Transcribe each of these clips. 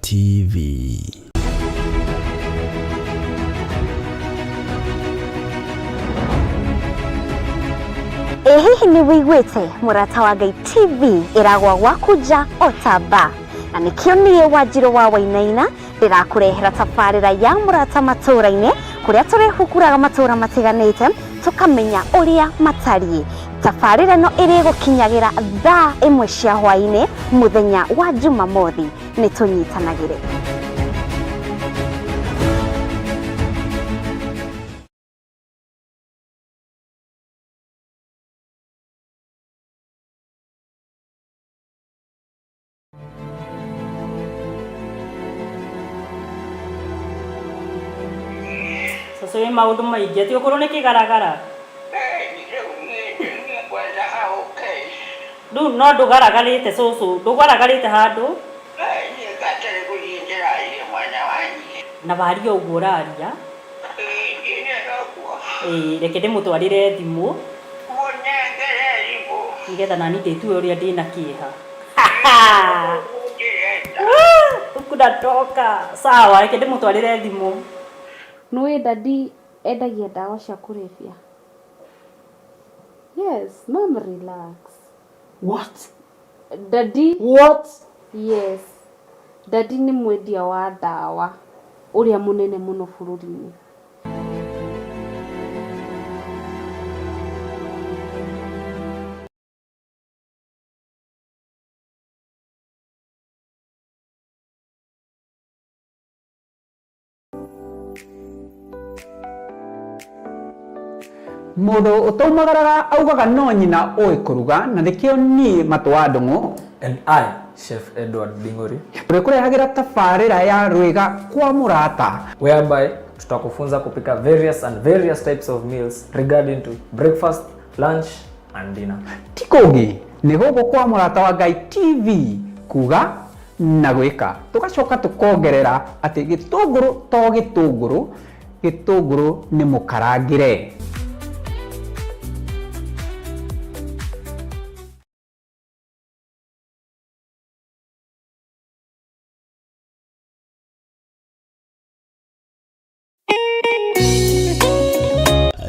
TV. Hihi ni wiguite murata wa Ngai TV iragwa gwakuja otaba na nikio niye Wanjiru wa Wainaina ndirakurehera tabarira ya murata maturaine kuria turihukuraga matura matiganite tukamenya uria matari. Tabarira no iri gukinyagira thaa 1 cia hwaini muthenya wa Jumamothi ni tunyitanagire. So we maundu maingi ati ukorwo ni kigaragara du no ndugaragarite susu ndugaragarite handu na bari uguo uraria reke ndimutwarire thimu ngetha nani nditue uria ndina kieha ukudatoka sawa reke ndimutwarire thimu. Nui daddy endagia ndawa cia kulevya. Yes, mom, relax. What? Daddy? What? Yes. Daddy ni mwendia wa ndawa uria munene muno bururi-ini. Mundu utomagaraga augaga no nyina oi kuruga na nikio ni Matu wa Ndung'u and I, Chef Edward Bing'ori, turikurehagira tabarira ya Rwiga kwa Murata, whereby tutakufunza kupika various types of meals regarding to breakfast, lunch and dinner. Tikogi ni gugu kwa Murata wa Ngai TV kuga na gwika tugacoka tukongerera ati gitunguru to gitunguru ni mukarangire.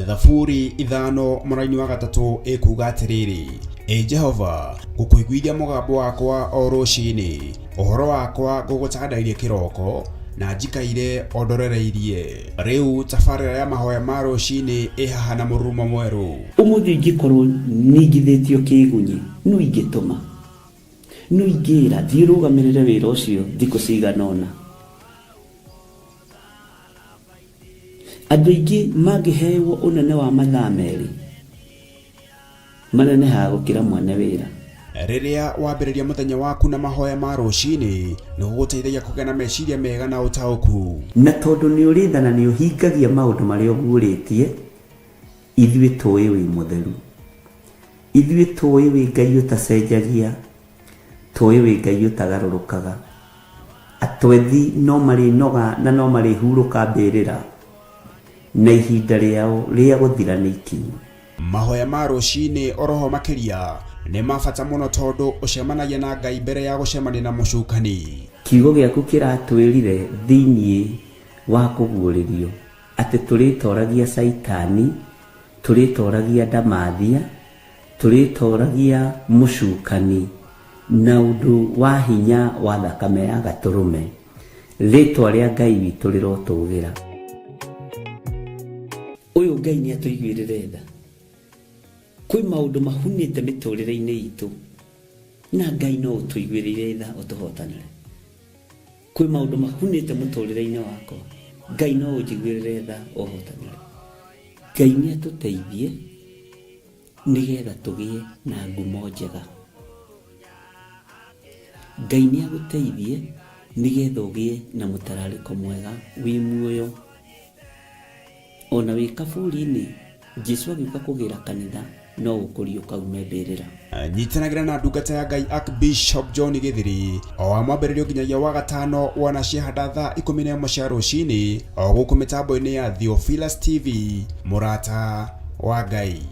Thaburi ithano muraini wa gatatu ikuga atiriri: Jehova ngukuiguithia mugambo wakwa o rucini, uhoro wakwa ngugutagandairie kiroko na njikaire ondorereirie. Riu tabarira ya mahoya ma rucini ihaha na murumo mweru. Umuthi ngikorwo ningithitio kigunyi no ingituma no ingira thirugamirire wira ucio thiko ciganona. Andu aingi magihewo unene wa mathaa meri manene ha gukira mwane wira. Riria wambiriria muthenya waku na mahoya ma rucini ni guguteithagia kugea na meciria mega na utauku, na tondu ni urithana ni uhingagia maundu maria uguritie. Ithuĩ tũĩ wĩ mutheru, ithuĩ tũĩ wĩ Ngai utacenjagia, tũĩ wĩ Ngai utagarũrũkaga. Atwethi no marĩ noga na no marĩ huruka mbĩrĩra na ihinda rĩao rĩa gũthira nĩ ikinyu. Mahoya ma rucini oroho makiria ni mabata muno tondu ucemanagia na Ngai mbere ya gucemania na mucukani. Kiugo gĩaku kĩratwĩrire thĩinĩ wa kũguũrĩrio atĩ tũrĩtoragia Saitani, tũrĩtoragia Ndamathia, tũrĩtoragia mucukani na ũndũ wa hinya wa thakame ya Gatũrũme. Rĩtwa rĩa Ngai witũ rĩrotũgĩra. Uyu Ngai ni atuiguĩrĩre tha. Kwĩ maũndũ mahunĩte mĩtũrĩre-inĩ itũ na Ngai no ũtũiguĩrĩre tha ũtũhotanĩre. Kwĩ maũndũ mahunĩte mũtũrĩre-inĩ wakwa, Ngai no ũnjiguĩrĩre tha ũhotanĩre. Ngai ni atũteithie nigetha tũgĩe na ngumo njega. Ngai ni agũteithie nigetha ũgĩe na mũtararĩko mwega wĩ muoyo. Ona wĩ kaburi-inĩ Jesu agĩũka kũgĩra kanitha no ũkũrio kaume mbĩrĩra. Nyitanagira na ndungata ya Ngai Archbishop John Githiri o wa mwambĩrĩrio nginyagia wa gatano wana ciahanda thaa 11 cia rucini o gũkũ mĩtambo-inĩ ya Theophilus TV, Murata wa Ngai.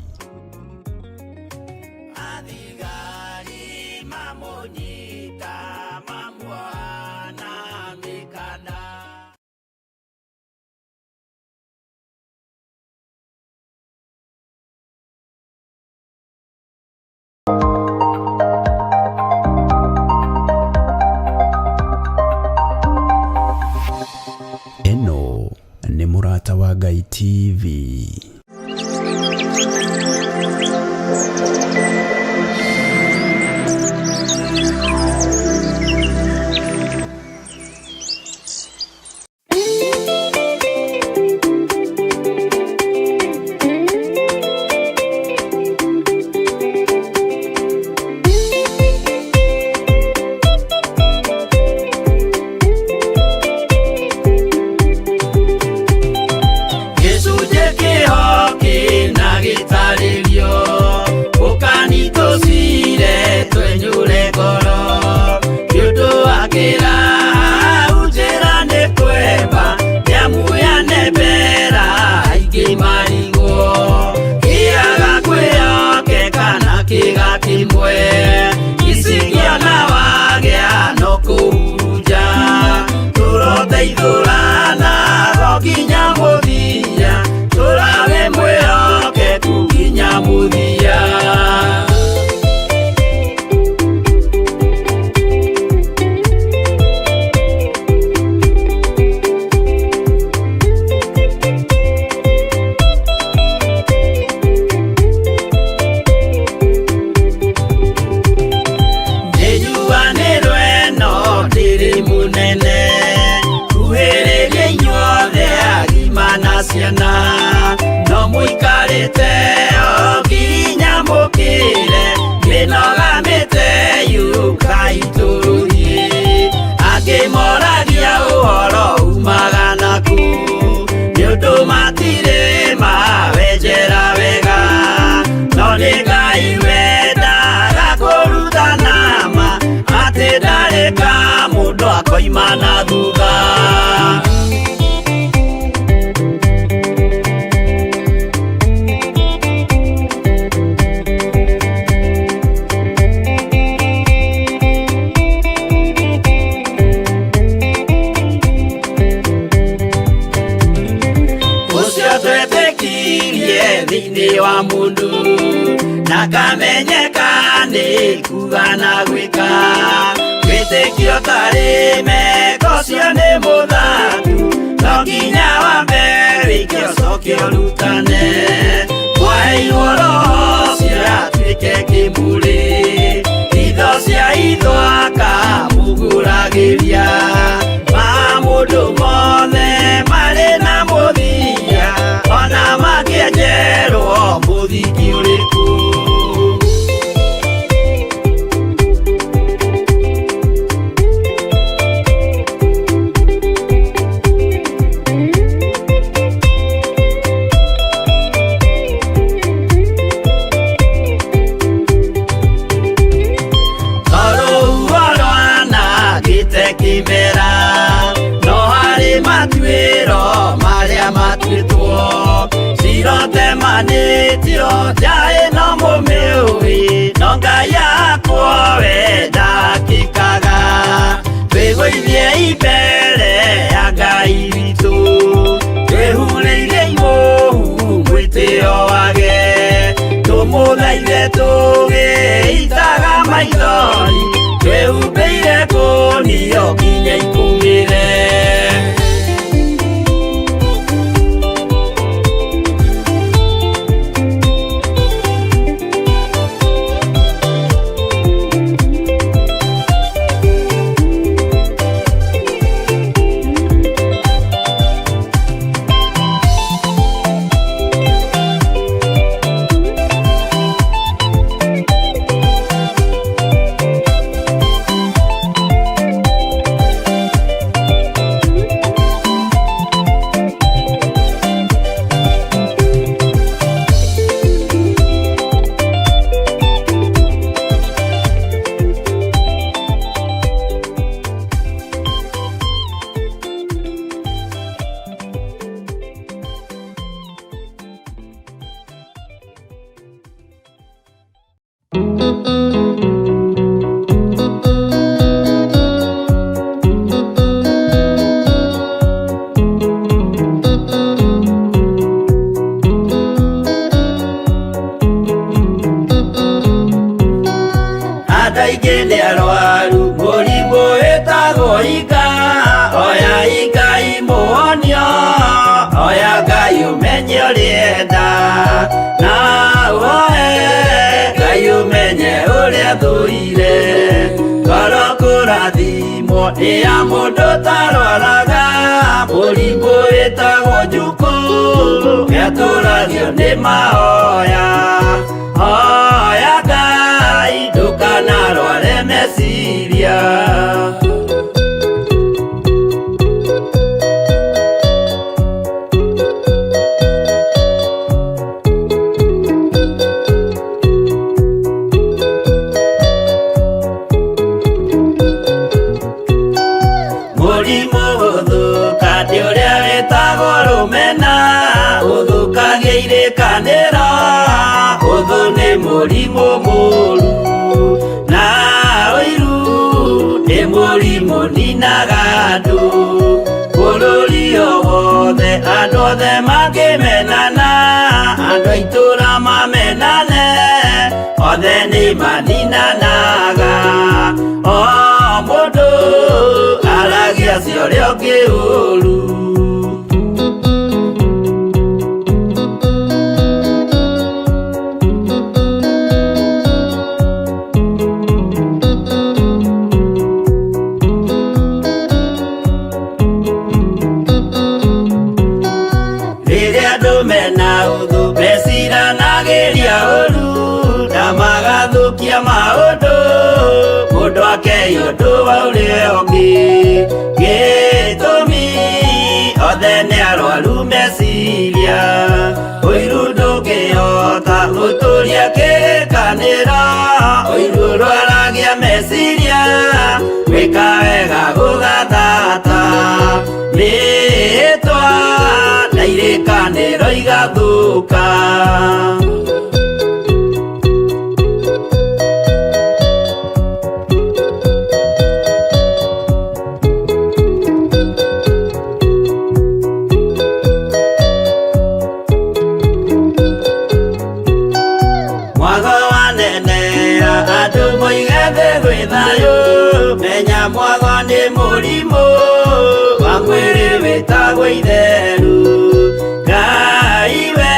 Athigari mamonyita mamwana nĩ Mũrata wa Ngai TV. oya Ngai umenye ũrĩenda na woe Ngai umenye ũrĩa thũire ngoro kũrathimwo nĩ ya mũndũ tarwaraga mũrimũ wĩtagwo njukũ gĩatũragio nĩ mahoya hoya Ngai ndũkanarware meciria mũrimũ mũru na ũiru nĩ mũrimũ ninaga andũ bũrũri o wothe andũ othe mangĩmenana andũ a itũra mamenane othe nĩ maninanaga o mũndũ aragia cio ũrĩa ũngĩ ũru magathũkia maũndũ mũndũ akei ũndũ wa ũrĩa ũngĩ gĩtũmi othe nĩ arwaru meciria ũiru ndũngĩhota gũtũria kĩrĩkanĩro ũiru rwaragia meciria gwĩka wega gũgathata rĩtwa na irĩkanĩro igathũka menya mwago nĩ mũrimũ wa mwĩrĩ wĩtagwo itherũ Ngai we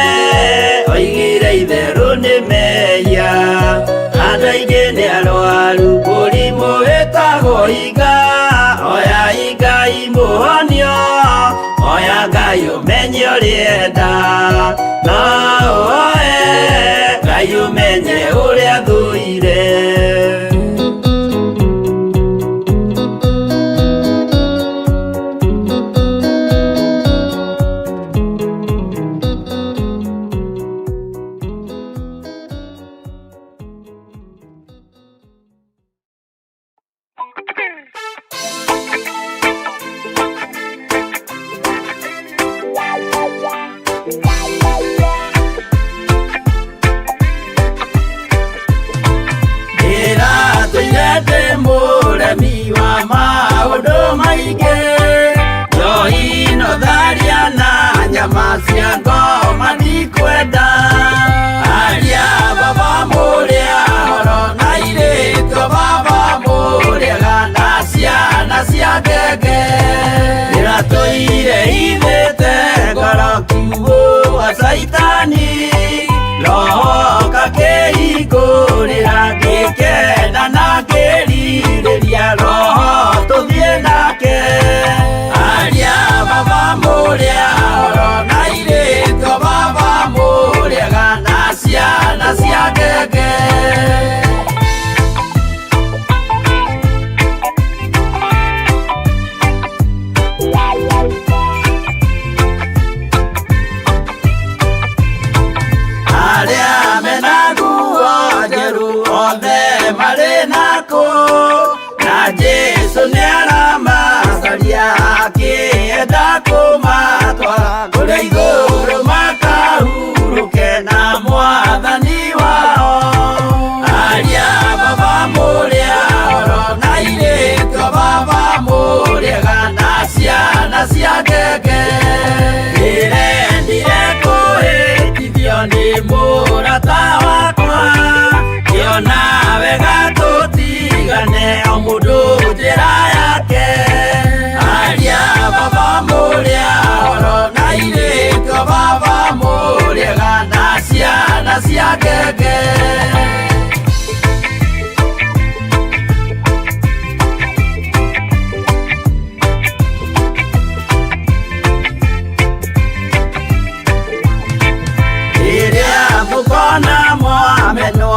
oigire itherũ nĩ mehia andũ aingĩ nĩ arwaru mũrimũ wĩtagwo inga oya Ngai mũhonio oya Ngai ũmenye ũrĩenda na woe Ngai ũmenye ũrĩa thũire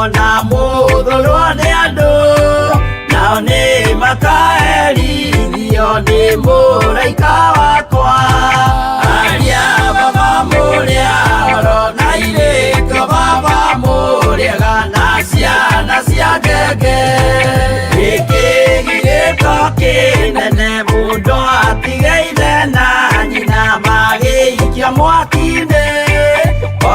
wona muthurwo ni andu nao ni makaerithio ni muraika wakwa aria baba muria oro na irĩko baba muriaga na ciana cia ngenge gĩkĩ gĩrĩko kĩnene mũndũ atigeire na nyina magĩikia mwaki-inĩ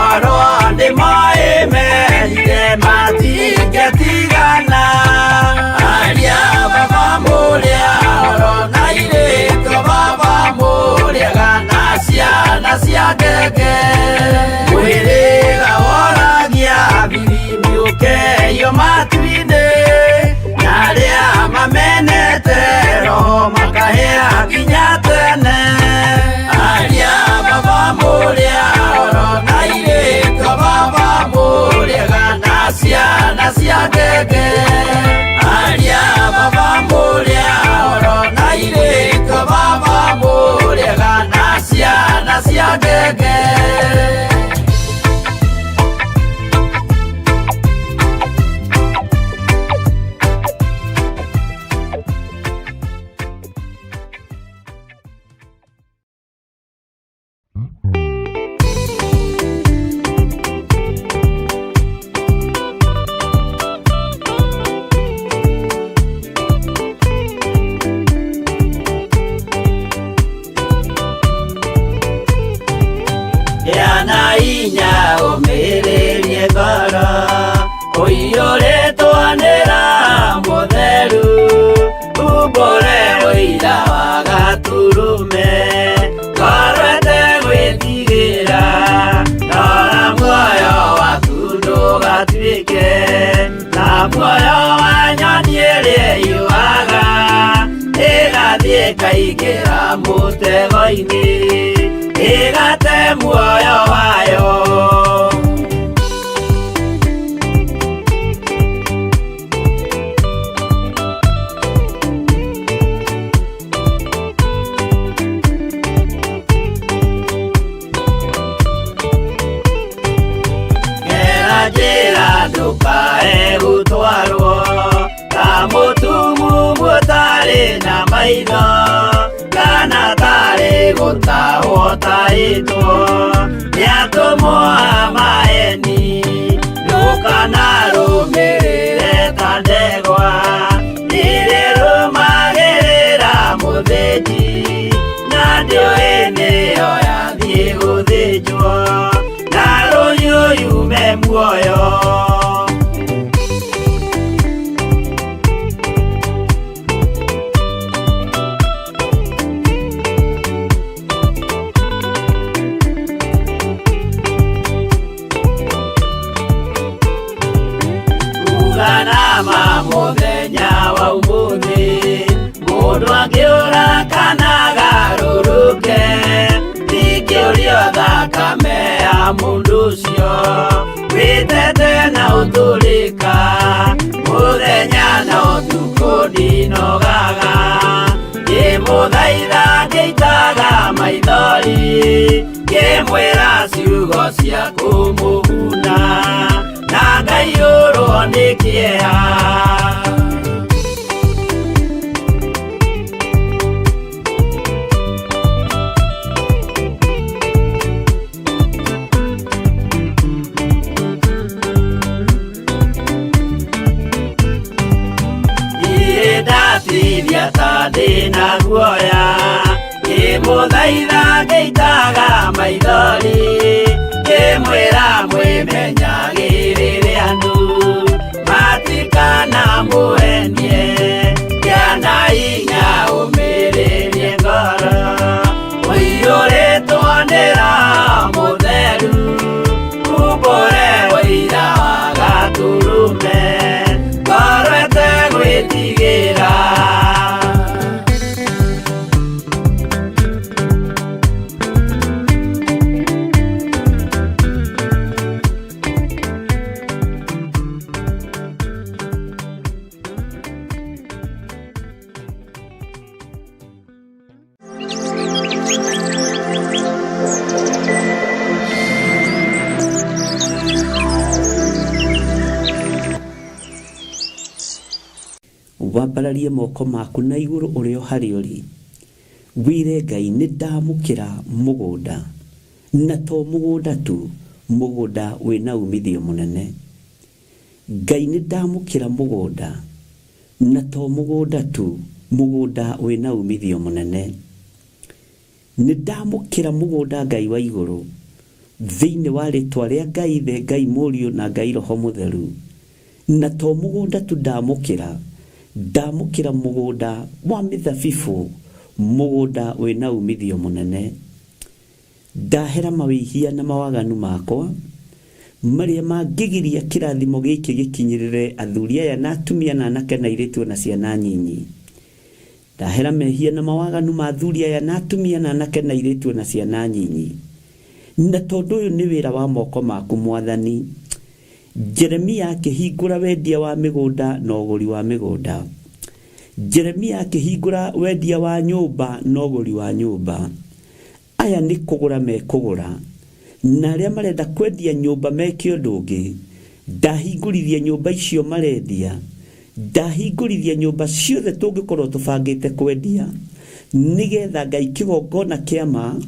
oro nĩ moĩ merire matingĩtigana aria baba mũrĩa oro na irĩko baba mũrĩaga na ciana cia ngenge mwĩrĩga woragia birimbi ũkeio matu-inĩ na arĩa mamenete roho makahĩa nginya tene aria baba mũrĩa oro na irĩko baba mũrĩaga na ciana cia ngenge aria baba mũrĩa oro na irĩko baba mũrĩaga na ciana cia ngenge kaigĩra mũtego-inĩ ĩgate muoyo wayo gera njĩra ndũkae gũtwarwo ta mũtumu mũtarĩ na maitho kana tarĩ gũtahwo tahĩtwo nĩatũmwo a maeni ndũkanarũmĩrĩre ta ndegwa nĩrĩrũmagĩrĩra mũthĩnji na ndĩũĩ nĩyo yathiĩ gũthĩnjwo na rũhiũ yume muoyo mũthenya wa ũmũthĩ mũndũ angĩũra kana garũrũke ndingĩũrio thakame ya mũndũ ũcio wĩtete na ũtũrĩka mũthenya na ũtukũ ndinogaga ngĩmũthaitha ngĩitaga maithori ngĩmwĩra ciugo cia kũmũguna na ngaiyũrwo nĩ kĩeha ndatithia ta ndĩna guoya ngĩmũthaitha ngĩitaga maithori ngĩmwĩra mwĩmenyagĩrĩre andũ matikana mũhenie gĩa na hinya ũmĩrĩrie ngoro ũiyũrĩtwo nĩ Roho Mũtheru umbũre ũira wa gatũrũme ngoro ĩtegwĩtigĩra wambararie moko maku na iguru urio hari uri wire Ngai ni ndamukira mugunda na to mugunda tu mugunda wina umithio munene Ngai ni ndamukira mugunda na to mugunda tu mugunda wina umithio munene ni ndamukira mugunda Ngai wa iguru thiini wa ritwa ria Ngai the Ngai Muriu na Ngai Roho Mutheru na to mugunda tu ndamukira mugunda wa mithabibu mugunda wina umithio munene ndahera mawihia na mawaganu makwa maria mangigiria kirathimo giki gikinyirire athuri aya na atumia na anake na airitu na ciana nyinyi ndahera mehia na mawaganu ma athuri aya na atumia na anake na airitu na ciana nyinyi na tondu uyu ni wira wa moko maku Mwathani Jeremia akihingura wendia wa migunda na uguri wa migunda Jeremia akihingura wendia wa nyumba na uguri wa nyumba aya ni kugura mekugura na aria marenda kwendia nyumba meke undu ungi ndahingurithia nyumba icio marendia ndahingurithia nyumba ciothe tungikorwo tubangite kwendia nigetha Ngai kigongona kiama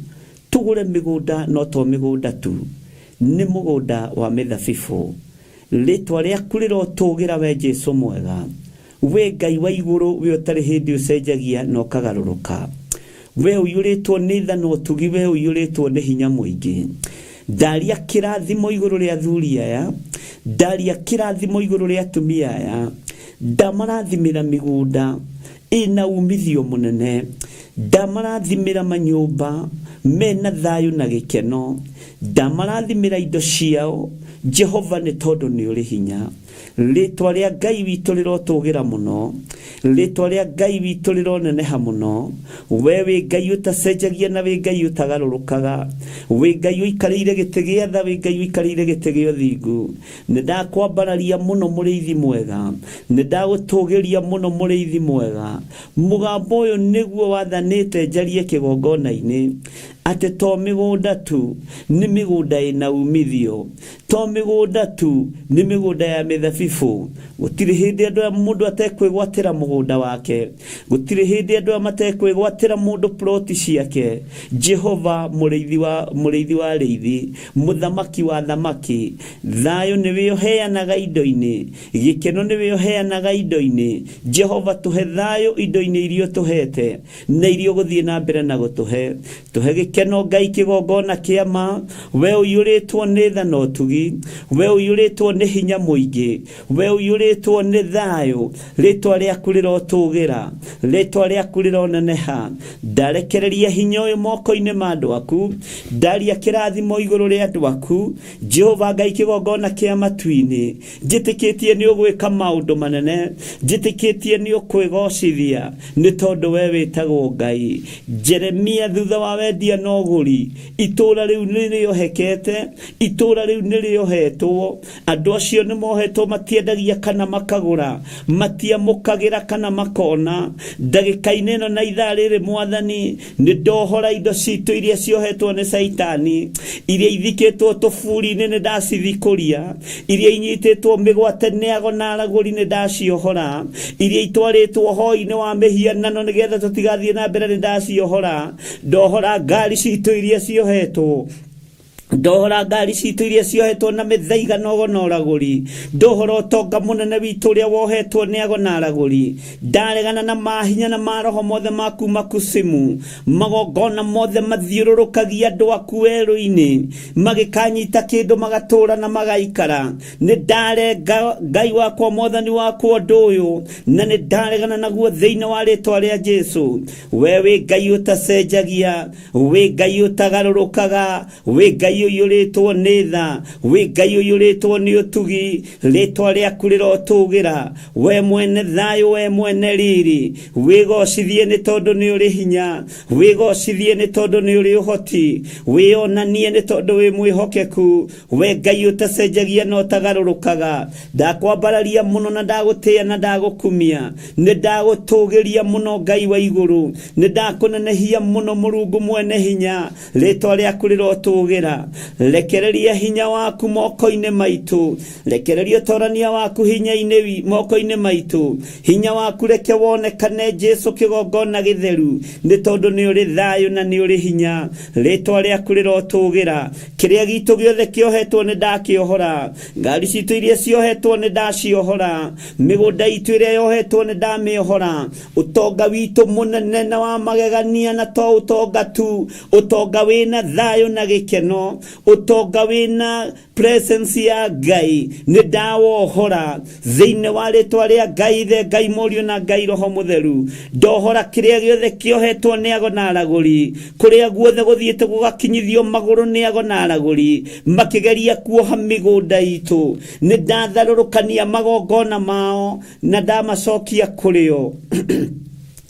tugure migunda no to migunda tu ni mugunda wa mithabibu ritwa riaku rirotugira we Jesu mwega we Ngai wa iguru we utari hindi ucenjagia no kagaruruka we uyuritwo ni tha no tugi we uyuritwo ni hinya muingi ndaria kirathimo iguru ria athuri aya ndaria kirathimo iguru ria atumia aya ndamarathimira migunda ina umithio munene ndamarathimira manyumba mena thayu na gikeno ndamarathimira indo ciao Jehova ni tondu ni uri hinya ritwa ria Ngai witu rirotugira muno ritwa ria Ngai witu rironeneha muno we wi Ngai utacenjagia na wi Ngai utagarurukaga wi Ngai uikarire giti gia tha wi Ngai uikarire giti gia uthingu ni ndakwambararia muno muriithi mwega ni ndagutugiria muno muriithi mwega mugambo uyu niguo wathanite njarie kigongona-ini ate to migunda tu ni migunda ina umithio to migunda tu ni migunda ya mithabibu gutiri hindi andu mundu atekwigwatira mugunda wake gutiri hindi andu matekwigwatira mundu ploti ciake Jehova muriithi wa riithi muthamaki wa thamaki thayo ni we uheanaga indo-ini gikeno ni we uheanaga indo-ini Jehova tuhe thayo indo-ini irio tuhete na irio guthie na mbere na gutuhe tuhe gikeno Ngai kigongona kiama we uyuritwo ni tha no tugi we uyuritwo ni hinya muingi we uyuritwo ni thayo ritwa riaku rirotugira ritwa riaku rironeneha ndarekereria hinya uyu moko-ini ma andu aku ndaria kirathimo iguru ria andu aku Jehova Ngai kigongona kiama twini njitikitie ni ugwika maundu manene njitikitie ni ukwigocithia ni tondu we witagwo Ngai Jeremia thutha wa wendia no guri itura riu niriohekete itura riu niriohetwo andu acio ni mohetwo matiendagia kana makagura matiamukagira kana makona ndagika-ini ino na ithaa riri Mwathani ni ndohora indo citu iria ciohetwo ni Saitani iria ithikitwo tuburi-ini ni ndacithikuria iria inyititwo migwate ni ago na araguri ni ndaciohora iria itwaritwo hoi-ini wa mihianano nigetha tutigathie na mbere ni ndaciohora ndohora ngari citu iria ciohetwo ndohora ngari citu iria ciohetwo na mithaiga nogo na uraguri ndohora utonga munene witu uria wohetwo ni ago na araguri ndaregana na mahinya na maroho mothe maku makusimu magongona mothe mathiururukagia andu aku weru-ini magikanyita kindu magatura na magaikara ni ndarenga Ngai wakwa Mwathani wakwa undu uyu na ni ndaregana naguo thiini wa ritwa ria Jesu we wi Ngai utacenjagia wi Ngai utagarurukaga wi Ngai uyuritwo ni tha wi Ngai uyuritwo ni utugi ritwa riaku rirotugira we mwene thayo we mwene riri wigocithie ni tondu ni uri hinya wigocithie ni tondu ni uri uhoti wionanie ni tondu wi mwihokeku we Ngai utacenjagia no utagarurukaga ndakwambararia muno na ndagutia na ndagukumia ni ndagutugiria muno Ngai wa iguru ni ndakunenehia muno Murungu mwene hinya ritwa riaku rirotugira rekereria hinya waku moko-inĩ maitũ, rekereria ũtorania waku hinya-inĩ moko-inĩ maitũ, hinya waku reke wonekane Jesu kĩgongona gĩtheru, nĩ tondũ nĩ ũrĩ thayũ na nĩ ũrĩ hinya, rĩtwa rĩaku rĩrotũgĩra, kĩrĩa gitũ gĩothe kĩohetwo nĩ ndakĩohora, ngari citũ iria ciohetwo nĩ ndaciohora, mĩgũnda itũ ĩrĩa yohetwo nĩ ndamĩohora, ũtonga witũ mũnene na wa magegania na to ũtonga tu, ũtonga wĩna thayũ na gĩkeno, ũtonga wĩna presence ya Ngai, nĩ ndawohora thĩinĩ wa rĩtwa rĩa Ngai Ithe, Ngai Mũriũ na Ngai Roho Mũtheru, ndohora kĩrĩa gĩothe kĩohetwo nĩ ago na aragũri, kũrĩa guothe gũthiĩte gũgakinyithio magũrũ nĩ ago na aragũri, makĩgeria kuoha mĩgũnda itũ, nĩ ndatharũrũkania magongona mao na ndamacokia kũrĩo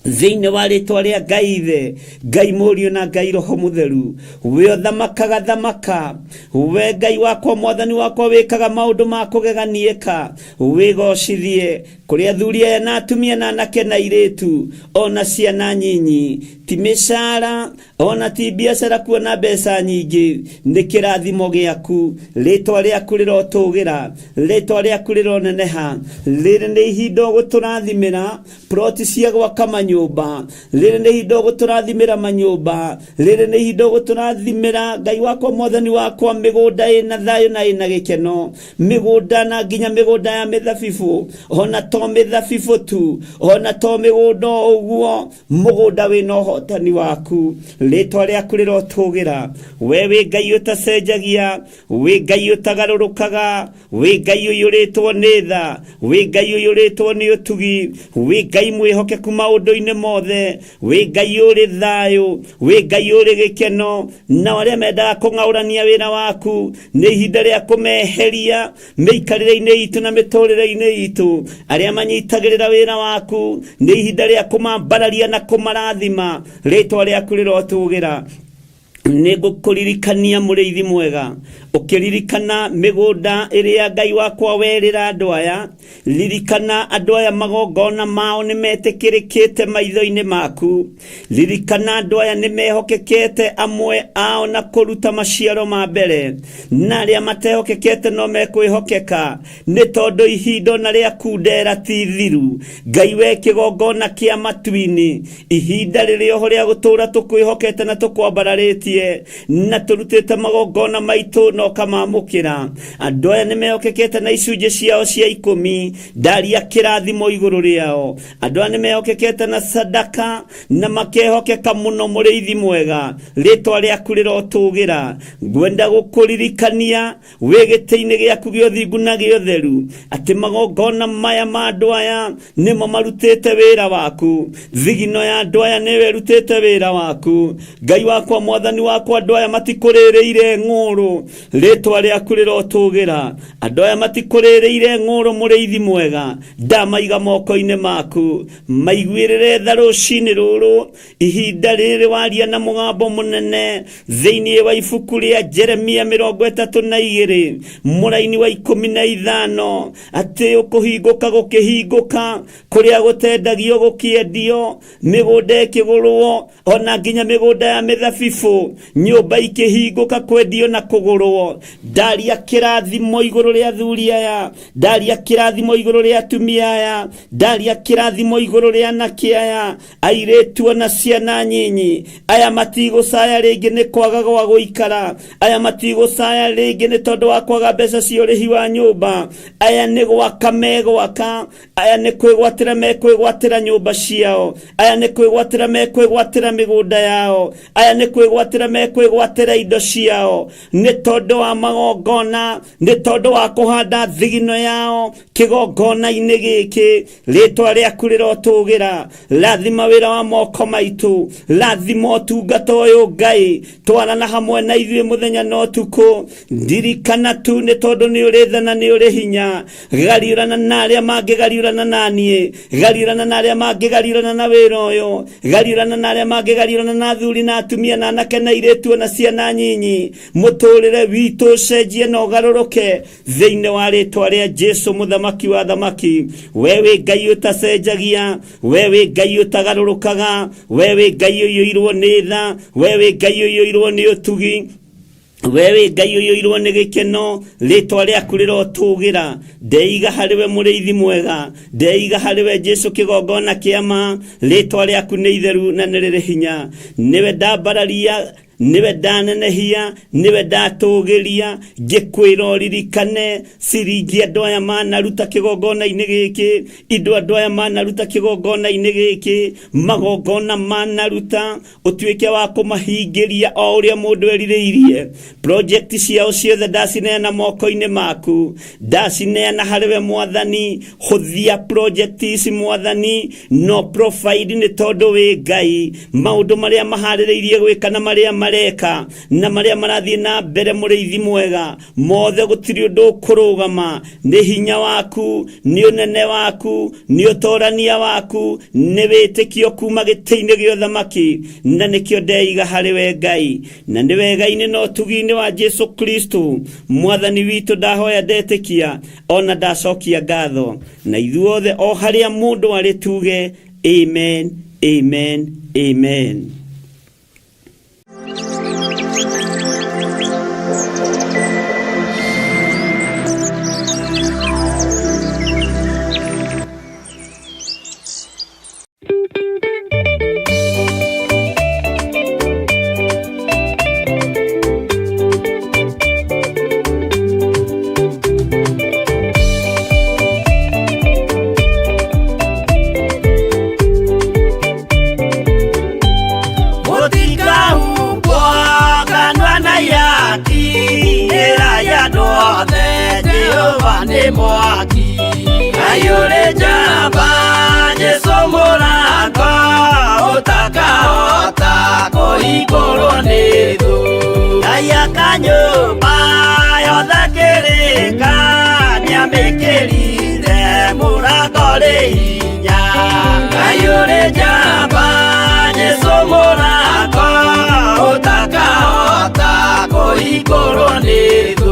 thĩinĩ wa rĩtwa rĩa Ngai Ithe, Ngai Mũriũ na Ngai Roho Mũtheru, we ũthamakaga thamaka, we Ngai wakwa Mwathani wakwa wĩkaga maũndũ ma kũgeganiĩka, wĩgocithie kũrĩ athuri aya na atumia na anake na airĩtu, ona ciana nyinyi, ti mĩcara ona ti biacara kuona mbeca nyingĩ, nĩ kĩrathimo gĩaku, rĩtwa rĩaku rĩrotũgĩra, rĩtwa rĩaku rĩroneneha, rĩrĩ nĩ ihinda ũgũtũrathimĩra ploti cia gwaka manyũmba, rĩrĩ nĩ ihinda ũgũtũrathimĩra manyũmba, rĩrĩ nĩ ihinda ũgũtũrathimĩra Ngai wakwa Mwathani wakwa mĩgũnda ĩna thayũ na ĩna gĩkeno, mĩgũnda na nginya mĩgũnda ya mĩthabibũ, ona to mĩthabibũ tu, ona to mĩgũnda ũguo, mũgũnda wĩna ũhotani waku, rĩtwa rĩaku rĩrotũgĩra, we wĩ Ngai ũtacenjagia, wĩ Ngai ũtagarũrũkaga, wĩ Ngai ũiyũrĩtwo nĩ tha, wĩ Ngai ũiyũrĩtwo nĩ ũtugi, wĩ Ngai mwĩhokeku maũndũ-inĩ mothe, wĩ Ngai ũrĩ thayũ, wĩ Ngai ũrĩ gĩkeno, na arĩa mendaga kũng'aũrania wĩra waku, nĩ ihinda rĩa kũmeheria mĩikarĩre-inĩ itũ na mĩtũrĩre-inĩ itũ, arĩa manyitagĩrĩra wĩra waku, nĩ ihinda rĩa kũmambararia na kũmarathima, rĩtwa rĩaku rĩrotũgĩra, nĩ ngũkũririkania mũrĩithi mwega, ũkĩririkana mĩgũnda ĩrĩa Ngai wakwa werĩra andũ aya, ririkana andũ aya magongona mao nĩ metĩkĩrĩkĩte maitho-inĩ maku, ririkana andũ aya nĩ mehokekete amwe ao na kũruta maciaro ma mbere, na arĩa matehokekete no mekwĩhokeka, nĩ tondũ ihinda na rĩa kundera ti thiru, Ngai we kĩgongona kĩa matu-inĩ, ihinda rĩrĩoho rĩa gũtũũra tũkwĩhokete na tũkwambararĩtie, na tũrutĩte magongona maitũ no kamamũkĩra, andũ aya nĩ mehokekete na icunjĩ ciao cia 10, ndaria kĩrathimo igũrũ rĩao, andũ aya nĩ mehokekete na sadaka na makehokeka mũno mũrĩithi mwega, rĩtwa rĩaku rĩrotũgĩra, ngwenda gũkũririkania wĩ gĩtĩ-inĩ gĩaku gĩa ũthingu na gĩa ũtheru, atĩ magongona maya ma andũ aya nĩmo marutĩte wĩra waku, thigino ya andũ aya nĩwe ĩrutĩte wĩra waku, Ngai wakwa Mwathani wakwa, andũ aya matikũrĩrĩire ng'ũrũ, rĩtwa rĩaku rĩrotũgĩra, andũ aya matikũrĩrĩire ng'ũrũ mũrĩithi mwega, ndamaiga moko-inĩ maku, maiguĩrĩre tha rũcinĩ rũrũ, ihinda rĩrĩ waria na mũgambo mũnene thĩinĩ wa ibuku rĩa Jeremia 32 mũraini wa 15, atĩ ũkũhingũka gũkĩhingũka, kũrĩa gũtendagio gũkĩendio, mĩgũnda ĩkĩgũrwo, ona nginya mĩgũnda ya mĩthabibũ, nyũmba ikĩhingũka kwendio na kũgũrwo, ndaria kĩrathimo igũrũ rĩa athuri aya, ndaria kĩrathimo igũrũ rĩa atumia aya, ndaria kĩrathimo igũrũ rĩa anake aya, airĩtu na ciana nyinyi, aya matigũcaya rĩngĩ nĩ kwaga gwa gũikara, aya matigũcaya rĩngĩ nĩ tondũ wa kwaga mbeca cia ũrĩhi wa nyũmba, aya nĩ gwaka megwaka, aya nĩ kwĩgwatĩra mekwĩgwatĩra nyũmba ciao, aya nĩ kwĩgwatĩra mekwĩgwatĩra mĩgũnda yao, aya nĩ kwĩgwatĩra mekwĩgwatĩra indo ciao, nĩ tondũ wa magongona, nĩ tondũ wa kũhanda thigino yao kĩgongona-inĩ gĩkĩ, rĩtwa rĩaku rĩrotũgĩra, rathima wĩra wa moko maitũ, rathima ũtungata ũyũ Ngai, twarana hamwe na ithuĩ mũthenya na ũtukũ, ndirikana tu nĩ tondũ nĩ ũrĩ tha na nĩ ũrĩ hinya, gariũrana na arĩa mangĩgariũrana naniĩ, gariũrana na arĩa mangĩgariũrana na wĩra ũyũ, gariũrana na arĩa mangĩgariũrana na athuri na atumia na anake na airĩtu na ciana nyinyi, mũtũrĩre witũ ũcenjie na ũgarũrũke thĩinĩ wa rĩtwa rĩa Jesu mũthamaki wa thamaki, we wĩ Ngai ũtacenjagia, we wĩ Ngai ũtagarũrũkaga, we wĩ Ngai ũiyũirwo nĩ tha, we wĩ Ngai ũiyũirwo nĩ ũtugi, wewe ngai uyoirwo nĩ gĩkeno rĩtwa rĩaku rĩrotũgĩra ndeiga harĩwe mũrĩithi mwega ndeiga harĩwe Jesu kĩgongona kĩama rĩtwa rĩaku nĩ itheru na nĩ rĩrĩ hinya nĩwe ndambararia niwe ndanenehia niwe ndatũgĩria ngĩkwĩra ũririkane ciringi andũ aya manaruta kĩgongona-inĩ gĩkĩ indo andũ aya manaruta kĩgongona-inĩ gĩkĩ magongona manaruta ũtuĩke wa kũmahingĩria o ũrĩa mũndũ erirĩirie project ciao ciothe ndacineana moko-inĩ maku ndacineana harĩwe mwathani hũthia project ici mwathani no provide nĩ tondũ wĩ Ngai maũndũ marĩa maharĩrĩirie gwĩka na marĩa mareka na marĩa marathiĩ na mbere mũrĩithi mwega mothe gũtirĩ ũndũ kũrũgama nĩ hinya waku nĩ ũnene waku nĩ ũtorania waku nĩ wĩtĩkio kuma gĩtĩ-inĩ gĩa ũthamaki na nĩkĩo ndeiga harĩwe Ngai na nĩ wega-inĩ na ũtugi-inĩ wa Jesu Kristo mwathani witũ ndahoya ndetĩkia ona ndacokia ngatho na ithuothe o harĩa mũndũ arĩ tuge amen amen amen. Mwaki ayure jamba Jesu mũrango ũtakahota kũhingũrwo nĩ thũ aya kanyũmba yothe kĩrĩka nĩamĩkĩrire mũrango rĩ hinya ayure jamba Jesu mũrango ũtakahota kũhingũrwo nĩ thũ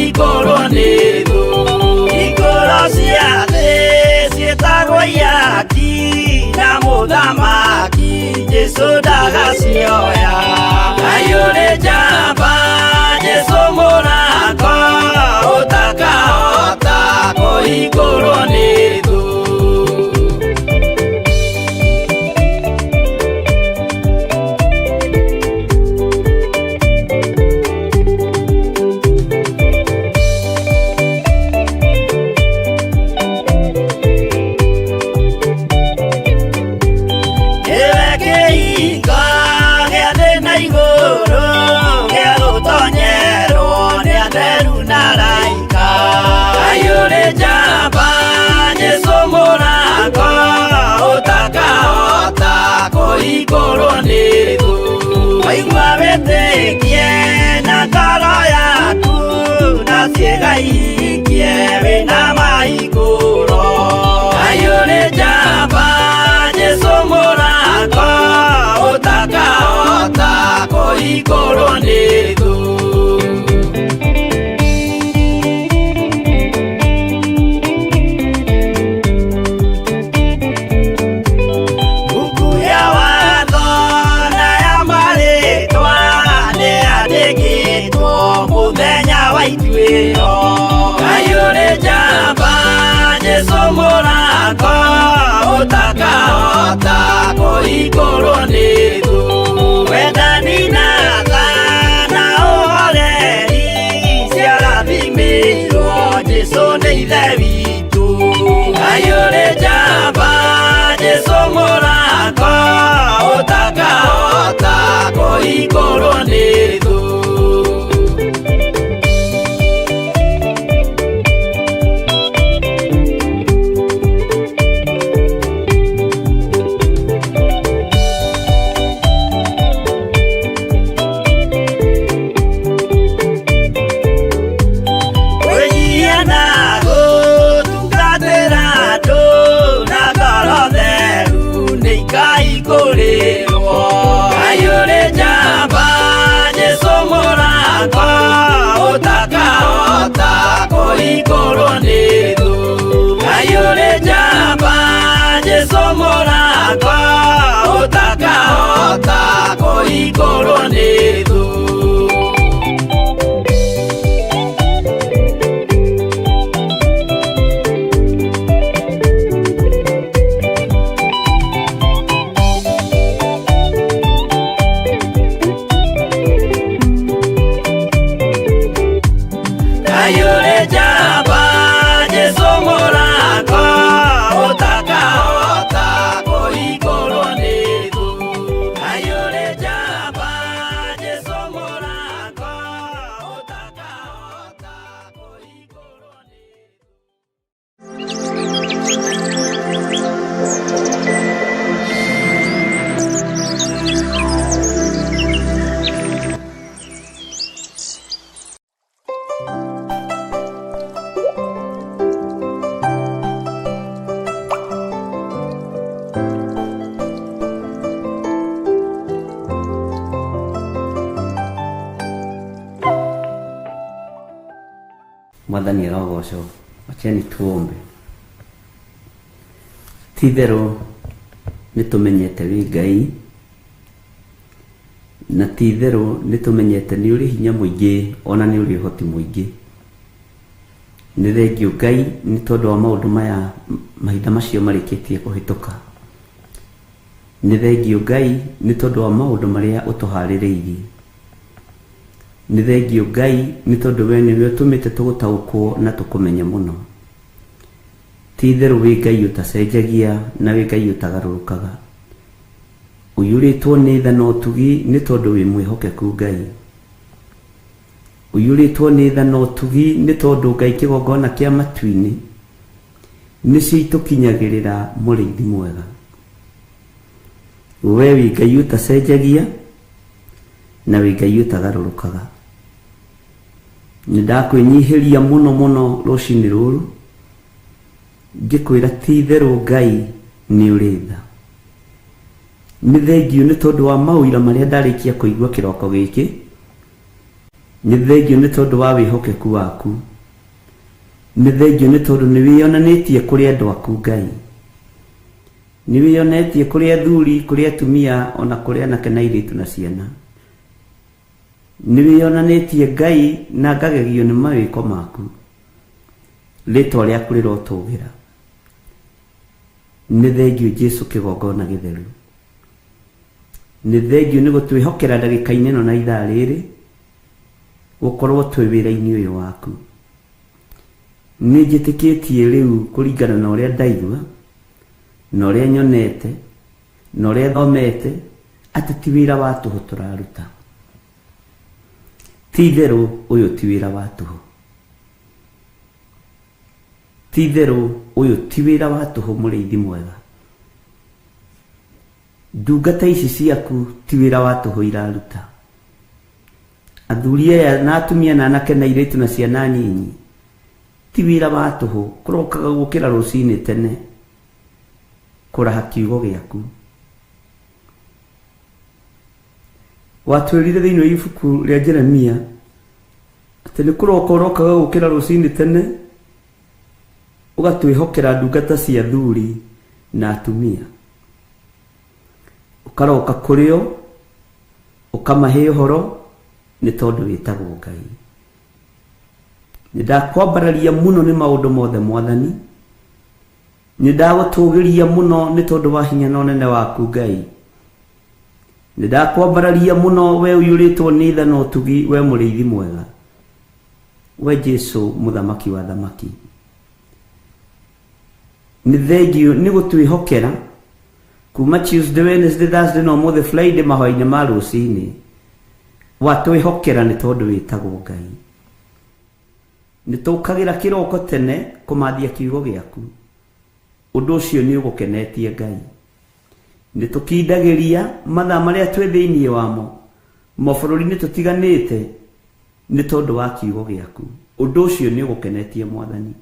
Igoro nĩthũ igoro cia thĩ ciĩtagwo yaki na mũthamaki Jesu ndagacioya ayũrĩ njamba Jesu mũrango ũtakahota kũhingũrwo nĩthũ igoro nĩthũ waigua wĩtĩkie na ngoro yaku na ciĩga ikie wĩna mahingũro ayũrĩ njamba Jesu mũrango ũtakahota kũhingũrwo nĩthũ ayũrĩ njamba Jesu mũrango ũtakahota kũhingũrwo nĩthũ wendani na tha na ũhoreri ciarathimĩirwo Jesu nĩ ithe witũ ayũrĩ njamba Jesu mũrango ũtakahota kũhingũrwo nĩthũ igũrũ nĩ thũ. Mwathani arogocwo, wacheni tuombe. Tithero nitumenyete wi Ngai, na tithero nitumenyete ni uri hinya muingi ona ni uri hoti muingi. Ni thengio Ngai ni tondu wa maundu maya mahinda macio marikitie kuhituka. Ni thengio Ngai ni tondu wa maundu maria utuhaririirie. Ni thengio Ngai ni tondu we niwe utumite tugutaukwo na tukumenya muno. Tithero wi Ngai utacenjagia na wi Ngai utagarurukaga. Uyuritwo ni tha no tugi ni tondu wi mwihokeku Ngai. Uyuritwo ni tha no tugi ni tondu Ngai kigongona kia matuini nicio itukinyagirira muriithi mwega. We wi Ngai utacenjagia na wi Ngai utagarurukaga. Nindakwenyihiria muno muno rucini ruru ngikwira tithero Ngai ni uri tha. Ni thengio ni tondu wa mawira maria ndarikia kuigua kiroko giki. Ni thengio ni tondu wa wihokeku waku. Ni thengio ni tondu ni wiyonanitie kuri andu aku Ngai. Ni wiyonetie kuri athuri, kuri atumia ona kuri anake na airitu na ciana. Ni wiyonanitie Ngai na ngagegio ni mawiko maku. Ritwa riaku rirotugira. Ni thengio Jesu kigongona githeru. Ni thengio ni gutwihokera ndagika-ini no na ithaa riri gukorwo twi wira-ini uyu waku. Ni njitikitie riu kuringana na uria ndaigua na uria nyonete na uria thomete ati ti wira wa tuhu turaruta. Tithero uyu ti wira wa tuhu. Tithero uyu ti wira wa tuhu muriithi mwega. Ndungata ici ciaku ti wira wa tuhu iraruta. Athuri aya na atumia na anake na airitu na ciana nyinyi ti wira wa tuhu kurokaga gukira rucini tene kuraha kiugo giaku. Watwirire thiini wa ibuku ria Jeremia ati ni kuroka urokaga gukira rucini tene ugatwihokera ndungata cia athuri na atumia. Ukaroka kurio ukamahe uhoro ni tondu witagwo Ngai. Nindakwambararia muno ni maundu mothe Mwathani. Nindagutugiria muno ni tondu wa hinya na unene waku Ngai. Nindakwambararia muno we uyuritwo ni tha no tugi we muriithi mwega. We Jesu muthamaki wa thamaki. Ni thengio ni gutwihokera kuma Tuesday, Wednesday, Thursday no mothe Friday mahoya ma rucini. Watwihokera ni tondu witagwo Ngai. Nitukagira kiroko tene kumathia kiugo giaku. Undu ucio ni ugukenetie Ngai. Nitukindagiria mathaa maria twi thiini wamo mabururi-ini tutiganite ni tondu wa kiugo giaku. Undu ucio ni ugukenetie Mwathani.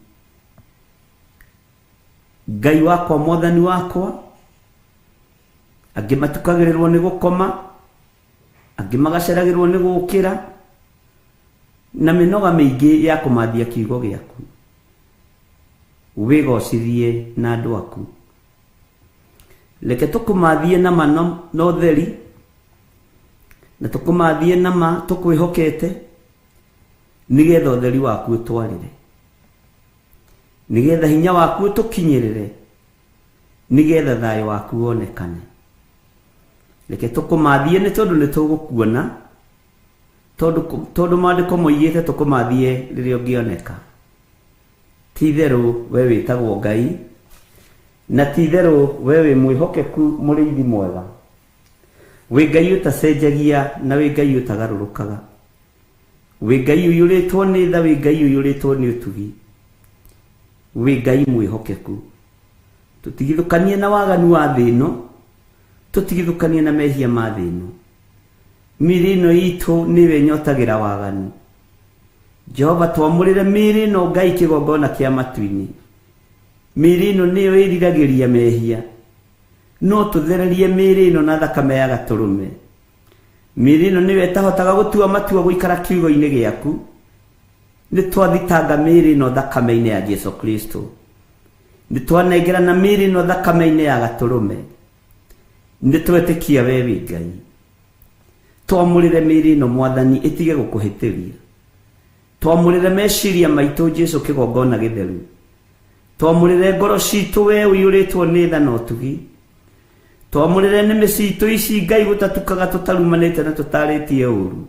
Ngai wakwa Mwathani wakwa angi matukagirirwo ni gukoma, angi magaceragirwo ni gukira na minoga miingi ya kumathia kiugo giaku. Wigocithie na andu aku. Leke tukumathie na mano no theri na tukumathie na ma tukwihokete nigetha utheri waku utwarire nigetha hinya waku tukinyirire nigetha thayo waku wonekane reke tukumathie ni tondu ni tugukuona tondu maandiko moigite tukumathie riria ungioneka titheru we witagwo Ngai na titheru we wi mwihokeku muriithi mwega we Ngai utacenjagia na we Ngai utagarurukaga we Ngai uyuritwo ni tha we Ngai uyuritwo ni utugi we Ngai mwihokeku tutigithukanie na waganu wa thino tutigithukanie na mehia ma thino mirino itu niwe nyotagira waganu Jehova twamurire mirino Ngai kigongona kia matuini mirino niwe iriragiria mehia no tuthererie mirino na thakame ya gaturume mirino niwe tahotaga gutua matua guikara kiugo-ini giaku ni twathitanga mirino thakame-ini ya Jesu Kristo ni twanengera na mirino thakame-ini ya gaturume ni twetikia wewe Ngai twamurire mirino mwathani itige gukuhitiria twamurire meciria maitu Jesu kigongona githeru twamurire ngoro citu we uyuritwo ni tha no tugi twamurire nimi citu ici Ngai gutatukaga tutarumanite na tutaritie uru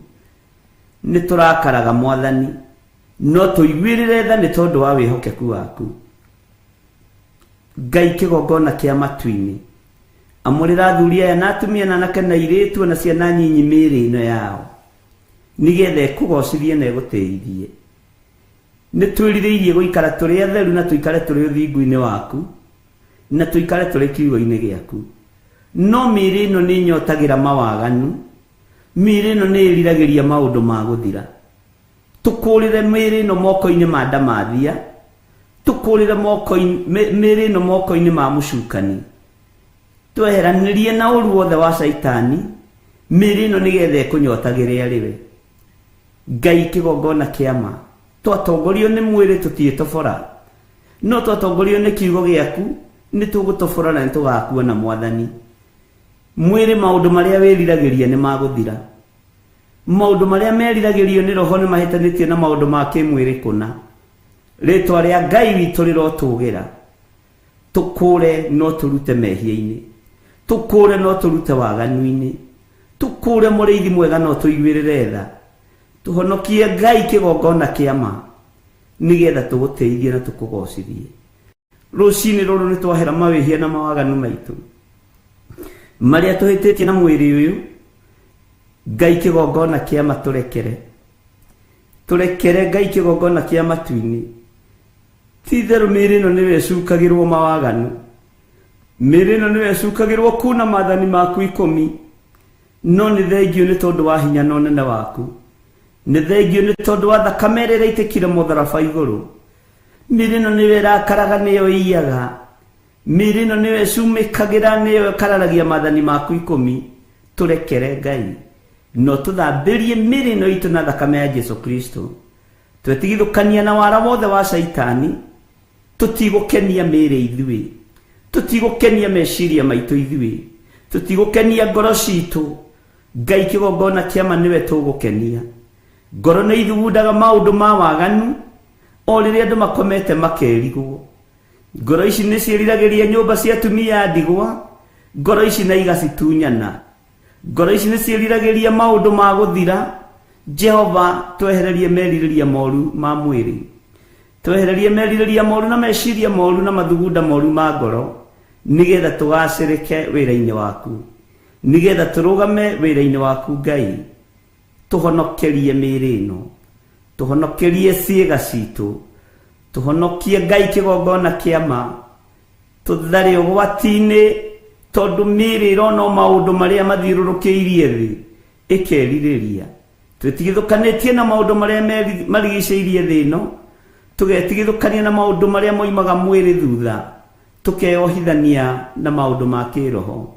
ni turakaraga mwathani no tuiguirire tha ni tondu wa wihokeku waku Ngai kigongona kia matuini amurira thuria ya natumia na nakena iritu na ciana nyinyi miri ino yao nigethe kugocithie na guteithie ni twiririirie guikara turi atheru na tuikare turi uthingu-ini waku na tuikare turi kiugo-ini giaku no miri ino ni nyotagira mawaganu miri ino ni iriragiria maundu ma guthira tukurire miri ino moko-ini ma ndamathia tukurire miri ino moko-ini ma mucukani tweheranirie na uru wothe wa Saitani miri ino nigethe kunyotagiria riwe Ngai kigongona kiama twatongorio ni mwiri tutie tofora no twatongorio ni kiugo giaku ni tugutofora na tugakua na mwathani mwiri maundu maria wiriragiria ni maguthira maundu maria meriragirio ni roho ni mahitanitie na maundu ma kimwiri kuna ritwa ria Ngai witu rirotugira tukure no turute mehia-ini tukure no turute waganu-ini tukure muriithi mwega no tuiguirire tha tuhonokie Ngai kigongona kiama nigetha tuguteithie na tukugocithie rucini ruru ni twahera mawihia na mawaganu maitu maria tuhititie na mwiri uyu Ngai kigongona kiama turekere Ngai kigongona kia matuini titheru miri ino niwe cukagirwo mawaganu miri ino niwe cukagirwo kuna mathani maku 10 no ni thengio ni tondu wa hinya no nene waku ni thengio ni tondu wa thakame ĩrĩa ĩitikire mũtharaba iguru miri ino niwe rakaraga niyo iyaga miri ino niwe cumikagira niyo kararagia mathani maku 10 turekere Ngai no tuthambirie miri ino itu na thakame ya Jesu Kristo twetigithukania na wara wothe wa Saitani tutigukenia miri ithui tutigukenia meciria maitu ithui tutigukenia ngoro citu Ngai kigongona kiama niwe tugukenia ngoro ni ithugundaga maundu ma waganu o riria andu makomete makerigwo ngoro ici ni ciiriragiria nyumba cia atumia ndigwa ngoro ici na igacitunyana ngoro ici ni ciiriragiria maundu ma guthira Jehova twehererie meririria moru ma mwiri twehererie meririria moru na meciria moru na mathugunda moru ma ngoro nigetha tugacirike wira-ini waku nigetha turugame wira-ini waku Ngai tuhonokerie miri ino tuhonokerie ciiga citu tuhonokie Ngai kigongona kiama tuthare ugwati-ini tondu miri irona maundu maria mathiururukiirie thi ikeririria twetigithukanitie na maundu maria marigicĩirie thi ino tugetigithukania na maundu maria moimaga mwiri thutha tukeohithania na maundu ma kiroho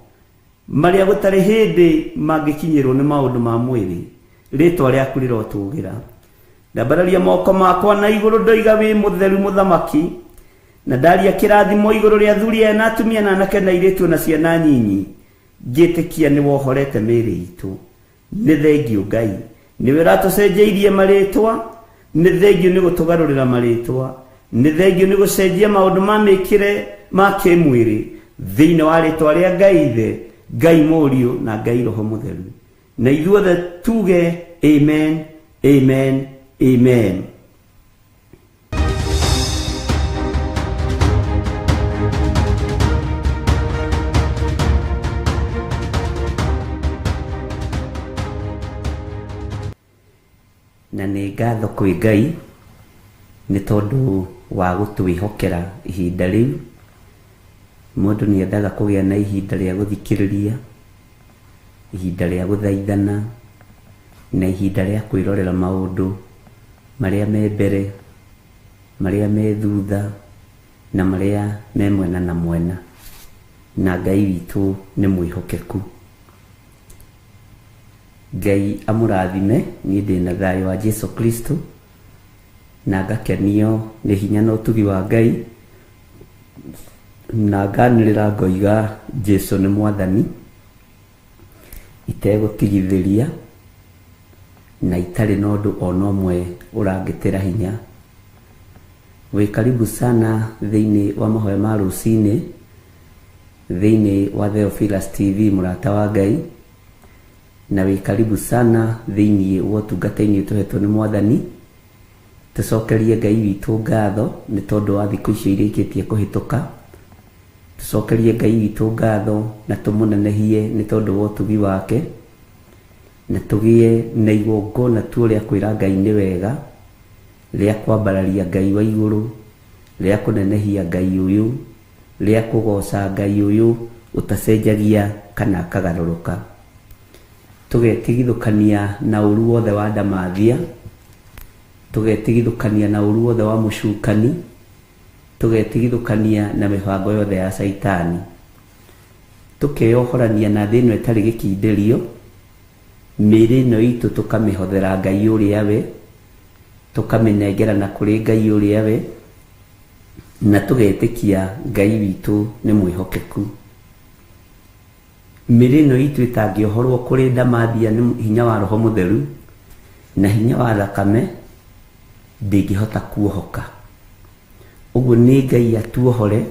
maria gutari hindi mangikinyirwo ni maundu ma mwiri ritwa riaku rirotugira ndambararia moko makwa na iguru ndoiga wi mutheru muthamaki na ndaria kirathimo iguru ria thuria na atumia na anake na iritu na ciana nyinyi ngitikia ni wohorete miri itu nĩ thengio Ngai nĩwe ũratũcenjeirie marĩtwa, nĩ thengio nĩ gũtũgarũrĩra marĩtwa, nĩ thengio nĩ gũcenjia maũndũ ma mĩkĩre ma kĩmwĩrĩ thĩinĩ wa rĩtwa rĩa Ngai Ithe, Ngai Mũriũ na Ngai Roho Mũtheru. Na ithuothe tuge amen, amen, amen. Na nĩ ngatho kwĩ Ngai nĩ tondũ wa gũtwĩhokera ihinda rĩu. Mũndũ nĩ endaga kũgĩa na ihinda rĩa gũthikĩrĩria, ihinda rĩa gũthaithana na ihinda rĩa kwĩrorera maũndũ marĩa me mbere, marĩa me thutha na marĩa me mwena na mwena. Na Ngai witũ nĩ mwĩhokeku. Ngai amũrathime. Niĩ ndĩna thayũ wa Jesu Kristo na ngakenio nĩ hinya na ũtugi wa Ngai, na nganĩrĩra ngoiga Jesu nĩ Mwathani itegũtigithĩria na itarĩ na ũndũ ona ũmwe ũrangĩtĩra hinya. Wĩ karibu sana thĩinĩ wa mahoya ma rũcinĩ thĩinĩ wa Theophilus TV mũrata wa Ngai, na wĩ karibu sana thĩinĩ wa ũtungata-inĩ tũhetwo nĩ Mwathani. Tũcokerie Ngai witũ ngatho nĩ tondũ wa thikũ icio irĩkĩtie kũhĩtũka. Tũcokerie Ngai witũ ngatho na tũmũnenehie nĩ tondũ wa ũtugi wake, na tũgĩe na igongona tu rĩa kwĩra Ngai nĩ wega, rĩa kwambararia Ngai wa igũrũ, rĩa kũnenehia Ngai ũyũ, rĩa kũgoca Ngai ũyũ ũtacenjagia kana akagarũrũka. Tũgetigithũkania na ũru wothe wa ndamathia, tũgetigithũkania na ũru wothe wa mũcukani, tũgetigithũkania na mĩbango yothe ya Saitani, tũkeyohorania na thĩ ĩno ĩtarĩ gĩkindĩrio. Mĩĩrĩ ĩno itũ tũkamĩhothera Ngai ũrĩa we, tũkamĩnengerana kũrĩ Ngai ũrĩa we, na tũgetĩkia Ngai witũ nĩ mwĩhokeku. Mĩĩrĩ ĩno itũ ĩtangĩohorwo kũrĩ ndamathia nĩ hinya wa Roho Mũtheru na hinya wa thakame, ndĩngĩhota kuohoka. Ũguo nĩ Ngai atuohore,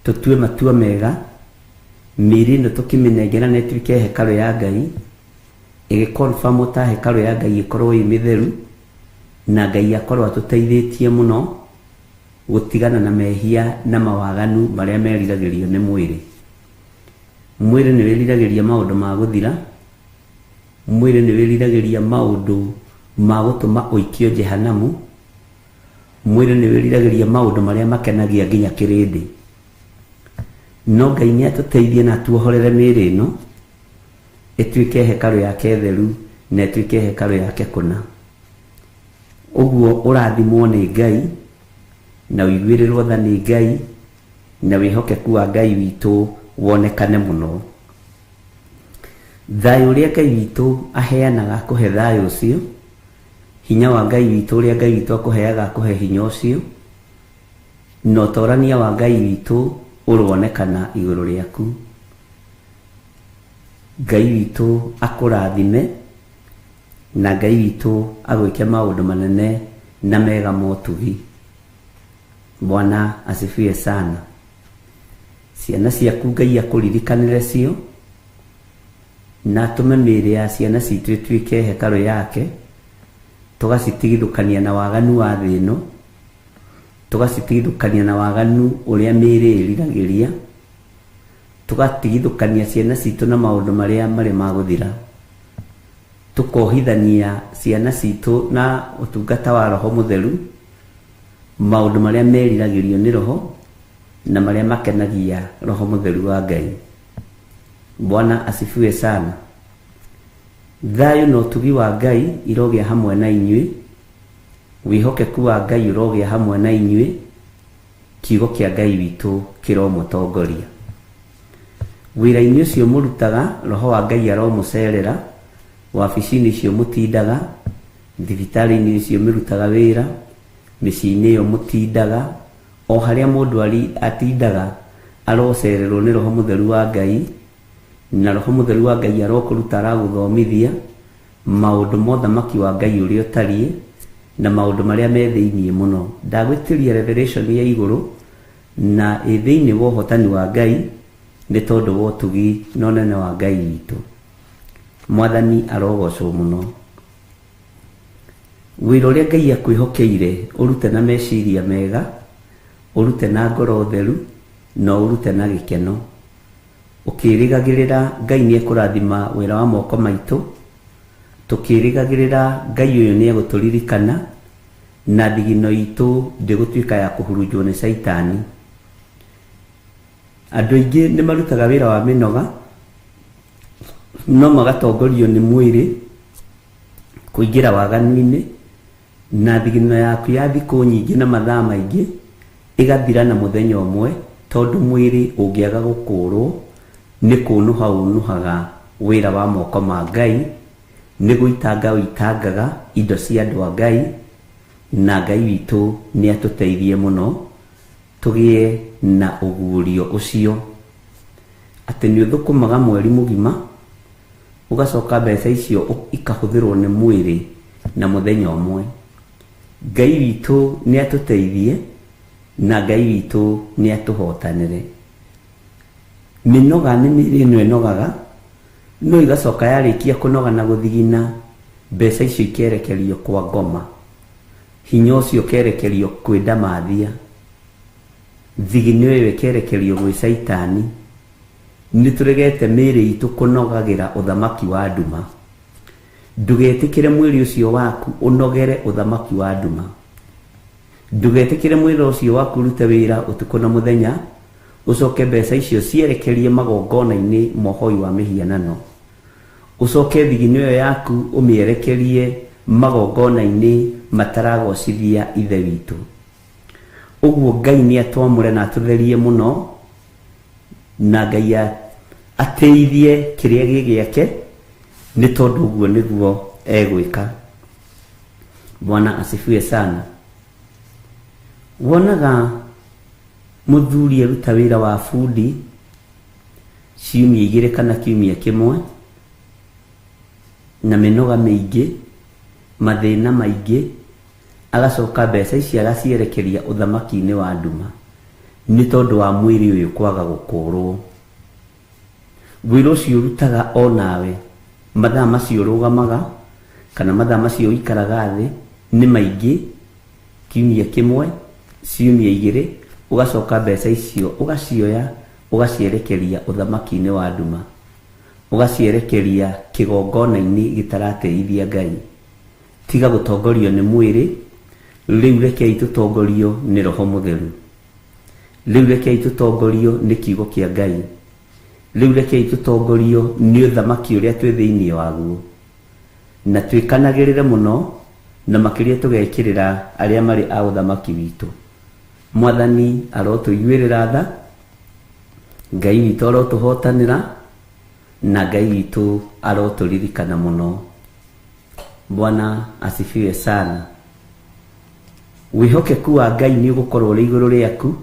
tũtue matua mega, mĩĩrĩ ĩno tũkĩmĩnengerana ĩtuĩke hekarũ ya Ngai, ĩgĩkonfirmwo ta hekarũ ya Ngai ĩkorwo ĩ mĩtheru, na Ngai akorwo atũteithĩtie mũno gũtigana na mehia na mawaganu marĩa meriragĩrio nĩ mwĩrĩ. Mwĩrĩ nĩ wĩriragĩria maũndũ ma gũthira, mwĩrĩ nĩ wĩriragĩria maũndũ ma gũtũma ũikio jehanamu, mwĩrĩ nĩ wĩriragĩria maũndũ marĩa makenagia nginya kĩrĩndĩ. No Ngai nĩ atũteithie na atuohorere mĩĩrĩ ĩno ĩtuĩke hekarũ yake theru na ĩtuĩke hekarũ yake kũna. Ũguo ũrathimwo nĩ Ngai na ũiguĩrĩrwo tha nĩ Ngai na wĩhokeku wa Ngai witũ wonekane mũno. Thayũ ũrĩa Ngai witũ aheanaga kũhe thayũ ũcio, hinya wa Ngai witũ ũrĩa Ngai witũ akũheaga kũhe hinya ũcio, na ũtorania wa Ngai witũ ũronekana igũrũ rĩaku. Ngai witũ akũrathime na Ngai witũ agwĩke maũndũ manene na mega ma ũtugi. Bwana asifiwe sana. Ciana ciaku Ngai akũririkanĩre cio, na atũme mĩĩrĩ ya ciana citũ ĩtuĩke hekarũ yake, tũgacitigithũkania na waganu wa thĩ ĩno, tũgacitigithũkania na waganu ũrĩa mĩĩrĩ ĩriragĩria, tũgatigithũkania ciana citũ na maũndũ marĩa marĩ ma gũthira, tũkohithania ciana citũ na ũtungata wa Roho Mũtheru, maũndũ marĩa meriragĩrio nĩ Roho na marĩa makenagia Roho Mũtheru wa Ngai. Bwana asifiwe sana. Thayũ na ũtugi wa Ngai irogĩa hamwe na inyuĩ, wĩhokeku wa Ngai ũrogĩa hamwe na inyuĩ, kiugo kĩa Ngai witũ kĩromũtongoria. Wĩra-inĩ ũcio mũrutaga, Roho wa Ngai aromũcerera, wabici-inĩ icio mũtindaga, thibitarĩ-inĩ icio mũrutaga wĩra, mĩciĩ-inĩ ĩyo mũtindaga, o harĩa mũndũ atindaga arocererwo nĩ Roho Mũtheru wa Ngai, na roho mutheru wa Ngai arokuruta araguthomithia maundu mothamaki wa Ngai uria utariĩ na maundu maria me thĩinĩ mũno. Ndagwĩtĩria revelation ya iguru na thĩinĩ wa ũhotani wa Ngai nĩ tondũ wa ũtugi na ũnene wa Ngai witũ. Mwathani arogocwo mũno. Wĩra ũrĩa Ngai akwĩhokeire ũrute na meciria mega, ũrute na ngoro theru na ũrute na gĩkeno, ũkĩrĩgagĩrĩra Ngai nĩ ekũrathima wĩra wa moko maitũ, tũkĩrĩgagĩrĩra Ngai ũyũ nĩ egũtũririkana na thigino itũ ndĩgũtuĩka ya kũhurunjwo nĩ Saitani. Andũ aingĩ nĩ marutaga wĩra wa mĩnoga no magatongorio nĩ mwĩrĩ kũingĩra waganu-inĩ, na thigino yaku ya thikũ nyingĩ na mathaa maingĩ ĩgathira na mũthenya ũmwe, tondũ mwĩrĩ ũngĩaga gũkũrwo nĩ kũnũha ũnũhaga wĩra wa moko ma Ngai, nĩ gũitanga ũitangaga indo cia andũ a Ngai, na Ngai witũ nĩ atũteithie mũno tũgĩe na ũguũrio ũcio atĩ nĩ ũthũkũmaga mweri mũgima ũgacoka mbeca icio ikahũthĩrwo nĩ mwĩrĩ na mũthenya ũmwe. Ngai witũ nĩ atũteithie na Ngai witũ nĩ atũhotanĩre. Mĩnoga nĩ mĩĩrĩ ĩno ĩnogaga, no igacoka yarĩkia kũnoga na gũthigina, mbeca icio ikerekerio kwa ngoma, hinya ũcio ũkerekerio kwĩ ndamathia, thigino ĩyo ĩkerekerio gwĩ Saitani. Nĩ tũregete mĩĩrĩ itũ kũnogagĩra ũthamaki wa nduma. Ndũgetĩkĩre mwĩrĩ ũcio waku ũnogere ũthamaki wa nduma. Ndũgetĩkĩre mwĩrĩ ũcio waku ũrute wĩra ũtukũ na mũthenya, ũcoke mbeca icio cierekerie magongona-inĩ mohoi wa mĩhianano, ũcoke thigino ĩyo yaku ũmĩerekerie magongona-inĩ mataragocithia ithe witũ. Ũguo Ngai nĩ atwamũre na atũtherie mũno, na Ngai ateithie kĩrĩa gĩ gĩake, nĩ tondũ ũguo nĩguo egwĩka. Bwana asifiwe sana. Wonaga mũthuri aruta wĩra wa bundi ciumia 2 kana kiumia kĩmwe, na mĩnoga mĩingĩ, mathĩna maingĩ, agacoka mbeca ici agacierekeria ũthamaki-inĩ wa nduma, nĩ tondũ wa mwĩrĩ ũyũ kwaga gũkũrwo. Wĩra ũcio ũrutaga o nawe, mathaa macio ũrũgamaga kana mathaa macio ũikaraga thĩ nĩ maingĩ, kiumia kĩmwe, ciumia 2, ugacoka mbeca icio ugacioya ugacierekeria ũthamaki-inĩ wa nduma, ugacierekeria kĩgongona-inĩ gĩtarateithia Ngai. Tiga gũtongorio nĩ mwĩrĩ, rĩu rekei tũtongorio nĩ Roho Mũtheru. Rĩu rekei tũtongorio nĩ kiugo kĩa Ngai. Rĩu rekei tũtongorio nĩ ũthamaki ũrĩa twĩ thĩinĩ waguo, na twĩkanagĩrĩre mũno, na makĩria tũgekĩrĩra arĩa marĩ a ũthamaki witũ. Mwathani arotũiguĩrĩra tha, Ngai witũ arotũhotanĩra, na Ngai witũ arotũririkana mũno. Bwana asifiwe sana. Wĩhokeku wa Ngai nĩ ũgũkorwo ũrĩ igũrũ rĩaku,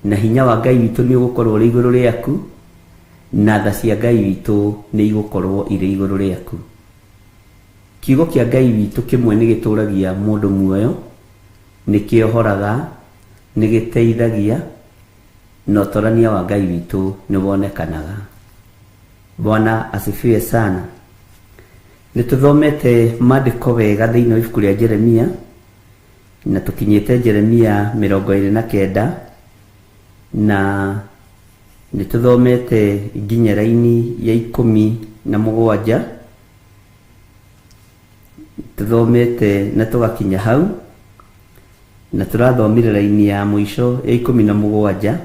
na hinya wa Ngai witũ nĩ ũgũkorwo ũrĩ igũrũ rĩaku, na tha cia Ngai witũ nĩ igũkorwo irĩ igũrũ rĩaku. Kiugo kĩa Ngai witũ kĩmwe nĩ gĩtũragia mũndũ muoyo, nĩ kĩohoraga, nĩ gĩteithagia, na ũtorania wa Ngai witũ nĩ wonekanaga. Bwana asifiwe sana. Nĩtũthomete maandĩko wega thĩinĩ wa ibuku rĩa Jeremia, na tũkinyĩte Jeremia 29, na nĩtũthomete nginya raini ya 17, tũthomete na tũgakinya hau, na tũrathomire raini ya mũico ya 17,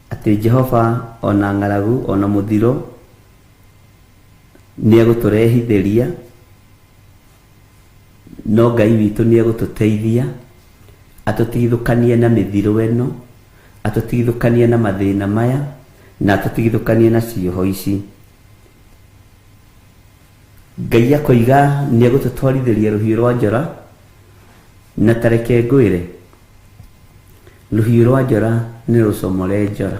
atĩ Jehova ona ng'aragu ona mũthiro nĩ egũtũrehithĩria, no Ngai witũ nĩ egũtũteithia, atũtigithũkanie na mĩthiro ĩno, atũtigithũkanie na mathĩna maya, na atũtigithũkanie na cioho ici. Ngai akoiga nĩ egũtũtwarithĩria rũhiũ rwa njora, na tareke ngwĩre, rũhiũ rwa njora nĩ rũcomore njora.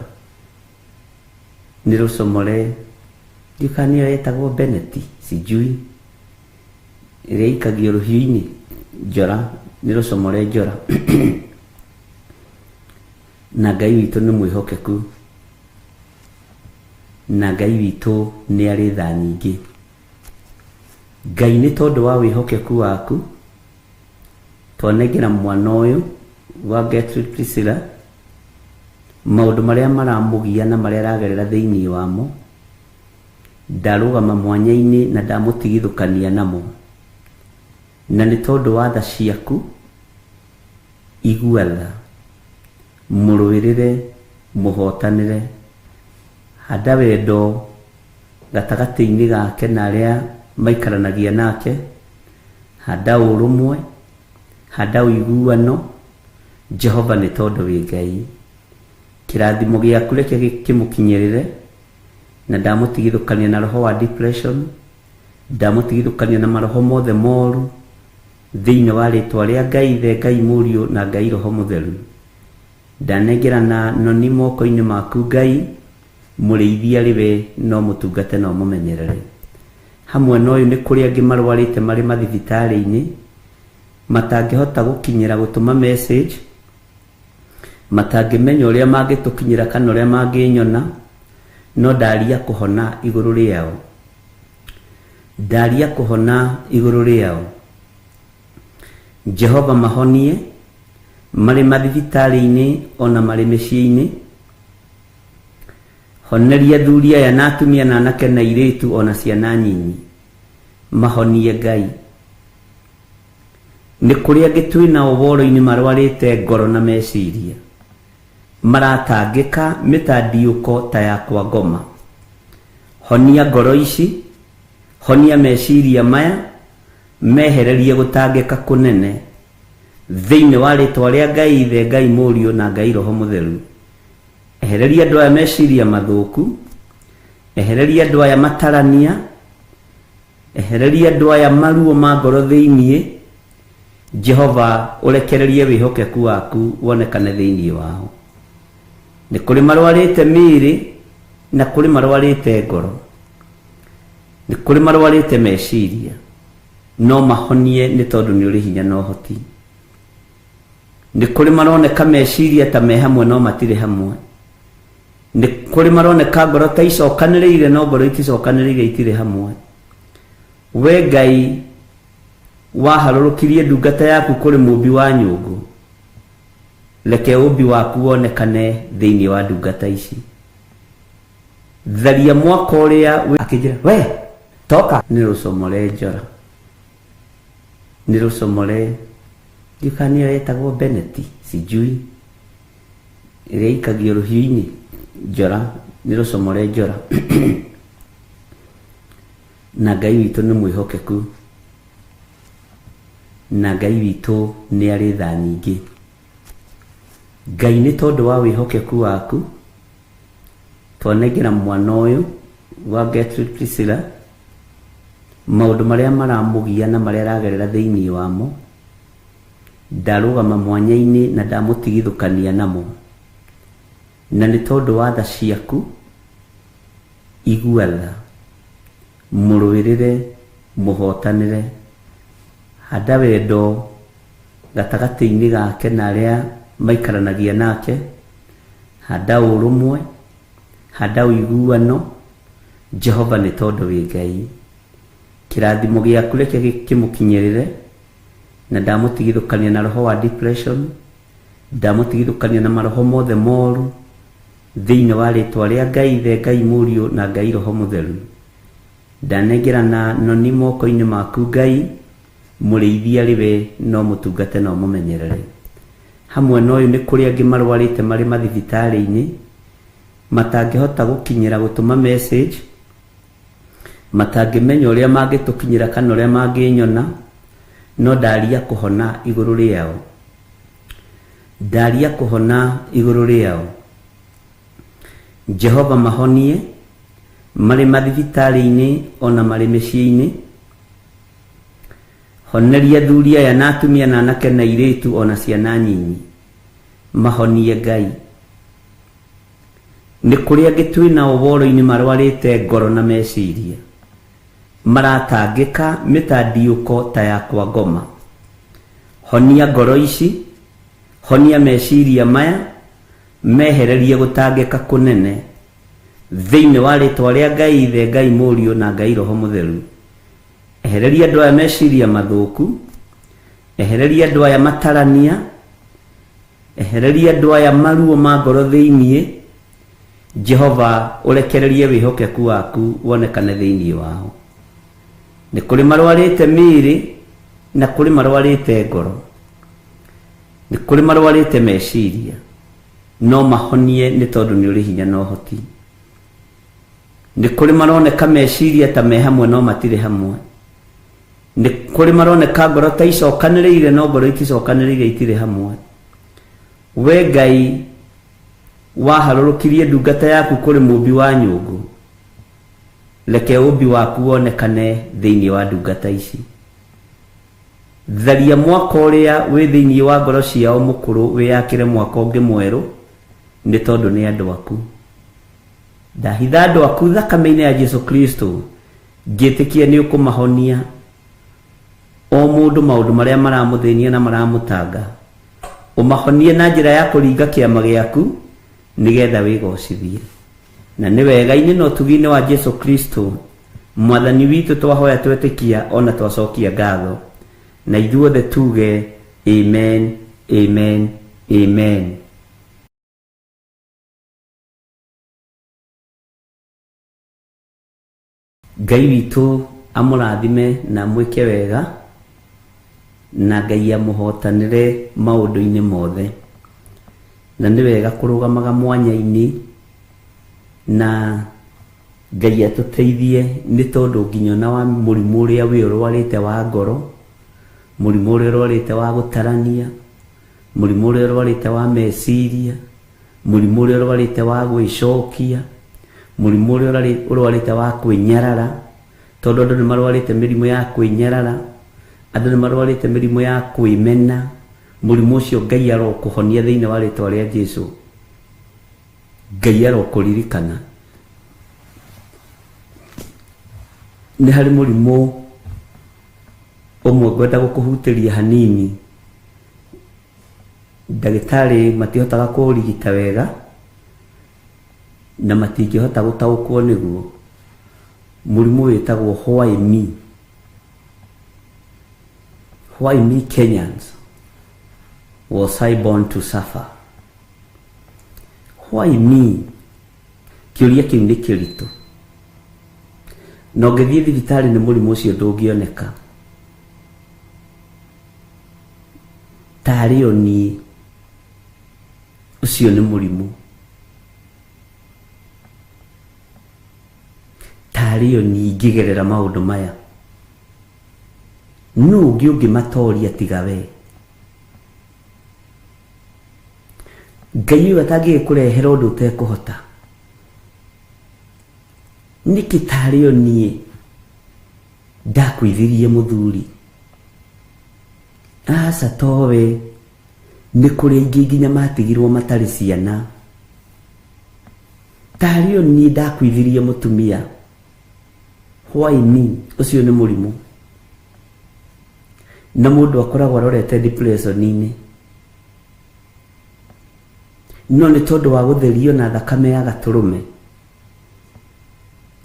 nirusomore ndikanio yetagwo Bennett sijui ire ikagio ruhiini njora nirusomore njora na Ngai witũ nĩ mwĩhokeku na Ngai witũ nĩ arĩ tha nyingĩ. Ngai nĩ tondũ wa wĩhokeku waku twanengera mwana ũyũ wa Gertrude Priscilla maũndũ marĩa maramũgia na marĩa aragerera thĩinĩ wamo, ndarũgama mwanya-inĩ na ndamũtigithũkania namo, na nĩ tondũ wa tha ciaku igua tha mũrũĩrĩre mũhotanĩre handa wendo gatagatĩ-inĩ gake na arĩa maikaranagia nake, handa ũrũmwe, handa ũiguano. Jehova nĩ tondũ wĩ Ngai, kĩrathimo gĩaku reke gĩkĩmũkinyĩrĩre, na ndamũtigithũkania na roho wa depression, ndamũtigithũkania na maroho mothe moru thĩinĩ wa rĩtwa rĩa Ngai Ithe, Ngai Mũriũ na Ngai Roho Mũtheru. Ndanengerana noni moko-inĩ maku Ngai mũrĩithia rĩwe no mũtungate no mũmenyerere. Hamwe na ũyũ nĩ kũrĩ angĩ marwarĩte marĩ mathibitarĩ-inĩ matangĩhota gũkinyĩra gũtũma message, matangĩmenya ũrĩa mangĩtũkinyĩra kana ũrĩa mangĩnyona, no ndaria kũhona igũrũ rĩao, ndaria kũhona igũrũ rĩao. Jehova mahonie marĩ mathibitarĩ-inĩ ona marĩ mĩciĩ-inĩ, honeria athuri aya na atumia na anake na airĩtu ona ciana nyinyi, mahonie Ngai. Nĩ kũrĩ angĩ twĩna ũhoro-inĩ marwarĩte ngoro na meciria, maratangĩka mĩtandiũko ta yakwa ngoma. Honia ngoro ici, honia meciria maya, mehererie gũtangĩka kũnene thĩinĩ wa rĩtwa rĩa Ngai Ithe, Ngai Mũriũ na Ngai Roho Mũtheru. Ehereria andũ aya meciria mathũku, ehereria andũ aya matarania, ehereria andũ aya maruo ma ngoro thĩinĩ. Jehova ũrekererie wĩhokeku waku wonekane thĩinĩ wao. Nĩ kũrĩ marwarĩte mĩĩrĩ na kũrĩ marwarĩte ngoro, nĩ kũrĩ marwarĩte meciria, no mahonie nĩ tondũ nĩ ũrĩ hinya na ũhoti. Nĩ kũrĩ maroneka meciria ta me hamwe no matirĩ hamwe, nĩ kũrĩ maroneka ngoro ta icokanĩrĩire no ngoro iticokanĩrĩire itirĩ hamwe. We Ngai waharũrũkirie ndungata yaku kũrĩ mũmbi wa nyũngũ, reke ũmbi waku wonekane thĩinĩ wa ndungata ici. Tharia mwaka ũrĩa akĩnjĩra we toka nĩrũcomore njora, nĩrũcomore ndikanio yetagwo Bennett sijui ĩrĩa ikagio rũhiũ-inĩ njora, nĩrũcomore njora na Ngai witũ nĩ mwĩhokeku na Ngai witũ nĩ arĩ tha nyingĩ. Ngai nĩ tondũ wa wĩhokeku waku twanengera mwana ũyũ wa Gertrude Priscilla maũndũ marĩa maramũgia na marĩa aragerera thĩinĩ wamo, ndarũgama mwanya-inĩ na ndamũtigithũkania namo, na nĩ tondũ wa tha ciaku igua tha mũrũĩrĩre mũhotanĩre, handa wendo gatagatĩ-inĩ gake na arĩa maikaranagia nake, handa ũrũmwe, handa ũiguano. Jehova nĩ tondũ wĩ Ngai, kĩrathimo gĩaku reke gĩkĩmũkinyĩrĩre, na ndamũtigithũkania na roho wa depression, ndamũtigithũkania na maroho mothe moru thĩinĩ wa rĩtwa rĩa Ngai Ithe, Ngai Mũriũ na Ngai Roho Mũtheru. Ndanengerana noni moko-inĩ maku Ngai mũrĩithia rĩwe no mũtungate no mũmenyerere. Hamwe na ũyũ nĩ kũrĩ angĩ marwarĩte marĩ mathibitarĩ-inĩ matangĩhota gũkinyĩra gũtũma message, matangĩmenya ũrĩa mangĩtũkinyĩra kana ũrĩa mangĩnyona, no ndaria kũhona igũrũ rĩao, ndaria kũhona igũrũ rĩao. Jehova mahonie marĩ mathibitarĩ-inĩ ona marĩ mĩciĩ-inĩ, honeria athuri aya na atumia na anake na airĩtu ona ciana nyinyi, mahonie Ngai. nĩ kũrĩ angĩ twĩna ũboro-inĩ marwarĩte ngoro na meciria, maratangĩka mĩtandiũko ta ya kwa ngoma. Honia ngoro ici, honia meciria maya, mehererie gũtangĩka kũnene thĩinĩ wa rĩtwa rĩa Ngai Ithe, Ngai Mũriũ na Ngai Roho Mũtheru. Ehereria andũ aya meciria mathũku, ehereria andũ aya matarania, ehereria andũ aya maruo ma ngoro thĩinĩ. Jehova, ũrekererie wĩhokeku waku wonekane thĩinĩ wao. Nĩ kũrĩ marwarĩte mĩĩrĩ na kũrĩ marwarĩte ngoro, nĩ kũrĩ marwarĩte meciria, no mahonie nĩ tondũ nĩ ũrĩ hinya na ũhoti. Nĩ kũrĩ maroneka meciria ta me hamwe no matirĩ hamwe. Nĩ kũrĩ maroneka ngoro ta icokanĩrĩire no ngoro iticokanĩrĩire itirĩ hamwe. We Ngai, waharũrũkirie ndungata yaku kũrĩ mũmbi wa nyũngũ, reke ũmbi waku wonekane thĩinĩ wa ndungata ici. Tharia mwaka ũrĩa wĩ thĩinĩ wa ngoro ciao mũkũrũ wĩyakĩre mwaka ũngĩ mwerũ, nĩ tondũ nĩ andũ aku. Ndahitha andũ aku thakame-inĩ ya Jesu Kristo, ngĩtĩkia nĩ ũkũmahonia o mũndũ maũndũ marĩa maramũthĩnia na maramũtanga. Ũmahonie na njĩra ya kũringa kĩama gĩaku nĩgetha wĩgocithie. Na nĩ wega-inĩ na ũtugi-inĩ wa Jesu Kristo, Mwathani witũ, twahoya twetĩkia ona twacokia ngatho, na ithuothe tuge amen, amen, amen. Ngai witũ amũrathime na mwĩke wega, na Ngai amũhotanĩre maũndũ-inĩ mothe. Na nĩ wega kũrũgamaga mwanya-inĩ, na Ngai atũteithie, nĩ tondũ nginya na wa mũrimũ ũrĩa wĩ ũrwarĩte wa ngoro, mũrimũ ũrĩa ũrwarĩte wa gũtarania, mũrimũ ũrĩa ũrwarĩte wa meciria, mũrimũ ũrĩa ũrwarĩte wa gwĩcokia, mũrimũ ũrĩa ũrwarĩte wa kwĩnyarara, tondũ andũ nĩ marwarĩte mĩrimũ ya kwĩnyarara, andũ nĩ marwarĩte mĩrimũ ya kwĩmena. Mũrimũ ũcio Ngai arokũhonia thĩinĩ wa rĩtwa rĩa Jesũ. Ngai arokũririkana. Nĩ harĩ mũrimũ ũmwe ngwenda gũkũhutĩria hanini, ndagĩtarĩ matihotaga kũũrigita wega na matingĩhota gũtaũkwo nĩguo. Mũrimũ wĩtagwo why me. Why me Kenyans? Was I born to suffer? Why me? Kĩũria kĩu nĩ kĩritũ. Na ũngĩthiĩ thibitarĩ nĩ mũrimũ ũcio ndũngĩoneka. Tarĩ o niĩ, ũcio nĩ mũrimũ. Tarĩ o niĩ ingĩgerera maũndũ maya. Nũ ũngĩ ũngĩmatoria tiga we? Ngai ũyũ atangĩgĩkũrehera ũndũ ũtekũhota. Nĩkĩ tarĩ o niĩ ndakwĩthirie mũthuri? Aca towe, nĩ kũrĩ aingĩ nginya matigirwo matarĩ ciana. Tarĩ o niĩ ndakwĩthirie mũtumia. Why me? Ũcio nĩ mũrimũ. Na mũndũ akoragwo arorete depression-inĩ, no nĩ tondũ wa gũtherio na thakame ya Gatũrũme,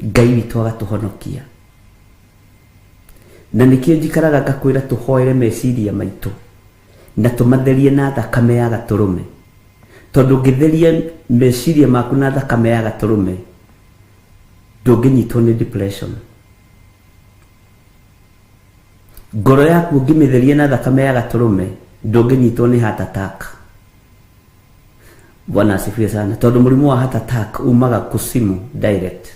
Ngai witũ agatũhonokia. Na nĩkĩo njikaraga ngakwĩra tũhoere meciria maitũ na tũmatherie na thakame ya Gatũrũme, tondũ ũngĩtheria meciria maku na thakame ya Gatũrũme ndũngĩnyitwo nĩ depression. Ngoro yaku ũngĩmĩtheria na thakame ya Gatũrũme ndũngĩnyitwo nĩ heart attack. Bwana asifiwe sana, tondũ mũrimũ wa heart attack umaga kusimu direct,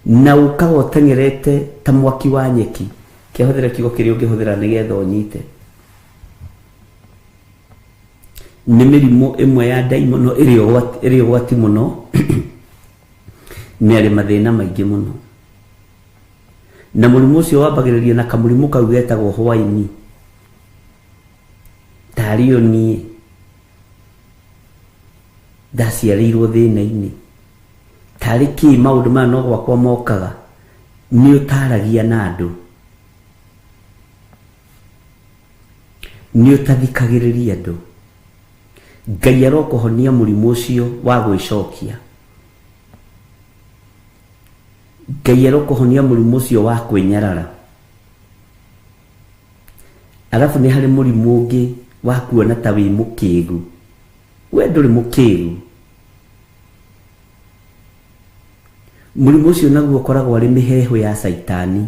na ũkaga ũtengerete ta mwaki wa nyeki. Kĩhũthĩre kiugo kĩrĩa ũngĩhũthĩra nĩgetha ũnyite. Nĩ mĩrimũ ĩmwe ya ndaimono ĩrĩ ũgwati mũno, nĩ arĩ mathĩna maingĩ mũno. Na mũrimũ ũcio wambagĩrĩria na kamũrimũ kau getagwo why me. Tarĩ o niĩ. ndaciarĩirwo thĩna-inĩ tarĩ kĩ maũndũ maya no gwakwa mokaga nĩ ũtaragia na andũ nĩ ũtathikagĩrĩria andũ Ngai arokũhonia mũrimũ ũcio wa gwĩcokia Ngai arokũhonia mũrimũ ũcio wa kwĩnyarara alafu nĩ harĩ mũrimũ ũngĩ wa kuona ta wĩ mũkĩgu we ndũrĩ mũkĩgu mũrimũ ũcio naguo ũkoragwo arĩ mĩheho ya Saitani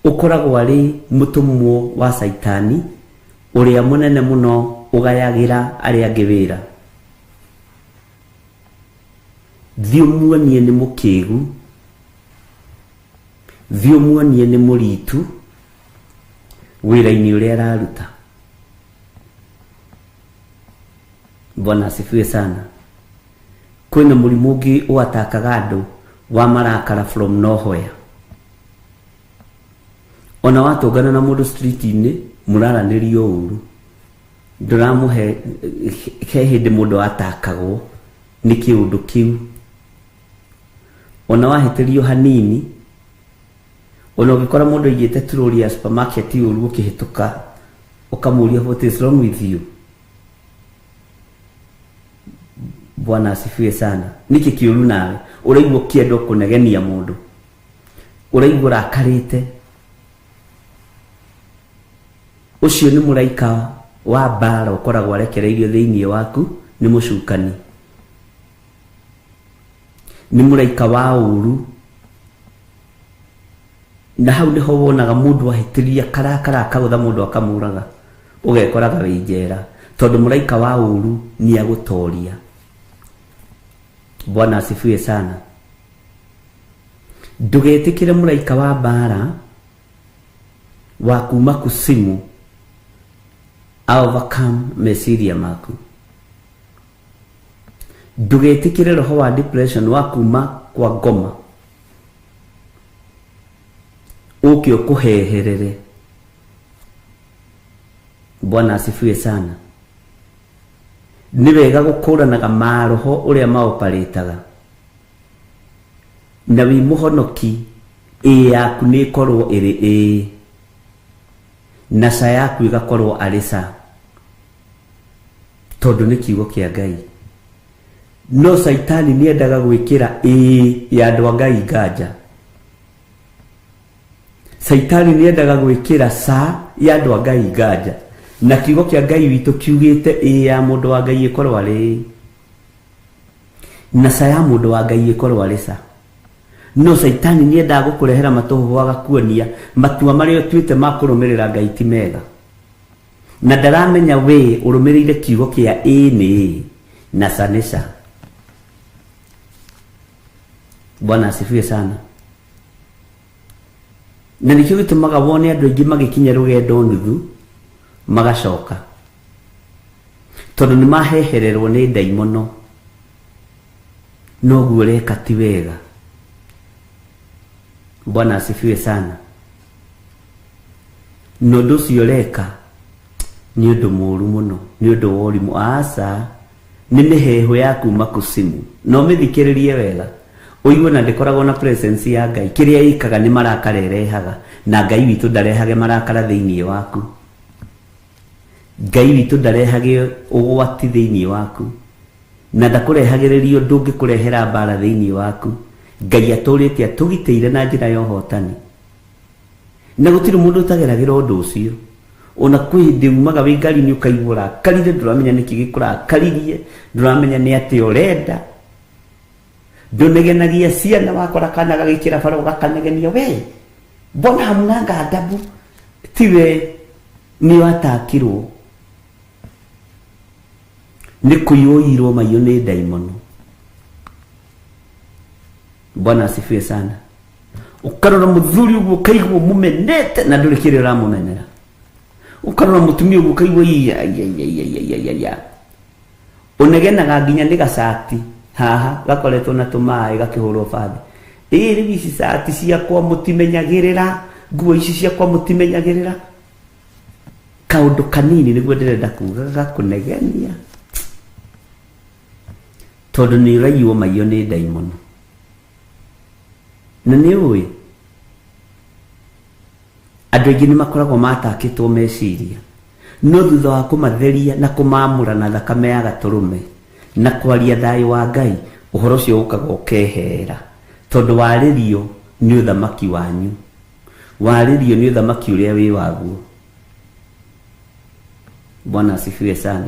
ũkoragwo arĩ mũtũmwo wa Saitani ũrĩa mũnene mũno ũgayagĩra arĩa angĩ wĩra thiĩ ũmuonie nĩ mũkĩgu thiĩ ũmuonie nĩ mũritu wĩra-inĩ ũrĩa araruta Bwana asifiwe sana kwĩna mũrimũ ũngĩ ũatakaga andũ wa marakara from nowhere ona watũngana na mũndũ street-inĩ mũraranĩrio ũru ndũramũhe he hĩndĩ mũndũ atakagwo nĩ kĩũndũ kĩu ona wahĩtĩrio hanini ona ũgĩkora mũndũ aigĩte turori ya supermarket ũru ũkĩhĩtũka ũkamũria what is wrong with you Bwana asifiwe sana niki kĩũru nawe ũraigua kĩendo kũnegenia mũndũ ũraigua rakarĩte ũcio nĩ mũraika wa mbara ũkoragwo arekereirio thĩinĩ waku nĩ mũcukani nĩ mũraika wa ũru na hau nĩho wonaga mũndũ ahĩtĩria karakara akagũtha mũndũ akamũraga ũgekoraga wĩ njera tondũ mũraika wa ũru nĩ agũtoria Bwana asifiwe sana ndũgetĩkĩre mũraika wa mbara wa kuma kusimu overcome meciria maku ndũgetĩkĩre roho wa depression wa kuma kwa ngoma ũkĩ ũkũheherere Bwana asifiwe sana nĩ wega gũkũranaga maroho ũrĩa maoparĩtaga na wĩ mũhonoki yaku nĩ ĩkorwo ĩrĩ na ca yaku ĩgakorwo arĩ ca tondũ nĩ kiugo kĩa Ngai no Saitani nĩ endaga gwĩkĩra ya andũ a Ngai nganja Saitani nĩ endaga gwĩkĩra ca ya andũ a Ngai nganja na kiugo kĩa Ngai witũ kiugĩte ya mũndũ wa Ngai ĩkorwo arĩ na ca ya mũndũ wa Ngai ĩkorwo arĩ ca no Saitani nĩ endaga gũkũrehera matũhũ agakuonia matua marĩa ũtuĩte ma kũrũmĩrĩra Ngai ti mega na ndaramenya we ũrũmĩrĩire kiugo kĩa nĩ na ca nĩ ca Bwana asifiwe sana na nĩkĩo gĩtũmaga wone andũ aingĩ magĩkinya rũgendo nuthu magacoka tondũ nĩ mahehererwo nĩ ndaimono noguo reka ti wega Bwana asifiwe sana no ũndũ ũcio reka nĩ ũndũ mũũru mũno nĩ ũndũ wa ũrimũ aca nĩ mĩheho ya kuma kusimu no mĩthikĩrĩrie wega ũigue na ndĩkoragwo na presence ya Ngai kĩrĩa ĩkaga nĩ marakara ĩrehaga na Ngai witũ ndarehage marakara thĩinĩ waku Ngai witũ ndarehage ũgwati thĩinĩ waku na ndakũrehagĩrĩrio ndũngĩkũrehera mbara thĩinĩ waku Ngai atũrĩte atũgitĩire na njĩra ya ũhotani na gũtirĩ mũndũ ũtageragĩra ũndũ ũcio ona kwĩ hĩndĩ umaga wĩ ngari-inĩ ũkaigua ũrakarire ndũramenya nĩkĩ gĩkũrakaririe ndũramenya nĩ atĩ ũrenda ndũnegenagia ciana wakora kana gagĩkĩra bara ũgakanegenia we mbona hamnanga adabu tiwe nĩ watakirwo nĩ kũiyũirwo maiyũ nĩ ndaimono Bwana asifiwe sana ukarora mũthuri ũguo kaigwo mũmenete na ndũrĩ kĩrĩa ũramũmenera ukarora mũtumia ũguo kaigwo ya ũnegenaga nginya nĩ gacati haha gakoretwo na tũmaĩ gakĩhũrwo bathi rĩu ici cati ciakwa mũtimenyagĩrĩra nguo ici ciakwa mũtimenyagĩrĩra kaundu kanini niguo ndirenda kuga gakunegenia tondu ni raiyo maiyo ni daimono na ni uwi andu aingi ni makoragwo matakitwo meciria no thutha wa kumatheria na kumamura na thakame ya gaturume na kwaria thayo wa Ngai uhoro ucio ukaga ukehera tondu waririo ni uthamaki wanyu waririo ni uthamaki uria wi waguo. Bwana asifiwe sana.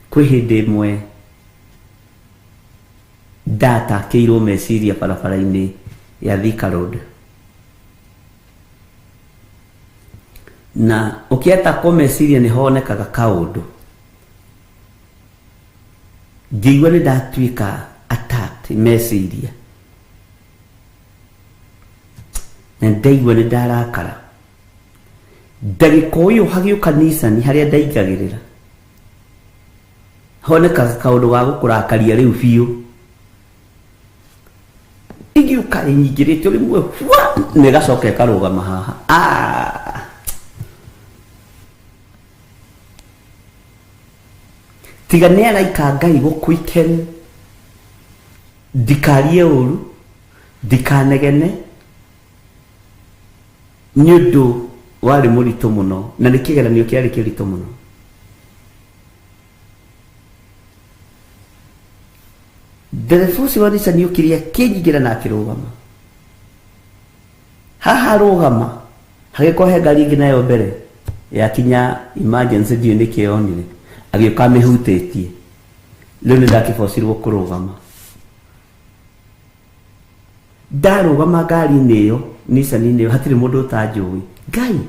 Kwi hindi imwe data keiro meciria barabara-ini ya Thika Road na ukieta ko meciria ni honekaga kaundu ngigwa ni ndatuika attacked meciria na ndaigwa ni ndarakara ndagika uyu hagio kanisa ni haria ndaigagirira honekaga kaundu ga gukurakaria riu biu igiuka inyingirite rimwe ni gacoke karugama haha tiga ne araika Ngai gukwikene ndikarie uru ndikanegene nyundo wari murito muno na nikigeranio kiari kirito muno Derefusi wanisa niyo kiria kinyigira na kirugama haha rugama hagiko he ngari ingi nayo mbere ya kinya emergency dio nikionire agioka mehutĩtie rĩu nĩ ndakĩbocirwo kũrũgama ndarũgama ngari-inĩ ĩyo Nissan-inĩ ĩyo hatirĩ mũndũ ũtanjũĩ Ngai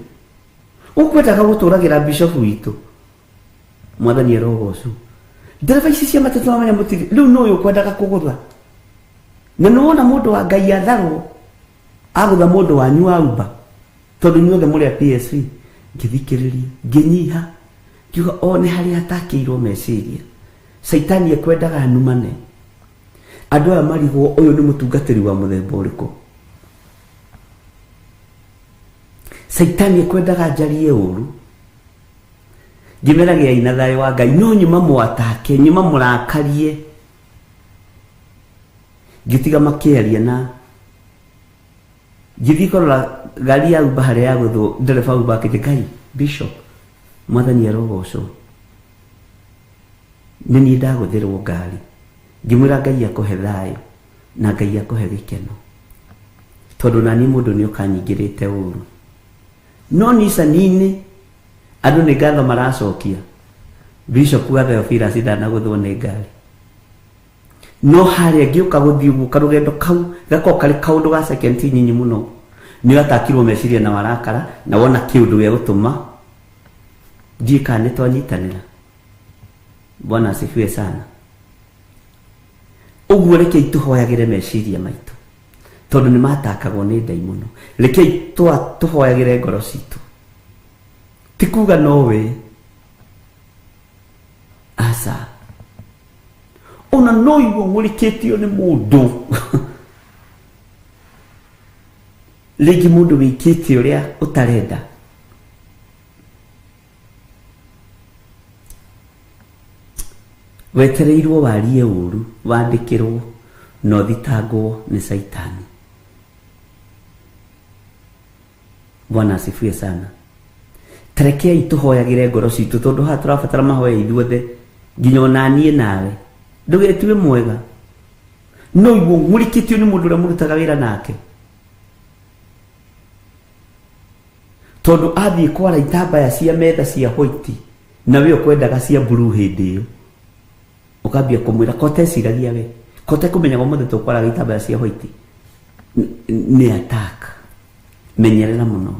ũkwendaga gũtũragĩra bishop witũ mwathani arogocwo ndereba ici cia matatũ mamenya mũtiri rĩu no ũyũ ũkwendaga kũgũtha na nĩwona mũndũ wa Ngai atharwo agũtha mũndũ wanyu wa Uber tondũ inyuothe mũrĩ a PSV ngĩthikĩrĩria ngĩnyiha kiuga o nĩ harĩa atakĩirwo meciria Saitani ekwendaga numane andũ aya marigwo ũyũ nĩ mũtungatĩri wa mũthemba ũrĩkũ Saitani ekwendaga njarie ũru ngĩmeragia ina thayũ wa Ngai no nyuma mwatake nyuma mũrakarie ngĩtiga makĩaria na ngĩthiĩ kũrora ngari ya Uber harĩa yagũthwo ndereba Uber akĩnjĩra Ngai Bishop mwathani arogocwo nĩ niĩ ndagũthĩrwo ngari ngĩmwĩra Ngai akũhe thayũ na Ngai akũhe gĩkeno tondũ nani mũndũ nĩ ũkanyingĩrĩte ũru no Nissan-inĩ andũ nĩ ngatho maracokia Bishop wa Theophilus ndanagũthwo nĩ ngari no harĩa ngĩũka gũthiĩ ũguo karũgendo kau gakorwo karĩ kaũndũ ga second nyinyi mũno nĩ atakirwo meciria na warakara na wona kĩũndũ gĩa gũtũma ndiĩ kana nĩ twanyitanĩra. Bwana asifiwe sana. Ũguo rekei tũhoyagĩre meciria maitũ tondũ nĩ matakagwo nĩ Ngai mũno. Rekei tũhoyagĩre ngoro citũ ti kuga nowe asa ona no igwo mũrikĩtio nĩ mũndũ rĩngĩ mũndũ wĩkĩte ũrĩa ũtarenda wetereirwo warie ũru wandĩkĩrwo no thitangwo nĩ Saitani. Bwana asifiwe sana. Tarekei tũhoyagĩre ngoro citũ tondũ haha tũrabatara mahoya ithuothe nginya ona niĩ nawe ndũgetue mwega no igwo mũrikĩtio nĩ mũndũ ũrĩa mũrutaga wĩra nake tondũ athiĩ kwara itambaya cia metha cia white na we ũkwendaga cia blue hĩndĩ ĩyo ukambia kumwira kote ciragia we kote kumenya mũthĩ tũkwaraga itambaya cia white nĩ attack menyerera mũno.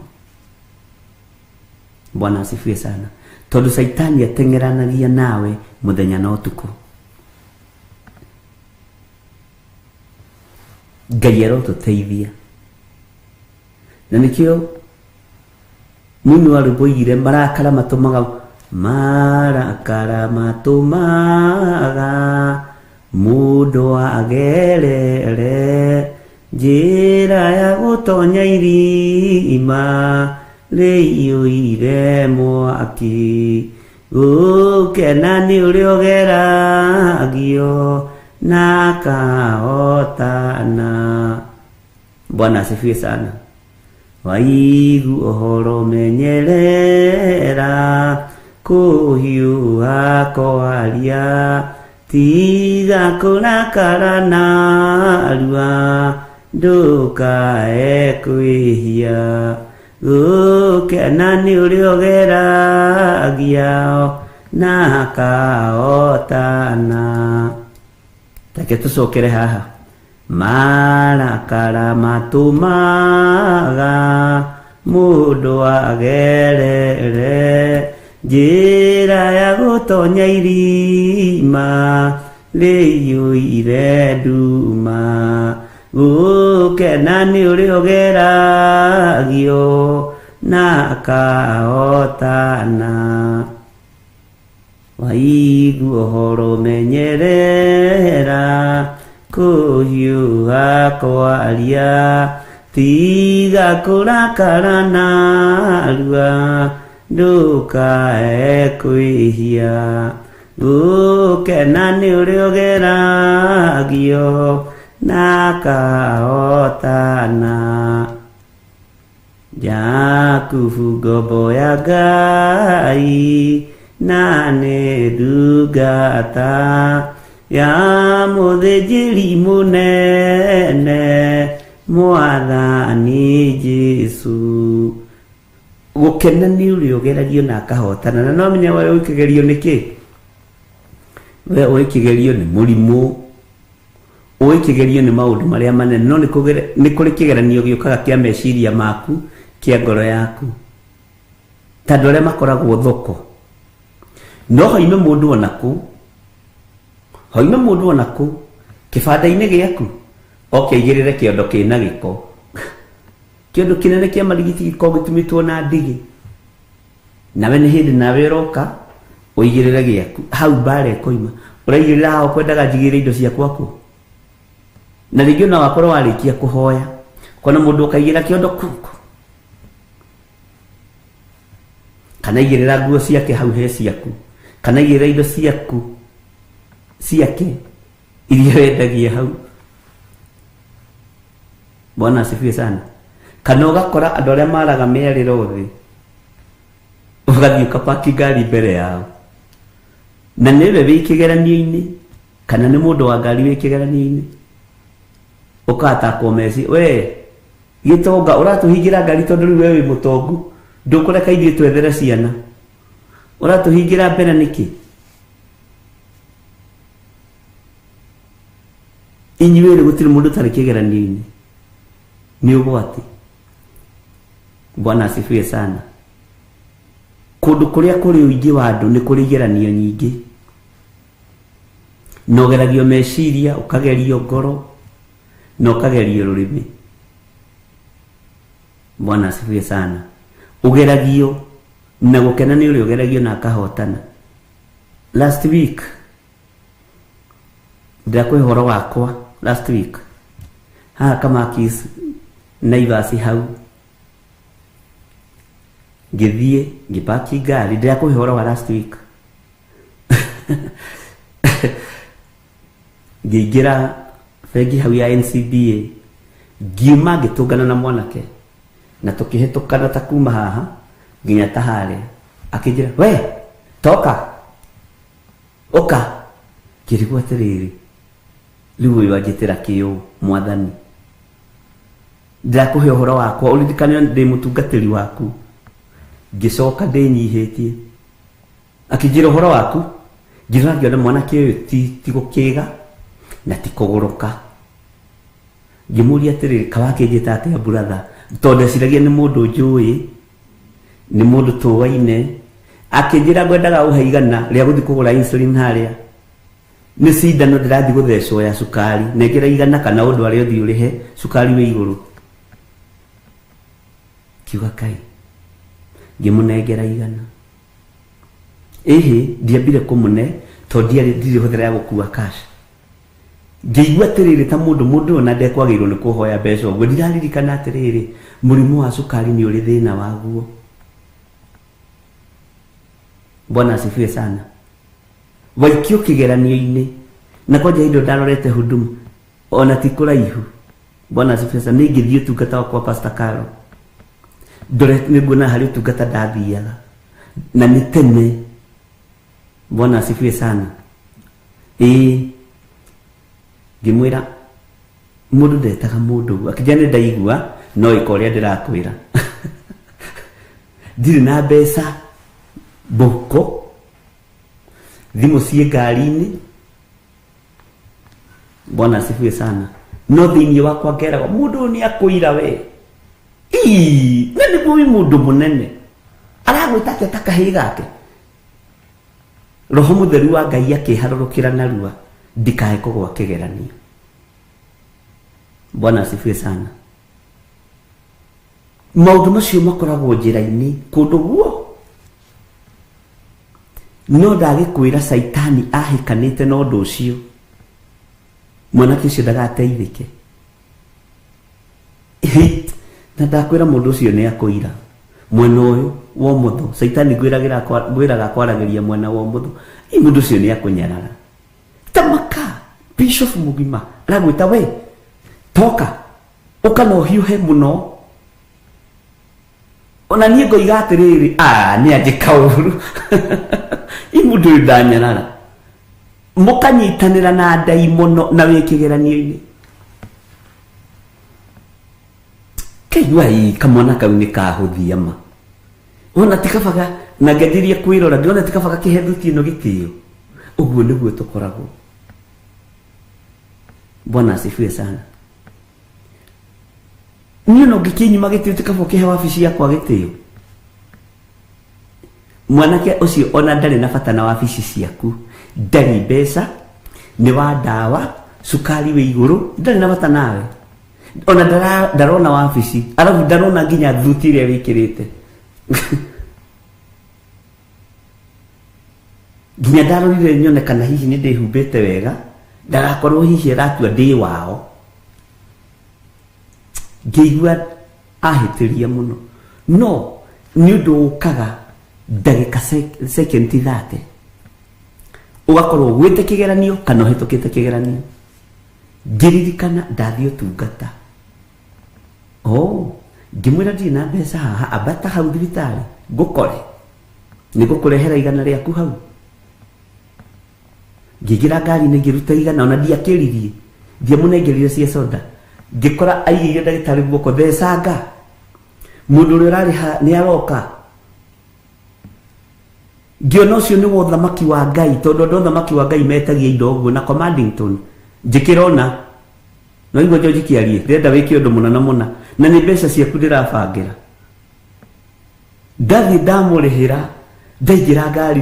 Bwana asifiwe sana tondũ Saitani ateng'eranagia nawe mũthenya na ũtukũ. Ngai arotũteithia na nĩkĩo mũini wa rwĩmbo oigire marakara matũmaga mũndũ agerere njĩra ya gũtonya irima rĩiyũire mwaki gũkena nĩ ũrĩogeragio na kahotana. Bwana asifiwe sana. Waigu ohoro menyerera kuhiuha kwaria tiga kurakara narua ndukae kwĩhia gũkena nĩ ũrĩogeragia na kahotana. Reke tũcokere haha. Marakara matumaga mũndũ agerere njĩra ya gũtonya irima rĩiyũire nduma gũkena nĩ ũrĩogeragio na kahotana. Waigu ohoro menyerera kuhiuha kwaria tiga kurakara narua ndukae kwĩhia gũkena nĩ ũrĩogeragio na kahotana. Jakubu ngombo ya Ngai na nĩ ndungata ya mũthĩnjĩri mũnene Mwathani Jesu. Gũkena nĩ ũrĩogeragio na akahotana. Na no menya we ũkĩgerio nĩkĩ? We ũkĩgerio nĩ mũrimũ, ũkĩgerio nĩ maũndũ marĩa manene, no nĩ kũrĩ kĩgeranio gĩũkaga kĩa meciria maku, kĩa ngoro yaku. Tandũ arĩa makoragwo thoko, no haime mũndũ onaku, haime mũndũ onaku kĩbanda-inĩ gĩaku okĩigĩrĩre kĩondo kĩna gĩko, kĩondo kĩnene kĩa marigiti gĩkoragwo gĩtumĩtwo na ndigi, nawe nĩ hĩndĩ nawe ũroka ũigĩrĩre gĩaku. Hau mbara ĩkoima, ũraigĩrĩra hao kwendaga njigĩrĩre indo ciaku akuo. Na rĩngĩ ona wakorwo warĩkia kũhoya kona mũndũ ũkaigĩra kĩondo kuku, kana igĩrĩra nguo ciake hau he ciaku, kana igĩrĩra indo ciaku ciake iria wendagia hau. Bwana asifiwe sana. Kana ũgakora andũ arĩa maraga mĩarĩro thĩ, ũgathiĩ ũkapaki ngari mbere yao, na nĩwe wĩ kĩgeranio-inĩ, kana nĩ mũndũ wa ngari wĩ kĩgeranio-inĩ, ũkatakwo meci, we gĩtonga ũratũhingĩra ngari tondũ rĩu we wĩ mũtongu, ndũkũreka ithuĩ twethere ciana, ũratũhingĩra mbere nĩkĩ? Inyuĩ gũtirĩ mũndũ tarĩ kĩgeranio-inĩ, nĩ ũgwati. Bwana asifiwe sana. Kũndũ kũrĩa kũrĩ ũingĩ wa andũ nĩ kũrĩ igeranio nyingĩ. Na ũgeragio meciria, ũkagerio ngoro, na ũkagerio rũrĩmĩ. Bwana asifiwe sana. Ũgeragio na gũkena nĩ ũrĩ ũgeragio na akahotana. Last week ndakũhe ũhoro wakwa. Last week haha Kamakis Naivasi hau ngĩthiĩ ngĩpaki ngari, ndakũhe ũhoro wa last week. Ngĩingĩra bengi hau ya NCBA, ngiuma ngĩtũngana na mwanake, na tũkĩhĩtũkana ta kuma haha nginya ta harĩa, akĩnjĩra we toka ũka. Ngĩrigwo atĩrĩrĩ, rĩu ũyũ anjĩtĩra kĩũ Mwathani, ndakũhe ũhoro wakwa, ũririkane ndĩ mũtungatĩri waku. Ngĩcoka ndĩnyihĩtie, akĩnjĩra ũhoro waku, ngĩrora ngĩona mwanake ũyũ ti gũkĩga na ti kũgũrũka. Ngĩmũria atĩrĩrĩ, kawakĩnjĩta atĩa brother, tondũ ndeciragia nĩ mũndũ njũĩ, nĩ mũndũ tũwaine. Akĩnjĩra ngwendaga ũhe igana rĩa gũthiĩ kũgũra insulin harĩa, nĩ cindano ndĩrathiĩ gũthecwo ya cukari, nengera igana kana ũndũ arĩa ũthiĩ ũrĩhe cukari wĩ igũrũ. Kiuga Kai, ngĩmũnengera igana. Ĩhĩ ndiambire kũmũne tondũ ndirĩ hũthĩra ya gũkua cash. Ngĩigua atĩrĩrĩ ta mũndũ ona ndekwagĩrĩirwo nĩ kũhoya mbeca ũguo. Ndiraririkana atĩrĩrĩ mũrimũ wa cukari nĩ ũrĩ thĩna waguo. Bwana asifiwe sana. Waikio kigeranio-ini na koja indo ndarorete huduma ona tikuraihu. Bwana asifiwe sana. Ningithio tungata kwa Pastor Carol ndore niguona hari tungata ndathiaga na ni tene. Bwana asifiwe sana. Ngimwira mundu ndetaga mundu akijane ndaigua no ikoria ndirakwira ndiri na mbeca boko thimu cie ngari-ini. Bwana asifiwe sana. No thiini wakwa ngeraga mundu ni akuira we na niguo wi mundu munene aragwita atĩa kahĩĩ gake. Roho Mũtheru wa Ngai akiharũrũkĩra narua ndikae kũgwa kĩgeranio. Bwana asifiwe sana. Maũndũ macio makoragwo njĩra-inĩ kũndũ guo. No ndagĩkwĩra Saitani ahĩkanĩte na ũndũ ũcio mwanake ũcio ndagateithĩke. Na ndakwĩra mũndũ ũcio nĩ akũira mwena ũyũ wa ũmotho. Saitani gwĩraga kwaragĩria mwena wa ũmotho. Mũndũ ũcio nĩ akũnyarara. Tamaka Bishop Mugima aragwĩta we toka ũkana ũhiũhe mũno. Ona niĩ ngoiga atĩrĩrĩ nĩ anjĩka ũru. Mũndũ ũyũ ndanyarara. Mũkanyitanĩra na ndai mũno na wĩ kĩgeranio-inĩ. Kaigua kamwana kau nĩ kahũthia ma. Ona tikabaga na ngendirie kwĩrora ndĩrona tikabaga kĩhethuti ĩno gĩtĩo. Ũguo nĩguo tũkoragwo. Bwana asifiwe sana. Niĩ no ngĩkĩnyima gĩtĩo tikaba ũkĩhe wabici yakwa gĩtĩo. Mwanake ũcio ona ndarĩ na bata na wabici ciaku. Ndarĩ mbeca, nĩ wa ndawa, cukari wĩ igũrũ, ndarĩ na bata nawe. Ona ndarona wabici, arabu ndarona nginya thuti ĩrĩa wĩkĩrĩte. Nginya ndarorire nyone kana hihi nĩ ndĩhumbĩte wega, ndagakorwo hihi aratua ndĩ wao. Ngĩigua ahĩtĩria mũno. No nĩ ũndũ ũkaga ndagĩka second 30 ugakorwo gwĩte kĩgeranio kana ũhĩtũkĩte kĩgeranio. Ngĩririkana ndathiĩ ũtungata. Ngĩmwĩra ndirĩ na mbeca haha, ambata hau thibitarĩ ngũkore nĩngũkũrehera igana rĩaku hau. Ngĩingĩra ngari-inĩ ngĩruta igana ona ndiakĩririe, ndiamũnengerire cia soda. Ngĩkora aigĩire ndagĩtarĩ guoko thecanga. Mũndũ ũrĩa ũrarĩha nĩ aroka. Ngĩona ũcio nĩ ũthamaki wa Ngai, tondũ andũ ũthamaki wa Ngai metagia indo ũguo na Commandington. Njĩkĩrona no igua George Kiarie ndĩrenda wĩke ũndũ mũna na mũna na nĩ mbeca ciaku ndĩrabangĩra. Ndathiĩ ndamũrĩhĩra ndaingĩra ngari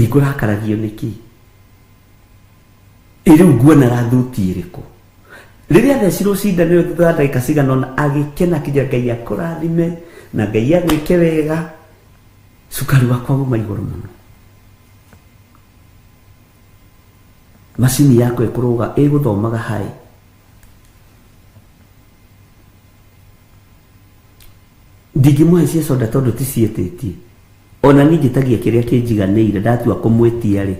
ngũrakaragio nĩkĩ. Rĩu nguonaga thuti ĩrĩkũ. Rĩrĩa thecirwo cindano ĩyo thutha wa ndagĩka cigana ũna agĩkena kinya Ngai akũrathime na Ngai agwĩke wega. Cukari wakwa uma igũrũ mũno. Macini yakwa ĩkũrũga ĩgũthomaga hai. Ndingĩmũhe cia soda tondũ ti ciĩtĩtie. Ona niĩ njĩtagia kĩrĩa kĩnjiganĩire ndatua kũmwĩtia rĩ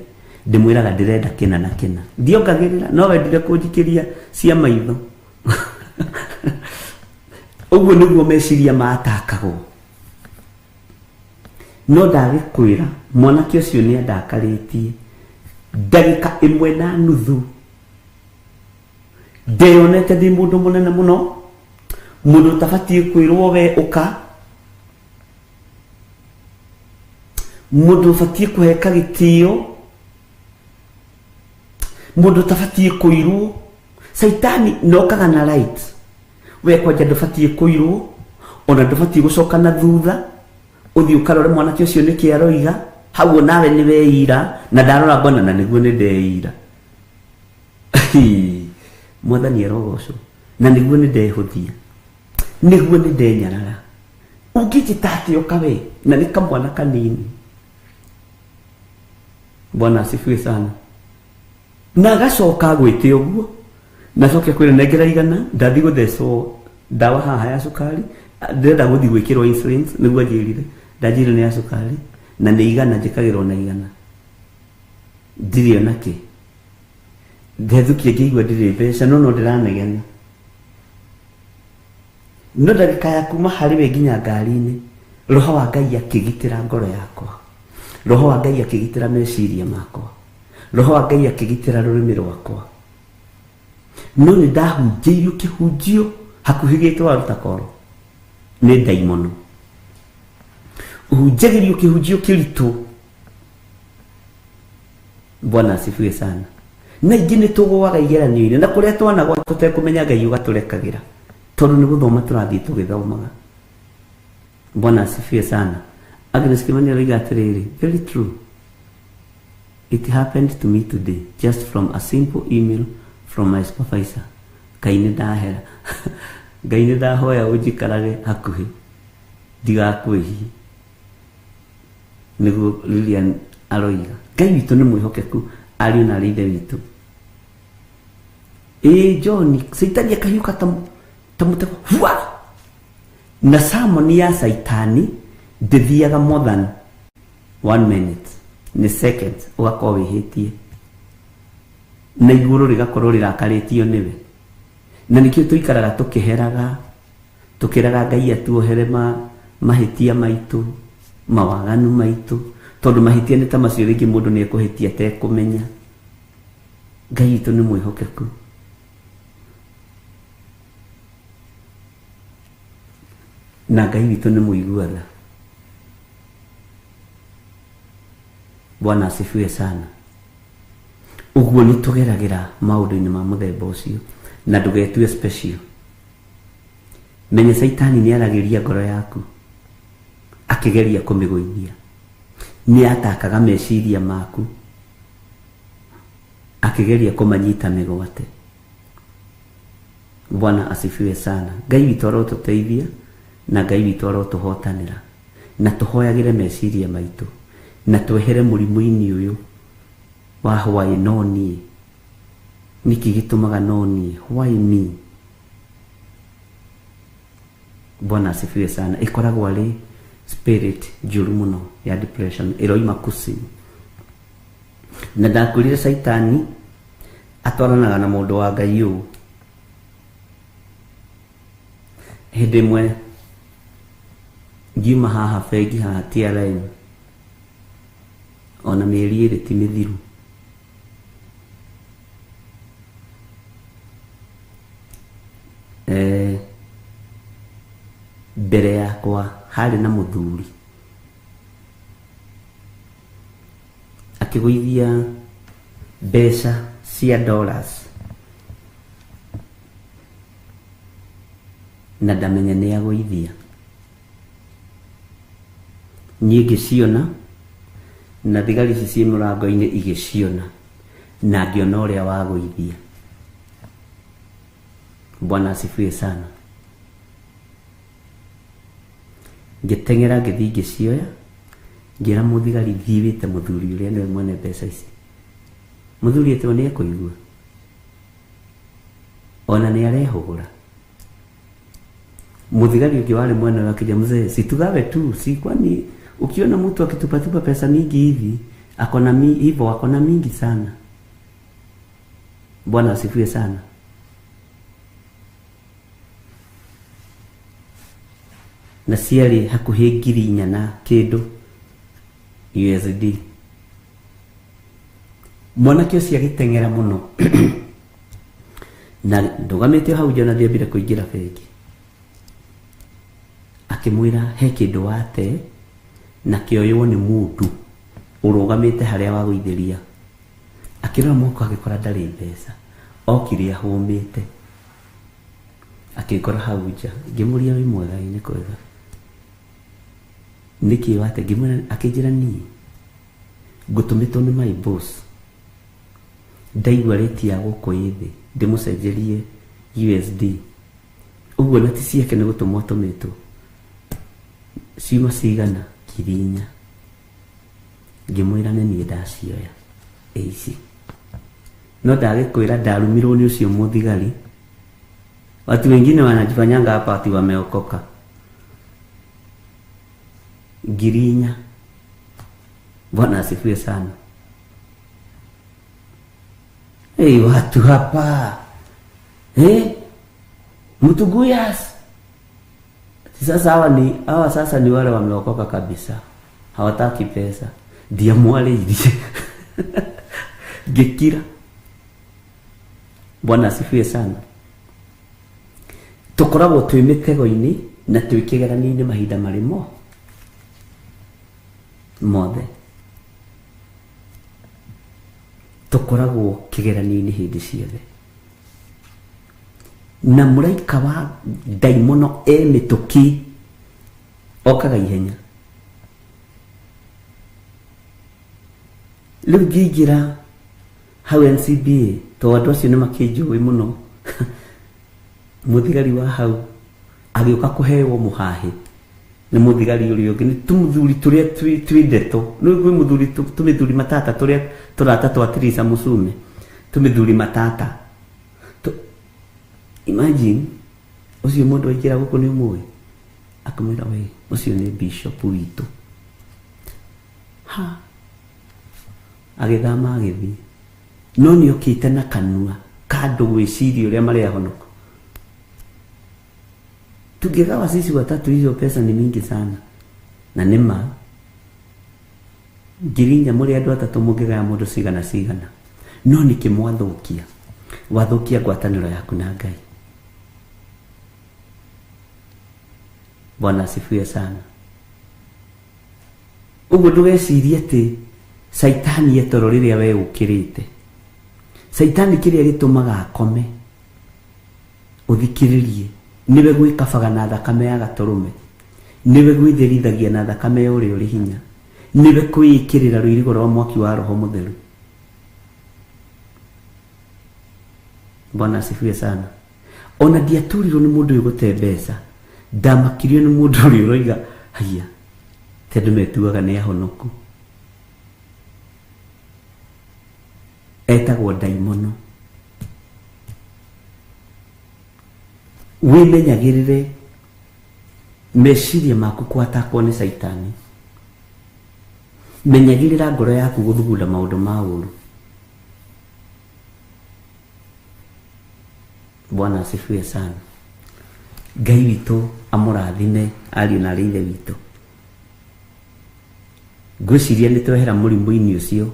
ndĩmwĩraga ndĩrenda kĩna na kĩna. Ndiongagĩrĩra no wendire kũnjikĩria cia maitho. Ũguo nĩguo meciria matakagwo. No ndagĩkwĩra mwanake ũcio nĩ andakarĩtie ndagĩka 1.5 ndeyonete ndĩ mũndũ mũnene mũno, mũndũ ũtabatiĩ kwĩrwo we ũka, mũndũ ũbatiĩ kũheka gĩtĩo, mũndũ ũtabatiĩ kũirwo. Saitani nokaga na right. We kwanja ndũbatiĩ kũirwo, ona ndũbatiĩ gũcoka na thutha uthi ukarore mwanake ũcio nĩkĩ aroiga hau nawe nĩ weira na ndarora mbona na nĩguo nĩ ndeira. Mwathani arogocwo na nĩguo nĩ ndehũthia, nĩguo nĩ ndenyarara. Ũngĩnjĩta atĩ ũka we na nĩ kamwana kanini. Bwana asifiwe sana. Na agacoka gwĩte ũguo na coke kwĩra nengera igana ndathi gũthecwo ndawa haha ya cukari, ndĩrenda gũthi gwĩkĩrwo insulin nĩguo anjĩrire ndanjĩrire nĩ ya cukari na nĩ igana njĩkagĩrwo na igana ndirĩ onakĩ ndethukia ngĩigua ndirĩ mbeca no ndĩranegena no ndagĩka ya kuma harĩ we nginya ngari-inĩ roho wa Ngai akĩgitĩra ngoro yakwa roho wa Ngai akĩgitĩra meciria makwa roho wa Ngai akĩgitĩra rũrĩmĩ rwakwa no nĩ ndahunjĩirio kĩhunjio hakuhĩ gĩtwa rutakoro nĩ ndaimono uhunjagĩrio kĩhunjio kĩritũ. Bwana asifiwe sana. Na ingĩ nĩ tũgũaga igeranio-inĩ na kũrĩa twanagwa tũtekũmenya Ngai ũgatũrekagĩra tondũ nĩ gũthoma tũrathiĩ tũgĩthomaga. Bwana asifiwe sana. Agnes Kimani oiga atĩrĩrĩ, very true. It happened to me today just from a simple email from my supervisor. Ngai nĩ ndahera. Ngai nĩ ndahoya ũnjikarage hakuhĩ ndigakwĩhie. Nĩguo Lilian aroiga. Ngai witũ nĩ mwĩhokeku ariũ na ithe witũ. John, Saitani akahiũka ta mũtego. Na sermon ya Saitani ndĩthiaga more than 1 minute. Nĩ seconds ũgakorwo wĩhĩtie. Na igũrũ rĩgakorwo rĩrakarĩtio nĩwe. Na nĩkĩo tũikaraga tũkĩraga Ngai atuohere mahĩtia maitũ, mawaganu maitũ. Tondũ mahĩtia nĩ ta macio rĩngĩ mũndũ nĩ ekũhĩtia atekũmenya. Ngai witũ nĩ mwĩhokeku. Na Ngai witũ nĩ mũiguaga. Bwana asifiwe sana. Ũguo nĩ tũgeragĩra maũndũ-inĩ ma mũthemba ũcio na ndũgetue special. Menya Saitani nĩ aragĩria ngoro yaku akĩgeria kũmĩgũithia. Nĩ atakaga meciria maku akĩgeria kũmanyita mĩgwate. Bwana asifiwe sana. Ngai witũ arotũteithia na Ngai witũ arotũhotanĩra na tũhoyagĩre meciria maitũ na twehere mũrimũ-inĩ ũyũ wa why no niĩ. Nĩkĩ gĩtũmaga no niĩ? Why me? Bwana asifiwe sana. Ĩkoragwo arĩ spirit njũru mũno ya depression ĩroima kusimu. Na ndakwĩrire Saitani atwaranaga na mũndũ wa Ngai ũũ. Hĩndĩ ĩmwe ngiuma haha bengi haha TRM ona mĩeri ĩrĩ ti mĩthiru. Mbere yakwa harĩ na mũthuri akĩgũithia mbeca cia dollars na ndamenya nĩ agũithia. Niĩ ngĩciona na thigari ici ciĩ mũrango-inĩ igĩciona na ngĩona ũrĩa wagũithia. Bwana asifiwe sana. Ngĩteng'era ngĩthiĩ ngĩcioya ngĩra mũthigari thiĩ wĩte mũthuri ũrĩa nĩwe mwene mbeca ici. Mũthuri etwo nĩ ekũigua ona nĩ arehũgũra. Mũthigari ũngĩ warĩ mwena wa kija mzee, situgawe tu, si kwani ukiona mtu akitupatupa pesa mingi hivi akona mingi sana. Bwana asifiwe sana. Na ciarĩ hakuhĩ ngiri 4 na kĩndũ USD. Mwanake ũcio agĩteng'era mũno na ndũgamĩte hau nja na thiambire kũingĩra bengi. Akĩmwĩra he kĩndũ wate na kĩoywo nĩ mũndũ ũrũgamĩte harĩa wagũithĩria. Akĩrora moko agĩkora ndarĩ mbeca, okire ahũmĩte. Akĩkora hau nja, ngĩmũria wĩ mwega nĩ kwega. Nĩkĩ wate? Ngĩmwĩra, akĩnjĩra niĩ ngũtũmĩtwo nĩ my boss. Ndaigua rĩti ya gũkũ ĩthĩ ndĩmũcenjerie USD. Ũguo na ti ciake nĩ gũtũmwo atũmĩtwo. Ciuma cigana? 4,000. Ngĩmwĩra nĩ niĩ ndacioya ici. No ndagĩkwĩra ndarumirwo nĩ ũcio mũthigari. Watu wengine wanajifanyanga hapa ati wameokoka. 4,000 Bwana asifiwe sana. Watu hapa Mtuguyas sasa ni wale wameokoka kabisa, hawataki pesa, ndia mwale ili gekira. Bwana asifiwe sana. Tukoragwo twi mitego-ini na twi kigerani-ini mahinda marimo mothe, tukoragwo kigerani-ini hindi ciothe, na muraika wa daimono mituki okaga ihenya. Riu ngĩingĩra hau NCBA to andũ acio nĩ makĩnjũĩ mũno muthigari wa hau agĩũka kũheo mũhahe nĩ muthigari ũrĩa ũngĩ, nĩ tũmũthuri tũrĩa twĩ ndeto. Nĩ gwĩ mũthuri tũmĩthuri matata tũrĩa tũrata twa Teresa Musume, tũmĩthuri matata. Imagine ucio mũndũ aingĩra gũkũ nĩ ũmũĩ, akamwĩra we ucio nĩ bishop witũ. Agĩthama agĩthiĩ, no nĩ okĩte na kanua kando gwĩciria ũrĩa marĩ ahonoka. Tungegawa sisi watatu hizo pesa ni mingi sana, na nĩma ngirinya mũrĩ andũ atatũ mũngĩgaya mũndũ cigana, no nĩkĩmwathũkia, wathũkia ngwatanĩro yaku na Ngai. Bwana asifiwe sana. Ũguo ndũgecirie atĩ Saitani etoro rĩrĩa we ũkĩrĩte. Saitani kĩrĩa gĩtũmaga akome ũthikĩrĩrie, niwe gwĩkabaga na thakame ya gatũrũme, niwe gwĩtherithagia na thakame ya ũrĩa ũrĩ hinya, niwe kwĩĩkĩrĩra rũirigo rwa mwaki wa Roho Mũtheru. Bwana asifiwe sana. Ona ndiaturirwo nĩ mũndũ ũyũ gũte mbeca, ndamakirio nĩ mũndũ ũrĩa ũroiga haya tondũ metuaga nĩ ahonoku. Etagwo daimono. Wimenyagĩrĩre meciria maku kwatakwo nĩ Saitani. Menyagĩrĩra ngoro yaku gũthugunda maũndũ ma ũru. Bwana asifiwe sana. Ngai witũ amũrathime ariũ na ithe witũ. Ngwĩciria nĩ twehera mũrimũ-inĩ ũcio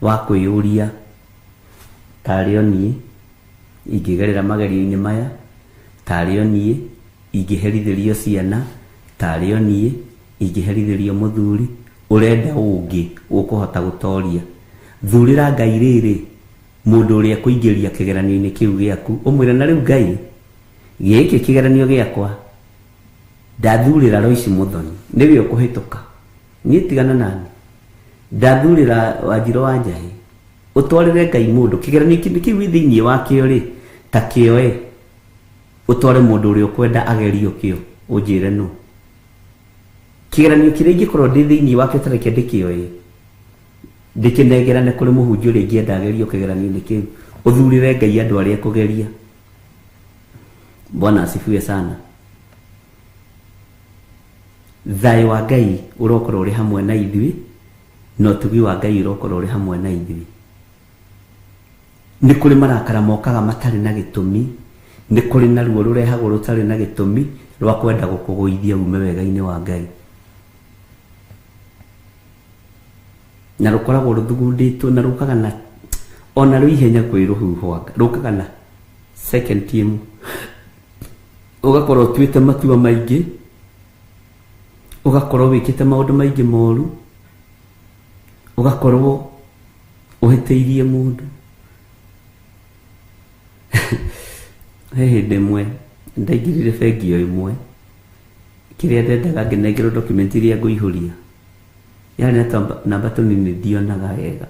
wa kwĩyũria tarĩo niĩ ingĩgerera magerio-inĩ maya, tarĩo niĩ ingĩherithĩrio ciana, tarĩo niĩ ingĩherithĩrio mũthuri. Ũrenda ũngĩ ũkũhota gũtoria. Thurĩra Ngai rĩrĩ mũndũ ũrĩa kũingĩria kĩgeranio-inĩ kĩu gĩaku, ũmwĩre na rĩu Ngai gĩkĩ kĩgeranio gĩakwa ndathurĩra Lois Muthoni, nĩwe ũkũhĩtũka, niĩ tigana nani. Ndathurĩra Wanjirũ wa Njahĩ, ũtwarĩre Ngai mũndũ kĩgeranio kĩu thĩinĩ wakĩo rĩ, ta kĩoe ũtware mũndũ ũrĩa ũkwenda agerio kĩo, ũnjĩre no. Kĩgeranio kĩrĩa ingĩkorwo ndĩ thĩinĩ wakĩo tareke ndĩkĩoe, ndĩkĩnegerane kũrĩ mũhunjia ũrĩa ingĩenda agerio kĩgeranio-inĩ kĩu, ũthurĩre Ngai andũ arĩa kũgeria. Bwana asifiwe sana. Thayũ wa Ngai ũrokorwo ũrĩ hamwe na ithuĩ, na ũtugi wa Ngai ũrokorwo ũrĩ hamwe na ithuĩ. Nĩ kũrĩ marakara mokaga matarĩ na gĩtũmi, nĩ kũrĩ na ruo rũrehagwo rũtarĩ na gĩtũmi rwa kwenda gũkũgũithia ume wega-inĩ wa Ngai. Na rũkoragwo rũthugundĩtwo na rũkaga na ona rũihenya kwĩrũhuhwanga, rũkaga na second team. Ũgakorwo ũtuĩte matua maingĩ, ũgakorwo wĩkĩte maũndũ maingĩ moru, ũgakorwo ũhĩtĩirie mũndũ. He hĩndĩ ĩmwe ndaingĩrire bengi o ĩmwe, kĩrĩa ndendaga ngĩnengerwo document iria ngũihũria, yarĩ na namba tũnini ndionaga wega.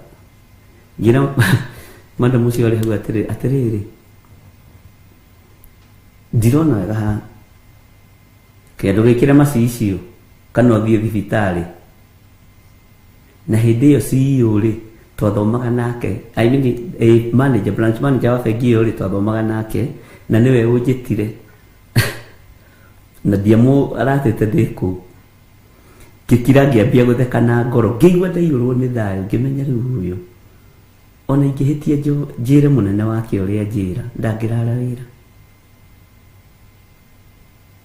Ngira madam ũcio arĩ hau atĩrĩrĩ, ndirona wega haha, kĩndũ gĩkĩre macicio kana ũthiĩ thibitarĩ. Na hĩndĩ ĩyo CEO rĩ twathomaga nake, I mean manager, branch manager wa bengi ĩyo rĩ twathomaga nake, na nĩwe ũnjĩtire na ndiamũ aratete ndĩ kũu. ngikira ngiambia gutheka na ngoro ngĩigua ndaiyũrwo nĩ thayũ ngĩmenya rĩu ũyũ ona ingĩhĩtia njĩre mũnene wake ũrĩa njĩra ndangĩrara wĩra.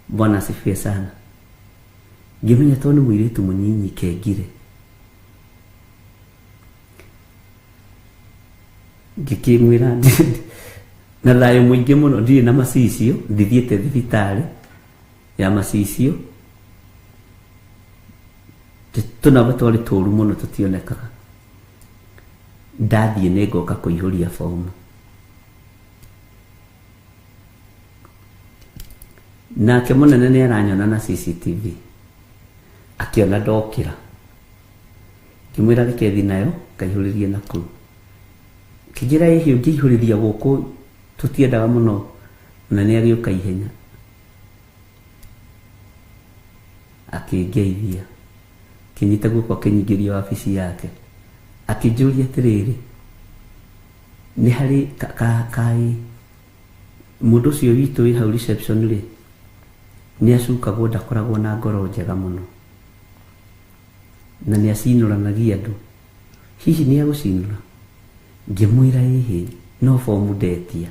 Bwana asifiwe sana. Ngĩmenya tondũ nĩ mũirĩtu mũnyinyi kengire, ngĩkĩmwĩra na thayũ mũingĩ mũno ndirĩ na macicio, ndithiĩte thibitarĩ ya macicio, tũnamba twarĩ tũũru mũno tũtionekaga. Ndathiĩ nĩ ngoka kũihũria fomu. Nake mũnene nĩ aranyona na CCTV, akĩona ndokĩra, ngĩmwĩra reke thiĩ nayo ngaihũrĩrie nakũu. Kĩnjĩra ĩhiũ ngĩihũrĩria gũkũ tũtiendaga mũno, na nĩ agĩũka ihenya akĩngeithia, kĩnyita guoko akĩnyingĩria wabici yake, akĩnjũria atĩrĩrĩ, nĩ harĩ kaĩ mũndũ ũcio witũ wĩ hau reception rĩ nĩ acukagwo ndakoragwo na ngoro njega mũno na nĩ acinũranagia andũ, hihi nĩ agũcinũra? Ngĩmwĩra ĩhĩ no fomu ndetia,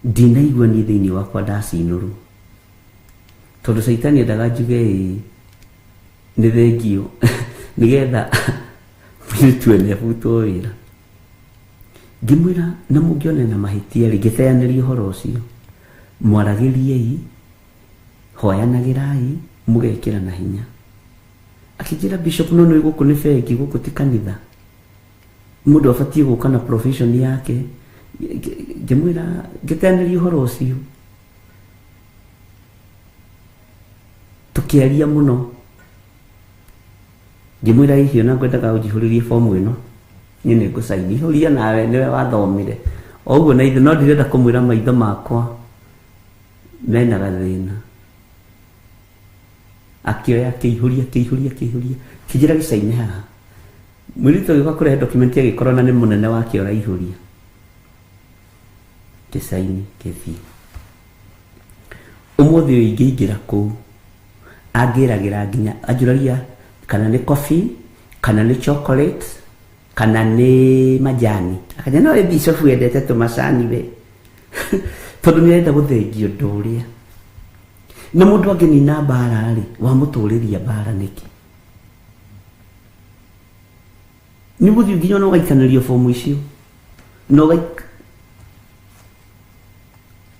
ndinaigua niĩ thĩinĩ wakwa ndacinũrwo, tondũ caitani endaga njuge nĩ thengio nĩgetha mũirĩtu ene abutwo wĩra. Ngĩmwĩra na mũngĩona na mahĩtia rĩ ngĩteanĩria ũhoro ũcio, mwaragĩriei, hoyanagĩrai, mũgekĩra na hinya. Akĩnjĩra Bishop, no nĩ gũkũ nĩ bengi, gũkũ ti kanitha, mũndũ abatiĩ gũka na profession yake. Ngĩmwĩra ngĩteanĩria ũhoro ũcio, tũkĩaria mũno. Ngĩmwĩra hihi ona ngwendaga ũnjihũrĩrie fomu ĩno, niĩ nĩ ngũcaini, ihũria nawe nĩwe wathomire. O ũguo na ithe no ndirenda kũmwĩra maitho makwa mena gathĩna. Akĩoya akĩihũria kĩnjĩra gĩcaine haha. Mũirĩtu agĩũka kũrehe document agĩkorwo na nĩ mũnene wake ũraihũria. Gĩcaini gĩthiĩ. Ũmũthĩ ũyũ ingĩingĩra kũu angĩragĩra nginya anjũragia kana nĩ coffee, kana nĩ chocolate, kana nĩ majani. Akanya no Bishop wendete tũmacani we. Tondũ nĩ arenda gũthengio ũndũ ũrĩa. Na mũndũ angĩnina mbara rĩ wamũtũrĩria mbara nĩkĩ? Nĩ gũthiĩ nginya no gaikanĩrio fomu icio. No gaik.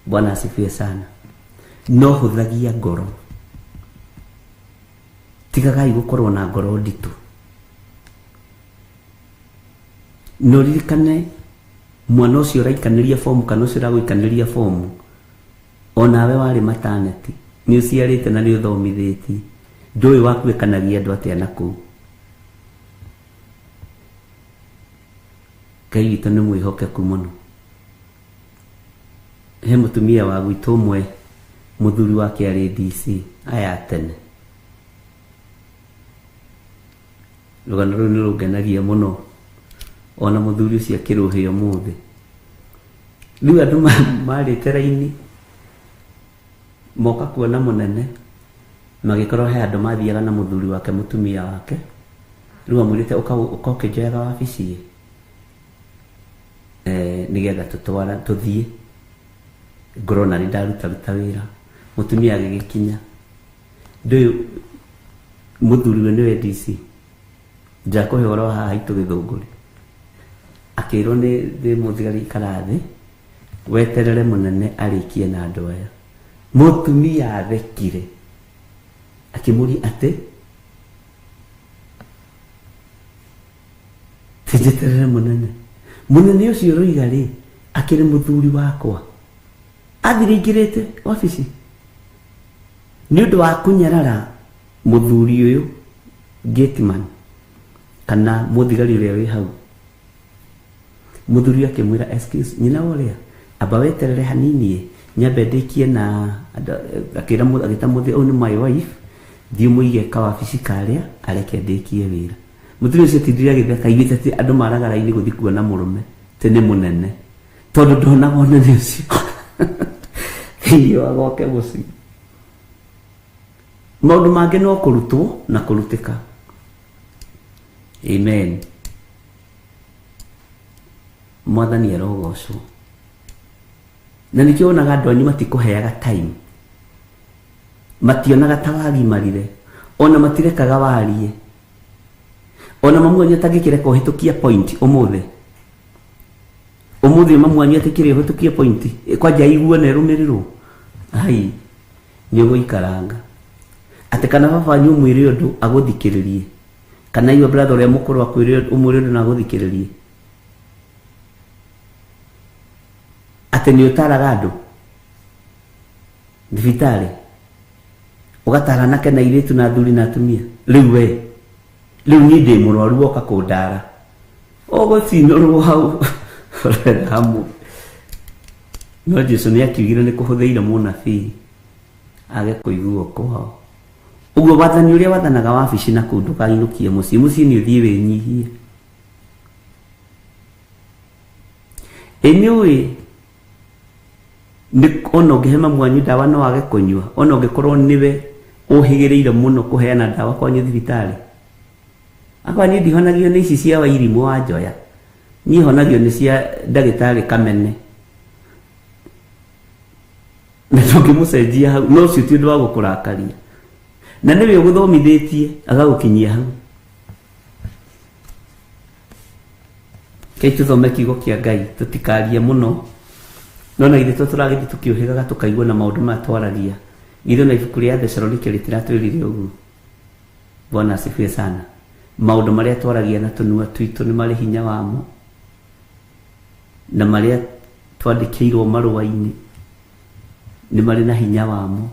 Bwana asifiwe sana. No hũthagia ngoro. Tigagai gũkorwo na ngoro nditũ. No ririkane mwana ũcio ũraikanĩria fomu kana ũcio ũragũikanĩria fomu, onawe warĩ mataneti, nĩ ũciarĩte na nĩ ũthomithĩtie, ndũĩ wakuĩkanagia andũ atĩa nakũu. Ngai witũ nĩ mwĩhokeku mũno. He mũtumia wa gwitũ ũmwe mũthuri wake arĩ DC aya tene. Rũgano rũu nĩ rũngenagia mũno, ona mũthuri ũcio akĩrũhĩa ũmũthĩ. Rĩu andũ marĩte raini moka kuona mũnene, magĩkorwo he andũ mathiaga na mũthuri wake mũtumia wake, rĩu amwĩrĩte ũka ũkĩnjoyaga wabici nĩgetha tũthiĩ. Ngorona nĩ ndaruta wĩra. Mũtumia agĩgĩkinya, ndũĩ mũthuri we nĩwe DC, njakũhe ũhoro haha itũ Gĩthũngũri. Akĩrwo nĩ mũthigari karathi weterere mũnene arĩkie na andũ aya. Mũtumia athekire akĩmũria atĩ tĩnjeterere mũnene. Mũnene ũcio ũroiga rĩ akĩrĩ mũthuri wakwa athiringĩrĩte wabici nĩ ũndũ wa kũnyarara mũthuri ũyũ gateman kana mũthigari ũrĩa wĩ hau. Mũthuri akĩmwĩra excuse nyina ũrĩa amba weterere hanini nyambe ndĩkie na akĩra agĩta mũthĩ ũyũ nĩ my wife thiĩ mũige kawabici karĩa areke ndĩkie wĩra. Mũthuri ũcio tindire agĩtheka igĩte atĩ andũ maraga raini gũthiĩ kuona mũrũme tĩ nĩ mũnene tondũ ndonaga mũnene ũcio thĩinĩ wa gwake mũciĩ. maundu mangĩ no kũrutwo na kũrutĩka. Amen. Mwathani arogocwo. Na nikĩo onaga andũ anyu matikũheaga time, mationaga ta wagimarire, ona matirekaga warie, ona mamuanyu atangĩkĩreka ũhĩtũkia point ũmũthĩ mamuanyu atĩkĩre ũhĩtũkia point kwanja iguo na ĩrũmĩrĩrwo. Ai, nĩ ũgũikaranga atĩ kana babanyu ũmwĩre ũndũ agũthikĩrĩrie, kana iwe brother ũrĩa mũkũrũ akwĩre ũmwĩre ũndũ na agũthikĩrĩrie, atĩ nĩ ũtaraga andũ thibitarĩ, ũgatara nake na airĩtu na athuri na atumia. Rĩu niĩ ndĩ mũrwaru woka kũndara ũgũcinũrwo hau hamwe. No Jesũ nĩ akiugire nĩ kũhũthĩire mũnabii age kũiguo kwao. Ũguo wathani ũrĩa wathanaga wabici na kũndũ ndũkainũkie mũciĩ nĩ ũthiĩ wĩnyihie. Anyway, ona ũngĩhe mamwanyu ndawa no age kũnyua, ona ũngĩkorwo nĩwe ũhĩgĩrĩire mũno kũheana ndawa kwanyu thibitarĩ. Akwa niĩ ndihonagio nĩ ici cia Wairimũ wa Njoya, niĩ honagio nĩ cia ndagĩtarĩ Kamene, na tũngĩmũcenjia hau no ũcio ti ũndũ wa gũkũrakaria, na nĩwe ũgũthomithĩtie agagũkinyia hau. Kei tũthome kiugo kĩa Ngai, tũtikarie mũno, no na ithuĩ tũragĩthiĩ tũkĩũhĩgaga tũkaigua na maũndũ maya twaragia. Ithuĩ na ibuku rĩa Thesalonike rĩtiratwĩrire ũguo. Bwana asifiwe sana. Maũndũ marĩa twaragia na tũnua twitũ nĩ marĩ hinya wamo, na marĩa twandĩkĩirwo marũa-inĩ nĩ marĩ na hinya wamo.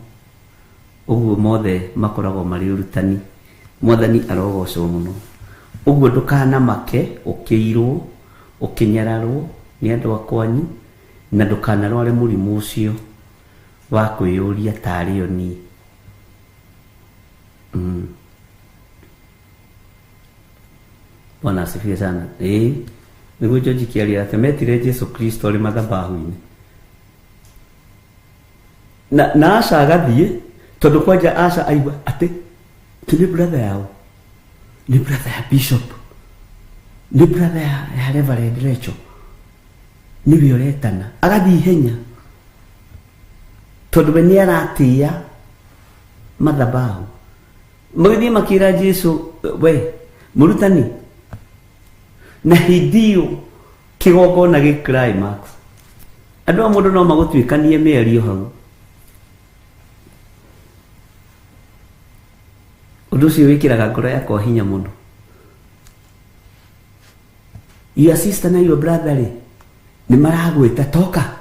Ũguo mothe makoragwo marĩ ũrutani. Mwathani arogocwo mũno. Ũguo ndũkanamake ũkĩirwo ũkĩnyararwo nĩ andũ akwanyu, na ndũkanarware mũrimũ ũcio wa kwĩyũria tarĩ o niĩ. Bwana asifiwe sana. Nĩguo George Kiaria atĩ metire Jesũ Kristo arĩ mathabahu-inĩ, na Asha agathiĩ, tondũ kwanja Asha aigua atĩ nĩ brother yao, nĩ brother ya Bishop, nĩ brother ya Reverend Rachel, nĩwe ũretana, agathiĩ ihenya tondũ we nĩ aratĩĩa mathabahu. Magĩthiĩ makĩra Jesũ, we mũrutani, na hĩndĩ ĩyo kĩgongona gĩ climax, andũ a mũndũ no magũtuĩkanie mĩario hau. Ũndũ ũcio wĩkĩraga ngoro yakwa hinya mũno. Your sister na your brother rĩ, nĩ maragwĩta toka,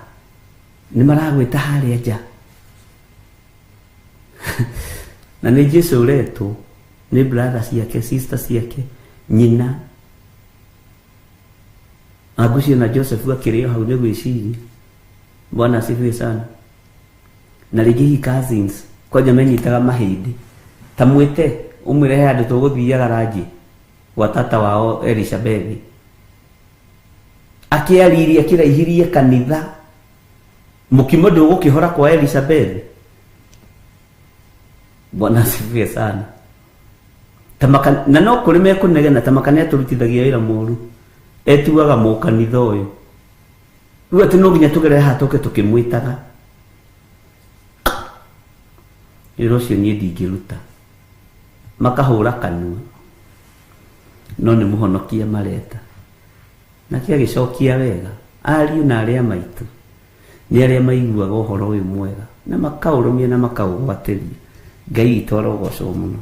nĩ maragwĩta harĩa nja. Na nĩ Jesũ ũretwo nĩ brother ciake, sister ciake, nyina Agucio na Joseph akĩrĩo hau nĩ gwĩciria. Bwana asifiwe sana. Na rĩngĩ cousins kwanja menyitaga mahĩndĩ, ta mwĩte ũmwĩre andũ tũgũthiaga ranji gwa tata wao Elizabeth, akĩaririe akĩraihirie kanitha, mũkimo ndũgũkĩhora kwa Elizabeth. Bwana asifiwe sana. Tamaka na no kũrĩ mekũnegena tamaka nĩ atũrutithagia wĩra mũru, etuaga mũkanitha ũyũ. Rĩu atĩ no nginya tũgerere haha tũke tũkĩmwĩtaga. Wĩra ũcio niĩ ndingĩruta. Makahũra kanua, no nĩ mũhonokia mareta. Nake agĩcokia wega, ariũ na arĩa maitũ nĩ arĩa maiguaga ũhoro ũyũ mwega na makaũrũmia na makaũgwatĩria. Ngai witũ arogocwo mũno.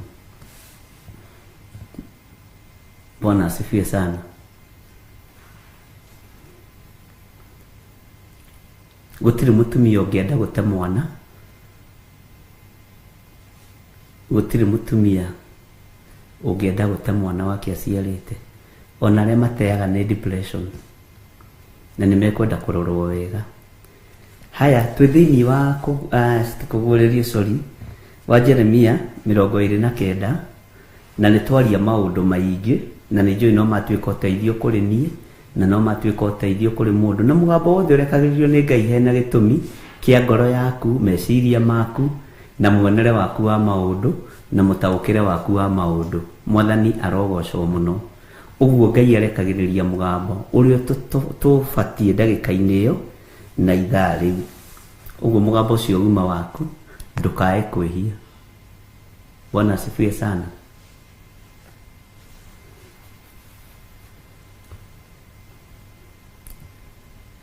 Bwana asifiwe sana. Gũtirĩ mũtumia ũngĩenda gũte mwana, gũtirĩ mũtumia ũngĩenda gũte mwana wake aciarĩte. Ona arĩa mateaga nĩ depression na nĩ mekwenda kũrorwo wega. Haya, twĩ thĩinĩ wa kũguũrĩrio wa Jeremia 29, na nĩ twaria maũndũ maingĩ, na nĩ njũĩ no matuĩka ũteithio kũrĩ niĩ, na no matuĩka ũteithio kũrĩ mũndũ, na mũgambo wothe ũrekagĩrĩrio nĩ Ngai hena gĩtũmi kĩa ngoro yaku, meciria maku na muonere waku wa maũndũ, na mutaukire waku wa maundu. Mwathani arogocwo muno. Uguo Ngai arekagiriria mugambo urio tubatie ndagika-ini iyo na ithaa riu. Uguo mugambo ucio uma waku ndukae kwihia. Bwana asifiwe sana.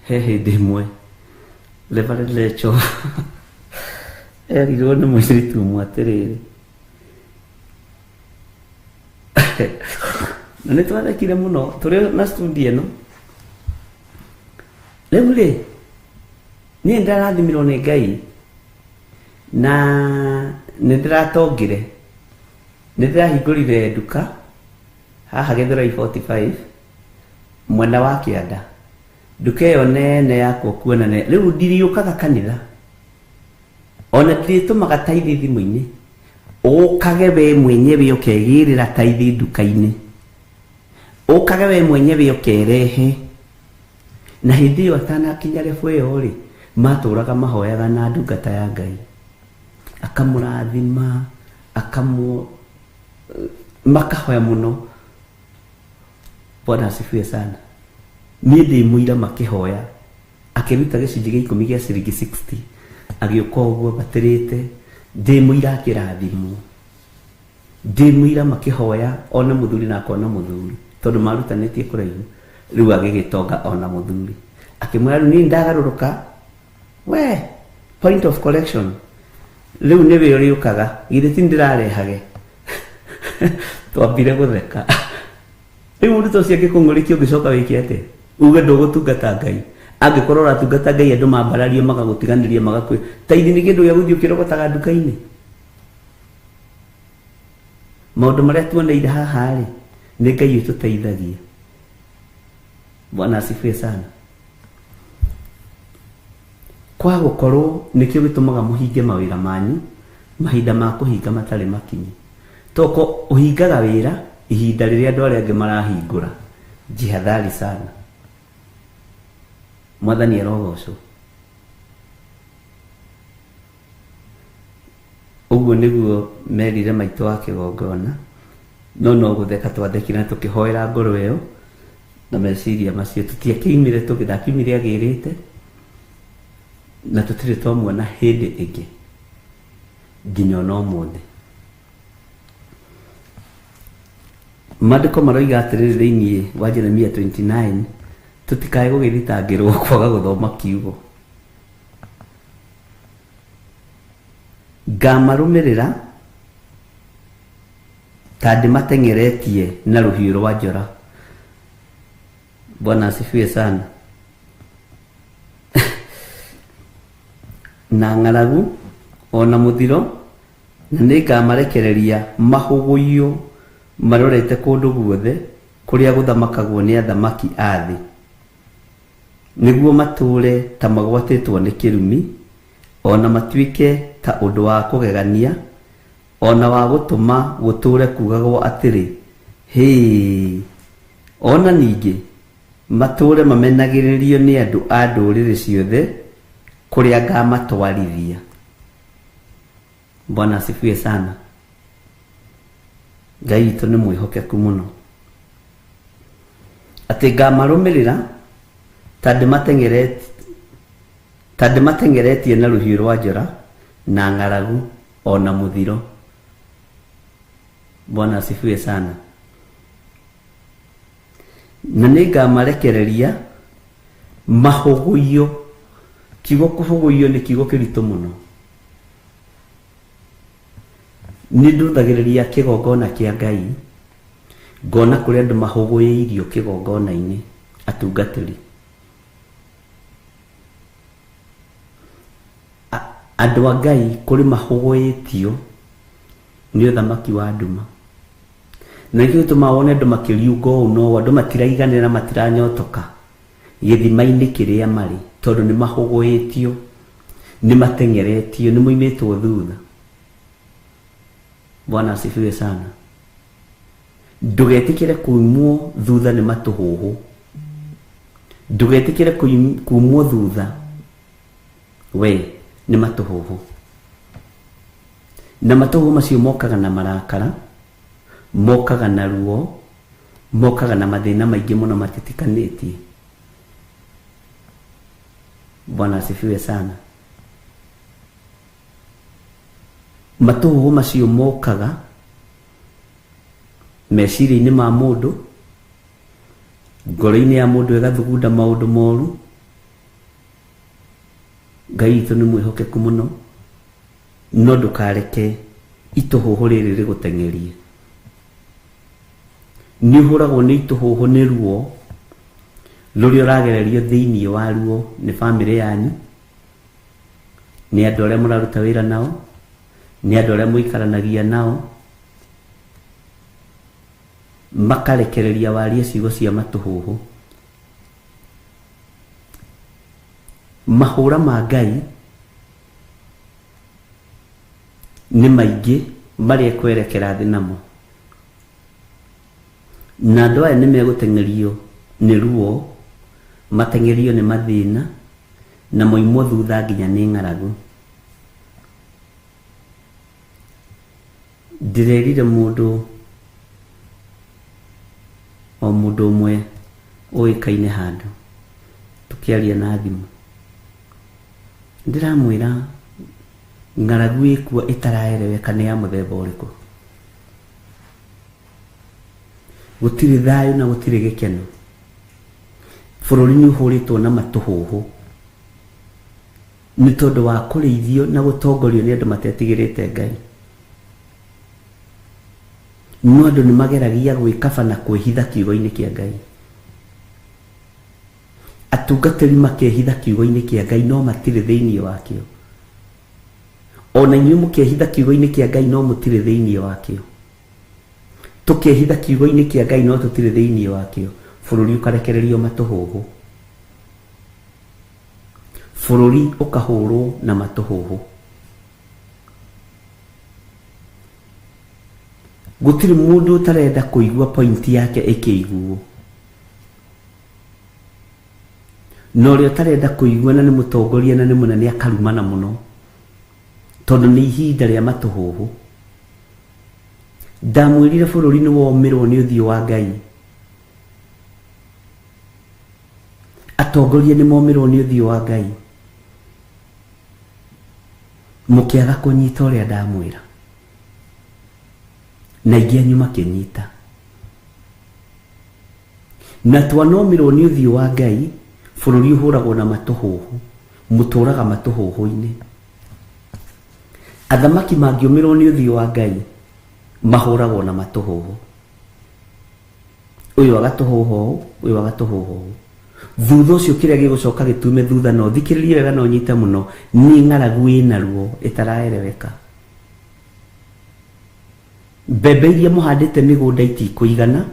Hehe demwe Reverend Lecho erirwo nĩ mũiritu ũmwe atĩrĩrĩ na nĩ twathekire mũno tũrĩ na studio ĩno. Rĩu rĩ niĩ ndarathimirwo nĩ Ngai na nĩ ndĩratongire, nĩ ndĩrahingũrire nduka haha Gĩthũrai 45 mwena wa Kĩanda. Nduka ĩyo nene yakwo kuonane. Rĩu ndiriũkaga kanitha, ona ndĩtũmaga taithi thimũ-inĩ, ũkage we mwenyewe ũkegĩrĩra taithi nduka-inĩ, ũkage we mwenyewe ũkerehe. Na hĩndĩ ĩyo atanakinya refu ĩyo rĩ, matũraga mahoyaga na ndungata ya Ngai, akamũrathima, makahoya mũno. Bwana asifiwe sana. Niĩ ndĩ mũira makĩhoya, akĩruta gĩcunjĩ gĩa 10 gĩa ciringi 60, agĩũka ũguo batĩrĩte, ndĩ mũira akĩrathimwo, ndĩ mũira makĩhoya, ona mũthuri na akona mũthuri, tondũ marutanĩtie kũraihu. Rĩu agĩgĩtonga ona mũthuri, akĩmwĩra rĩu niĩ ndagarũrũka, we point of correction, rĩu nĩwe ũrĩũkaga, githĩ ti ndĩrarehage. Twambire gũtheka. Rĩu mũndũ ta ũcio angĩkũng'ũrĩkia ũngĩcoka wĩke atĩa? Uge ndũgũtungata Ngai. Angĩkorwo ũratungata Ngai andũ mambararie magagũtiganĩria magakwĩ. Taithi nĩ kĩndũ gĩa gũthiĩ ũkĩrogotaga nduka-inĩ. Maũndũ marĩa tuoneire haha rĩ, nĩ Ngai ũtũteithagia. Bwana asifiwe sana. Kwa gũkorwo nĩkĩo gĩtũmaga mũhinge mawĩra manyu, mahinda ma kũhinga matarĩ makinyi. Toko ũhingaga wĩra ihinda rĩrĩa andũ arĩa angĩ marahingũra. Jihadhari sana. Mwathani arogocwo. Ũguo nĩguo merire maitũ wa kĩgongona, no gũtheka twathekire na tũkĩhoera ngoro ĩyo na meciria macio. Tũtiakĩimire tũgĩthakimire agĩrĩte na tũtirĩ twamuona hĩndĩ ĩngĩ nginya ona ũmũthĩ. Maandĩko maroiga atĩrĩrĩ thĩinĩ wa Jeremia 29, tũtikae gũgĩthitangĩrwo kwaga gũthoma kiugo. Ngamarũmĩrĩra ta ndĩmateng'eretie na rũhiũ rwa njora. Bwana asifiwe sana. Na ng'aragu ona mũthiro, na nĩngamarekereria mahũgũio marorete kũndũ guothe kũrĩa gũthamakagwo nĩ athamaki a thĩ, nĩguo matũre ta magwatĩtwo nĩ kĩrumi, ona matuĩke ta ũndũ wa kũgegania, ona wa gũtũma gũtũre kugagwo atĩrĩ hĩ. Ona ningĩ matũre mamenagĩrĩrio nĩ andũ a ndũrĩrĩ ciothe kũrĩa ngamatwarithia. Bwana asifiwe sana. Ngai witũ nĩ mwĩhokeku mũno, atĩ ngamarũmĩrĩra ta ndĩmateng'eretie na rũhiũ rwa njora na ng'aragu ona mũthiro. Bwana asifiwe sana. Na nĩngamarekereria mahũgũio. Kiugo kũhũgũio nĩ kiugo kĩritũ mũno. Nĩ nduthagĩrĩria kĩgongona kĩa Ngai, ngona kũrĩa andũ mahũgũĩirio kĩgongona-inĩ, atungatĩri. Andũ a Ngai kũrĩ mahũgũĩtio nĩ ũthamaki wa nduma. Na nĩkĩo gĩtũmaga wone andũ makĩriunga ũũ no andũ matiraiganĩra, matiranyotoka gĩthima-inĩ kĩrĩa marĩ, tondũ nĩ mahũgũĩtio, nĩ mateng'eretio, nĩ moimĩtwo thutha. Bwana asifiwe sana. Ndũgetĩkĩre kuumwo thutha nĩ matũhũhũ. Ndũgetĩkĩre kuumwo thutha we nĩ matũhũhũ. na matoho macio mokaga na marakara, mokaga na ruo, mokaga na mathina maingĩ mũno matitikanĩtie. Bwana asifiwe sana. Matoho macio mokaga meciria-inĩ ma mũndũ, ngoro-inĩ ya mũndũ ĩgathugunda maũndũ moru. Ngai witũ nĩ mwĩhokeku mũno, no ndũkareke itũhũhũ rĩrĩ rĩgũteng'erie. Nĩ ũhũragwo nĩ itũhũhũ nĩ ruo rũrĩa ũragererio thĩinĩ wa ruo nĩ bamĩrĩ yanyu, nĩ andũ arĩa mũraruta wĩra nao, nĩ andũ arĩa mũikaranagia nao, makarekereria warie ciugo cia matũhũhũ. Mahũra ma Ngai nĩ maingĩ marĩa ekwerekera thĩ namo, na andũ aya nĩ megũteng'erio nĩ ruo, mateng'erio nĩ mathĩna, na moimwo thutha nginya nĩ ng'aragu. Ndĩrerire mũndũ o mũndũ ũmwe ũĩkaine handũ tũkĩaria na thimũ, ndĩramwĩra ng'aragu ĩkuo ĩtaraereweka nĩ ya mũthemba ũrĩkũ. Gũtirĩ thayũ na gũtirĩ gĩkeno. Bũrũri nĩ ũhũrĩtwo na matũhũhũ nĩ tondũ wa kũrĩithio na gũtongorio nĩ andũ matetigĩrĩte Ngai. No andũ nĩ mageragia gwĩkaba na kwĩhitha kiugo-inĩ kĩa Ngai. Atungatĩri makehitha kiugo-inĩ kĩa Ngai no matirĩ thĩinĩ wakĩo. Ona inyuĩ mũkehitha kiugo-inĩ kĩa Ngai no mũtirĩ thĩinĩ wakĩo. Tũkehitha kiugo-inĩ kĩa Ngai no tũtirĩ thĩinĩ wakĩo. Bũrũri ũkarekererio matũhũhũ. Bũrũri ũkahũrwo na matũhũhũ. Gũtirĩ mũndũ ũtarenda kũigua pointi yake ĩkĩiguo. No ũrĩa ũtarenda kũigua na nĩ mũtongoria na nĩ mũnene akarumana mũno, tondũ nĩ ihinda rĩa matũhũhũ. Ndamwĩrire bũrũri nĩ womirwo nĩ ũthiũ wa Ngai. Atongoria nĩ momirwo nĩ ũthiũ wa Ngai, mũkĩaga kũnyita ũrĩa ndamwĩra, na aingĩ anyu makĩnyita. Na twanomirwo nĩ ũthiũ wa Ngai, bũrũri ũhũragwo na matũhũhũ, mũtũraga matũhũhũ-inĩ. Athamaki mangĩũmirwo nĩ ũthiũ wa Ngai, mahũragwo na matũhũhũ. Ũyũ agatũhũhũ, ũyũ agatũhũhũ. Thutha ũcio kĩrĩa gĩgũcoka gĩtume thutha, no thikĩrĩrie wega no nyite mũno, nĩ ng'aragu ĩna ruo ĩtaraereweka. Mbembe iria mũhandĩte mĩgũnda itikũigana,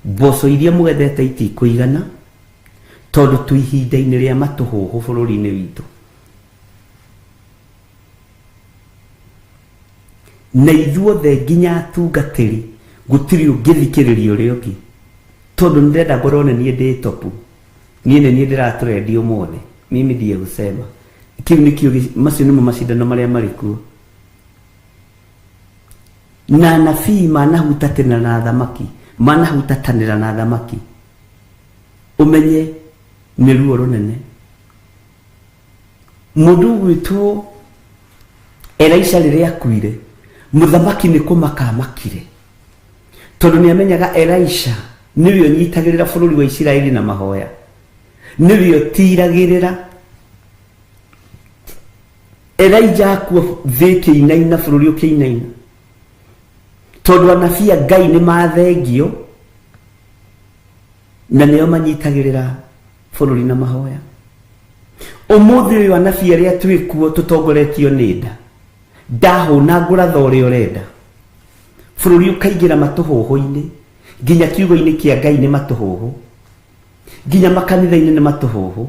mboco iria mũgethete itikũigana, tondũ twĩ ihinda-inĩ rĩa matũhũhũ bũrũri-inĩ witũ. Na ithuothe nginya atungatĩri gũtirĩ ũngĩthikĩrĩria ũrĩa ũngĩ, tondũ nĩndenda ngorwo nĩ niĩ ndĩ topu, niĩ nĩ niĩ ndĩratũrendi ũmũthĩ, mimi ndiye gusema. Kĩu nĩkĩo, macio nĩmo macindano marĩa marĩ kuo. Na anabii manahutatĩra na thamaki, manahutatanĩra na thamaki, ũmenye nĩ ruo rũnene. Mũndũ gwĩtwo Elisha rĩrĩa akuire, mũthamaki nĩ kũmaka amakire, tondũ nĩ amenyaga Elisha nĩwe ũnyitagĩrĩra bũrũri wa Isiraeli na mahoya, nĩwe ũtiragĩrĩra. Elijah akuo thĩ kĩinaina, bũrũri ũkĩinaina, tondũ anabii a Ngai nĩ mathengio na nĩo manyitagĩrĩra bũrũri na mahoya. Ũmũthĩ ũyũ anabii arĩa twĩkuo tũtongoretio nĩ nda, ndahũna ngũratha ũrĩa ũrenda, bũrũri ũkaingĩra matũhũhũ-inĩ, nginya kiugo-inĩ kĩa Ngai nĩ matũhũhũ, nginya makanitha-inĩ nĩ matũhũhũ,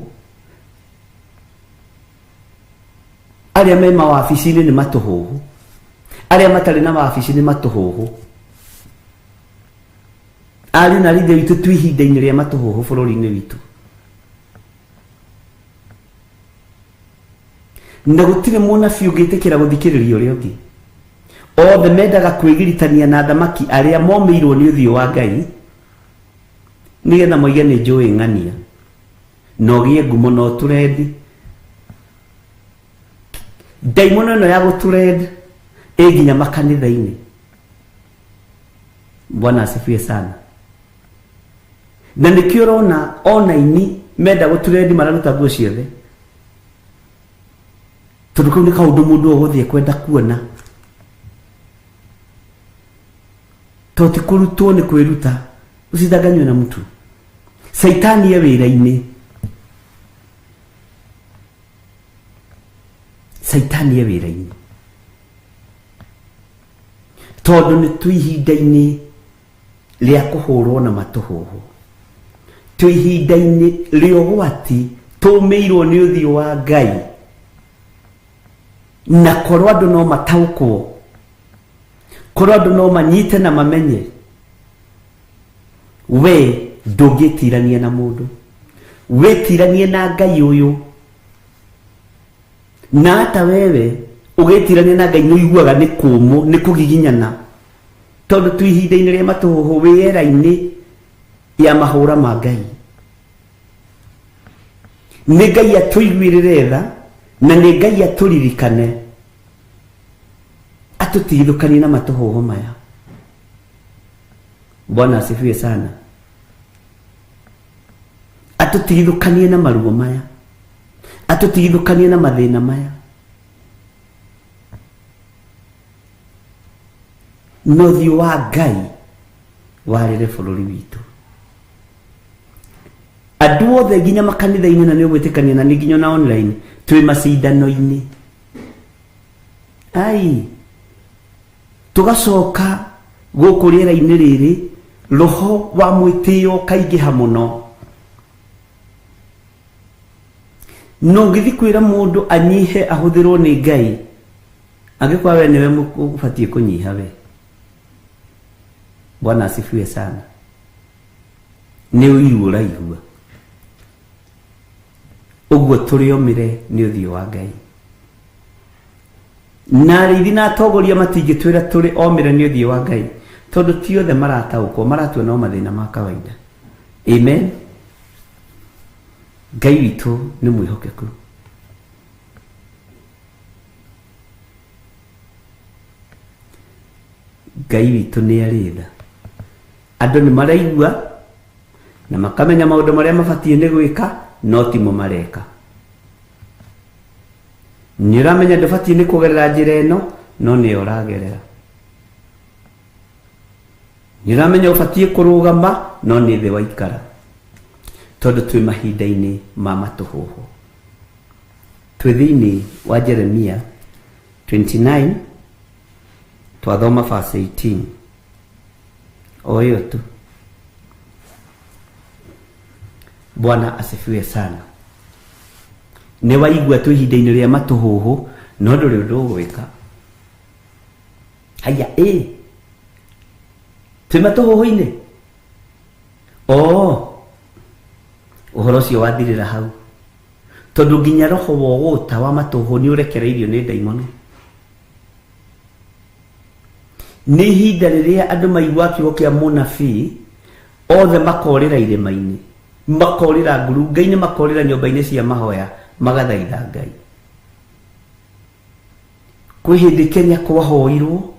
arĩa me mawabici-inĩ nĩ matũhũhũ, arĩa matarĩ na wabici nĩ matũhũhũ. Ariũ na ithe witũ twĩ ihinda-inĩ rĩa matũhũhũ bũrũri-inĩ witũ. na gutire munabii ungitikira guthikiriria uria ungi othe mendaga kwigiritania na thamaki aria momeirwo ni uthio wa Ngai nigetha moige ni njui ng'ania no gie ngumo no turendi daimono no ya guturend eginya makanitha-ini. Bwana asifiwe sana. Na nikio rona online menda guturend mararuta nguo ciothe tondu kau ni kaundu mundu uguthie kwenda kuona toti kurutwo ni kwiruta usidanganywe na mtu. Saitani ye wira-ini, Saitani ye wira-ini tondu ni tuihinda-ini ria kuhurwo na matuhuhu, tuihinda-ini ria ugwati tumeirwo ni uthio wa Ngai na korwo andu no mataukwo, korwo andu no manyite na mamenye we ndungitirania na mundu, witiranie na Ngai uyu, na hata wewe ugitirania na Ngai nuiguaga ni kumu ni kugiginyana tondu tuihinda-ini ria matuhuhu wira-ini ya mahura ma Ngai. Ni Ngai atuiguirire tha na ni Ngai aturirikane atutithukanie na matuhuhu maya. Bwana asifiwe sana. Atutithukanie na marugo maya, atutithukanie na mathina maya. No thio wa Ngai warire bururi witu. Andu othe nginya makanitha-ini na ni ugwitikania na ni nginya na online twi macindano-ini. Ai tugacoka guku riera-ini riri roho wa mwitio kaingiha muno. No ngithi kwira mundu anyihe ahuthirwo ni Ngai angikwa we niwe mukubatie kunyiha we. Bwana asifiwe sana. Ni uiru uraigua uguo turiomire ni uthio wa Ngai na rithi na atogoria matingitwira turi omire ni uthio wa Ngai tondu ti othe marataukwo, maratue no mathina ma kawaida. Amen. Ngai witu ni mwihokeku. Ngai witu ni aritha andu ni maraigua na makamenya maundu maria mabatie ni gwika no timo mareka. Niramenya ndabatie ni kugerera njira ino no ni uragerera. Niramenya ubatie kurugama no ni thi waikara tondu twi mahinda-ini ma matuhuhu. Twi thiini wa Jeremia 29 twathoma verse 18 oyo tu. Bwana asifiwe sana. Ni waigua twi ihinda-ini ria matuhuhu no nduri undu gwika. Haya twi matuhuhu-ini uhoro ucio wathirira hau tondu nginya roho woguta wa matuhuhu ni urekereirio ni daimono. Ni ihinda riria andu maigua kiugo kia munabii othe makorira irima-ini, makorira ngurunga-ini, makorira nyumba-ini cia mahoya magathaitha Ngai. Kwi hindi Kenya kwahoirwo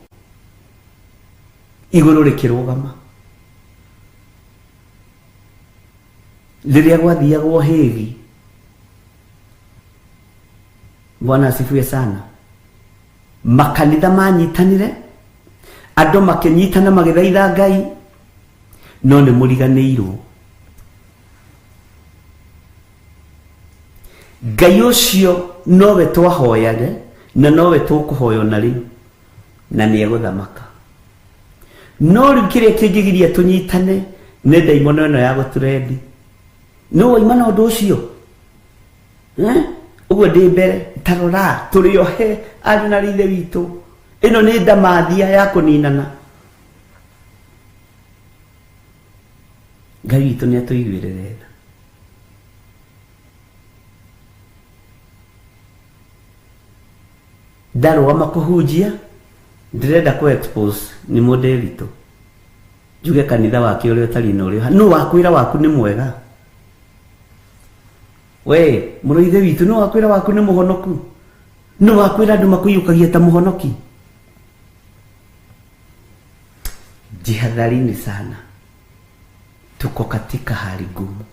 iguru rikirugama riria gwathiagwo Hegi. Bwana asifiwe sana. Makanitha manyitanire, andu makinyitana magithaitha Ngai no ni muriganirwo. Ngai ucio nowe twahoyage na nowe tukuhoyo na riu na ni eguthamaka. No riu kiria kingigiria tunyitane ni daimono ino ya guturendi. No waimana undu ucio uguo ndi mbere tarora turiohe ari na rithe witu. Ino ni ndamathia ya kuninana. Ngai witu ni atuiguirire. ndarũgama kũhunjia ndĩrenda kũ expose nĩ mũndĩritũ njuge kanitha wake ũrĩa ũtarĩ na ũrĩa no wakwĩra waku nĩ mwega we mũrũithe witũ no wakwĩra waku nĩ mũhonoku no wakwĩra andũ makũiyũkagia ta mũhonoki jihadharini sana tuko katika hali ngumu.